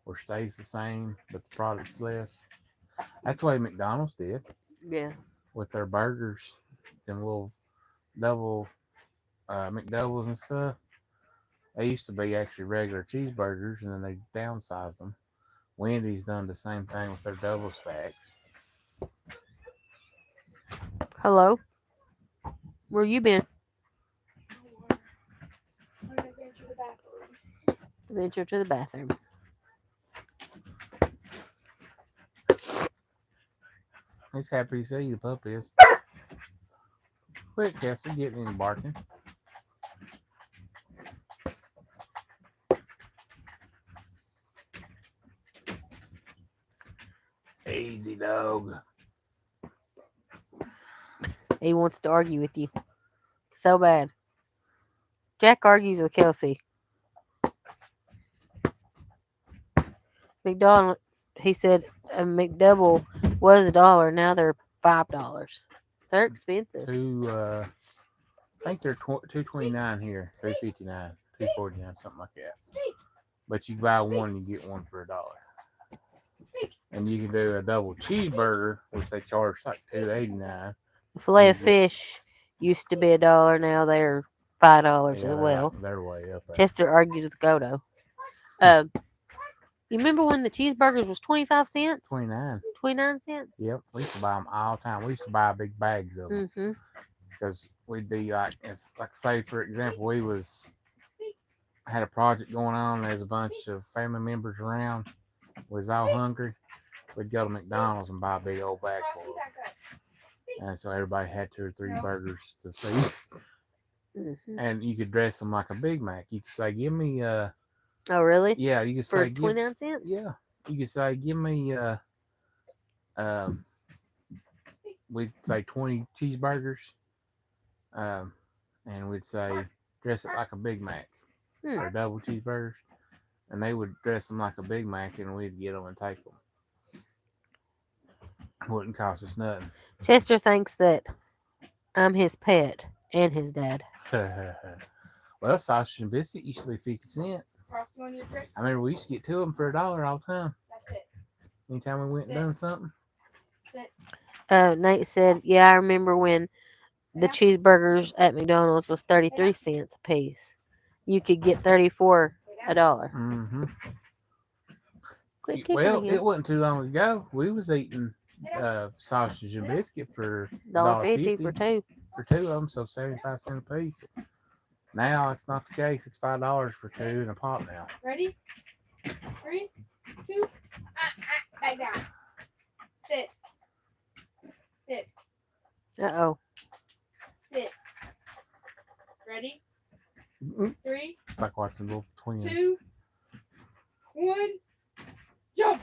S1: Or stays the same, but the product's less. That's the way McDonald's did
S2: Yeah.
S1: with their burgers. Them little double McDoubles and stuff. They used to be actually regular cheeseburgers, and then they downsized them. Wendy's done the same thing with their double stacks.
S2: Hello. Where you been? Venture to the bathroom.
S1: He's happy to see you, the pup is. Quit, Cassie, getting any barking. Easy, dog.
S2: He wants to argue with you. So bad. Jack argues with Kelsey. McDonald, he said a McDouble was $1. Now they're $5. They're expensive.
S1: I think they're $2.29 here, $3.59, $2.49, something like that. But you buy one, you get one for $1. And you can do a double cheeseburger, which they charge like $2.89.
S2: The filet of
S1: Mhm.
S2: fish used to be $1. Now they're $5
S1: Yeah,
S2: as well.
S1: they're way up there.
S2: Chester argues with Godo. You remember when the cheeseburgers was 25 cents?
S1: 29.
S2: 29 cents?
S1: Yep, we used to buy them all the time. We used to buy big bags of them
S2: Mm-hmm.
S1: because we'd be like, say for example, had a project going on. There's a bunch of family members around. We was all hungry. We'd go to McDonald's and buy a big old bag full of them. And so everybody had 2 or 3 burgers to feast.
S2: Mm-hmm.
S1: And you could dress them like a Big Mac. You could say, give me,
S2: Oh, really?
S1: yeah, you could
S2: For
S1: say,
S2: 29 cents?
S1: yeah, you could say, give me, we'd say 20 cheeseburgers. And we'd say, dress it like a Big Mac or double cheeseburgers. And they would dress them like a Big Mac, and we'd get them and take them. It wouldn't cost us nothing.
S2: Chester thinks that I'm his pet. and his dad.
S1: Well, sausage and biscuit used to be 50 cents.
S3: Frosty on your trick.
S1: I remember we used to get 2 of them for $1 all the time.
S3: That's it.
S1: Anytime we went and done something.
S2: Nate said, "Yeah, I remember when the cheeseburgers at McDonald's was 33 cents a piece. You could get 34 $1.
S1: Mm-hmm.
S2: Quit kicking
S1: Well,
S2: again.
S1: it wasn't too long ago. We was eating sausage and biscuit for
S2: $1.50 for two.
S1: for 2 of them, so 75 cents a piece. Now it's not the case. It's $5 for 2 in a pop now.
S3: Ready? 3, 2. Back down. Sit. Sit.
S2: Uh-oh.
S3: Sit. Ready?
S1: Mm-mm.
S3: 3,
S1: It's like watching little twins.
S3: 2, 1. Jump.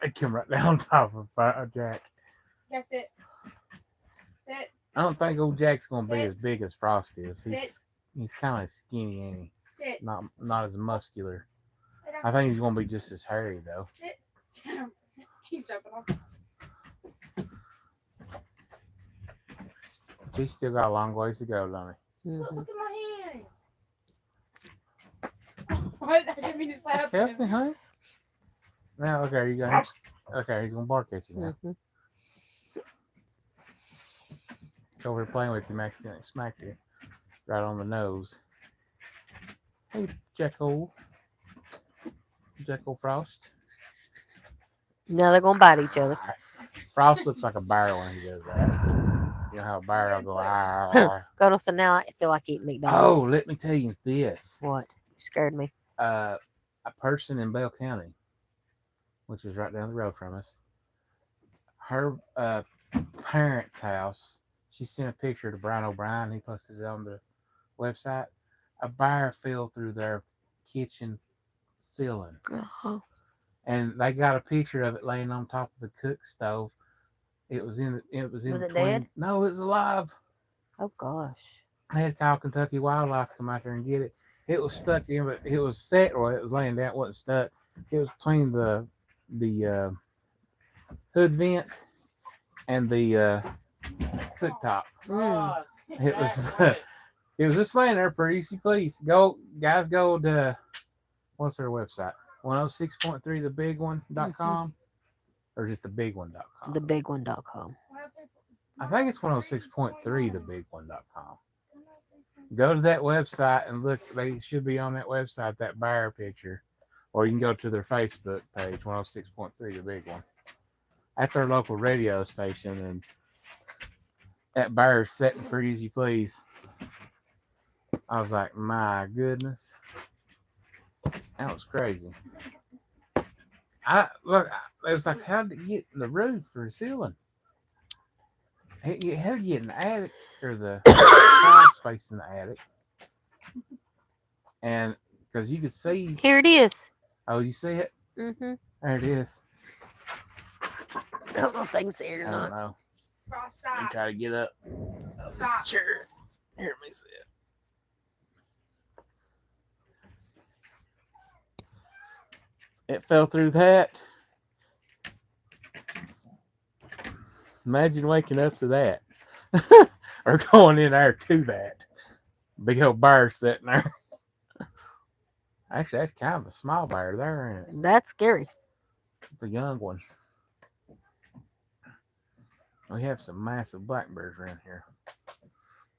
S1: It came right down on top of Jack.
S3: That's it. Sit.
S1: I don't think old Jack's gonna be
S3: Sit.
S1: as big as Frosty is.
S3: Sit.
S1: He's kind of skinny, ain't he?
S3: Sit.
S1: Not as muscular.
S3: Sit down.
S1: I think he's gonna be just as hairy though.
S3: Sit. He's jumping off.
S1: He's still got a long ways to go, don't he?
S2: Mhm.
S3: Look at my hand. What? I didn't mean to slap
S1: Help me,
S3: him.
S1: honey. Now, okay, you got him. Okay, he's gonna bark at you now.
S2: Mhm.
S1: He's over here playing with you, accidentally smacked you right on the nose. Hey, Jacko. Jacko Frost.
S2: Now they're gonna bite each other.
S1: Frost looks like a bear when he does that. You know how a bear will go. "Arr."
S2: Go so now I feel like eating
S1: Oh,
S2: McDonald's.
S1: let me tell you this.
S2: What? You scared me.
S1: A person in Bell County, which is right down the road from us, her parents' house, she sent a picture to Brian O'Brien. He posted it on the website. A bear fell through their kitchen ceiling,
S2: Oh,
S1: and they got a picture of it laying on top of the cook stove. It was in. It was in
S2: Was it
S1: between.
S2: dead?
S1: No, it was alive.
S2: oh gosh.
S1: I had to call Kentucky Wildlife to come out there and get it. It was stuck in, but it was set or it was laying down. It wasn't stuck. It was between the hood vent and the cooktop.
S2: Mm.
S1: It was it was just laying there pretty easy. Please go, guys. Go to what's their website? 106.3thebigone.com or just thebigone.com.
S2: Thebigone.com.
S1: I think it's 106.3thebigone.com. Go to that website and look. They should be on that website, that bear picture. Or you can go to their Facebook page, 106.3 The Big One. That's our local radio station, and that bear's sitting pretty as you please. I was like, my goodness. That was crazy. It was like, how did it get in the roof or the ceiling? How did it get in the attic or the crawl space in the attic? And because you could see,
S2: Here it is.
S1: oh, you see it?
S2: Mm-hmm.
S1: There it is.
S2: I don't know if they can see it or
S1: I don't
S2: not.
S1: know.
S3: Frost,
S1: Let me
S3: stop.
S1: try to get up.
S3: Stop.
S1: Sure. Here, let me see it. It fell through that. Imagine waking up to that. Or going in there to that. Big old bear sitting there. Actually, that's kind of a small bear there, isn't it?
S2: That's scary.
S1: The young one. We have some massive black bears around here.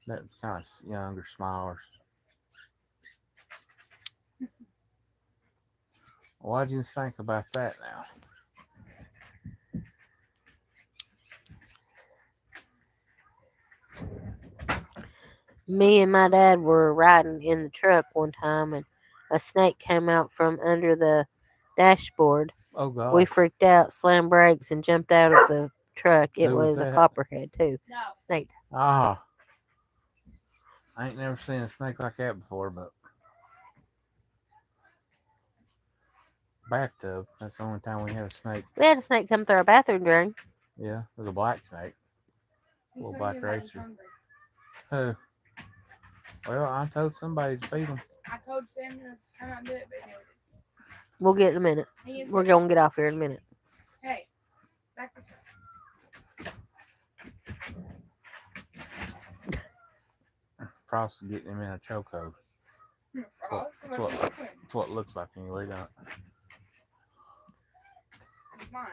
S1: That's kind of younger, smaller. What'd you think about that now?
S2: Me and my dad were riding in the truck one time, and a snake came out from under the dashboard.
S1: Oh, God.
S2: We freaked out, slammed brakes, and jumped out of the truck. It
S1: Who was
S2: was a
S1: that?
S2: copperhead, too.
S3: No.
S1: Ah. I ain't never seen a snake like that before, but bathtub. That's the only time we had a snake.
S2: We had a snake come through our bathroom drain.
S1: Yeah, it was a black snake.
S3: He's
S1: Little
S3: so
S1: black
S3: good that he's
S1: racer.
S3: hungry.
S1: Who? Well, I told somebody to feed them.
S3: I told Sam to come out and do it, but he never did.
S2: We'll get it in a minute.
S3: He is
S2: We're
S3: good.
S2: going to get off here in a minute.
S3: Hey, back this way.
S1: Frost is getting him in a chokehold.
S5: Frost,
S1: That's what- That's what it looks like anyway, don't it?
S5: He's mine.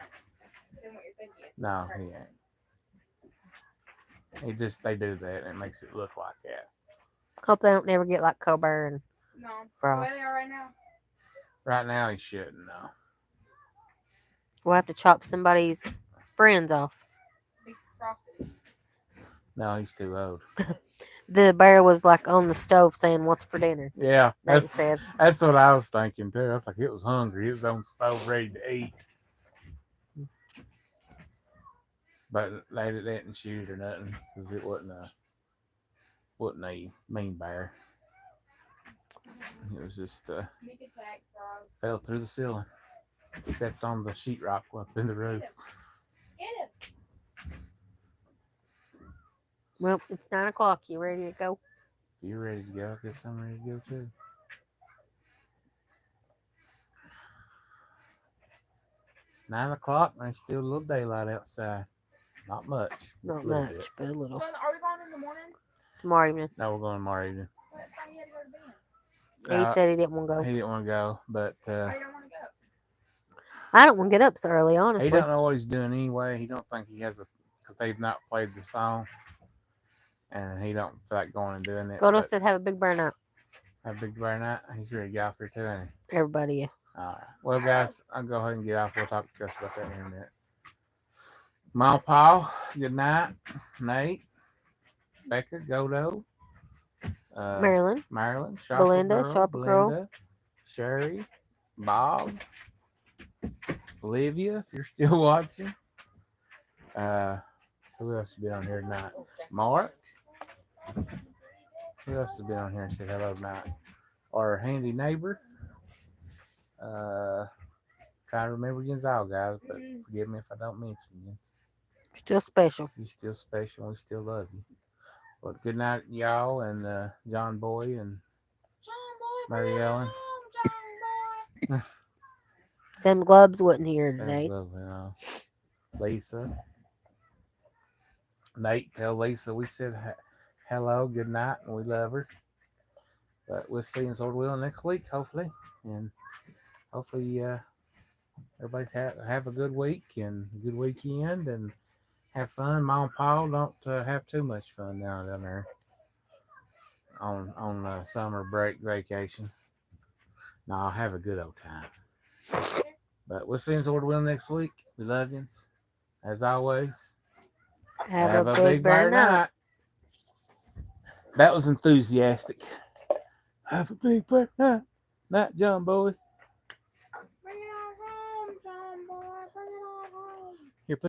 S5: Tell me what you're thinking.
S1: No, he ain't. They do that and it makes it look like that.
S2: Hope they don't never get like Colbert and
S5: No. The way
S2: Frost.
S5: they are right now.
S1: Right now he shouldn't know.
S2: We'll have to chop somebody's friends off.
S5: Big Frosted.
S1: No, he's too old.
S2: The bear was like on the stove saying, "What's for dinner?"
S1: Yeah,
S2: Nate said.
S1: that's what I was thinking too. I was like, it was hungry. It was on the stove ready to eat. But they didn't shoot or nothing because it wasn't a mean bear. It was just
S5: Sneak attack, Frost.
S1: fell through the ceiling, stepped on the sheetrock up in the roof.
S5: Get him.
S2: Well, it's 9 o'clock. You ready to go?
S1: If you're ready to go, I guess I'm ready to go too. Nine o'clock, and there's still a little daylight outside. Not much.
S2: Not
S1: a little
S2: much,
S1: bit.
S2: but a little.
S5: So are we going in the morning?
S2: Tomorrow evening.
S1: No, we're going tomorrow evening.
S5: I thought you had to go to bed.
S2: He said he didn't want to go.
S1: He didn't want to go, but
S5: Why you don't want to go?
S2: I don't want to get up so early, honestly.
S1: he don't know what he's doing anyway. He don't think he has because they've not played the song, and he don't feel like going and doing it.
S2: Godo
S1: but
S2: said have a big burnout.
S1: have a big bear night. He's ready to get off here too, ain't he?
S2: Everybody, yeah.
S1: All right. Well, guys, I'll go ahead and get off. We'll talk to Chris about that in a minute. Mom, Paul, good night. Nate, Becca, Godo,
S2: Marilyn,
S1: Marilyn,
S2: Belinda, Sharper Girl.
S1: Belinda, Sherry, Bob, Olivia, if you're still watching. Who else has been on here tonight? Mark. Who else has been on here and said hello tonight? Our handy neighbor. Trying to remember against all guys, but forgive me if I don't mention you.
S2: still special.
S1: You're still special. We still love you. But good night, y'all, and John Boy and Mary Ellen.
S2: Sam Gloves wasn't here
S1: There's
S2: today.
S1: love, Lisa. Nate, tell Lisa we said hello, good night, and we love her. But we'll see you in Sword Wheel next week, hopefully. And hopefully everybody's have a good week and a good weekend and have fun. Mom and Paul don't have too much fun down there on summer break vacation. No, have a good old time. But we'll see you in Sword Wheel next week. We love you. As always.
S2: Have a big bear night.
S1: That was enthusiastic. Have a big bear night. Night, John Boy.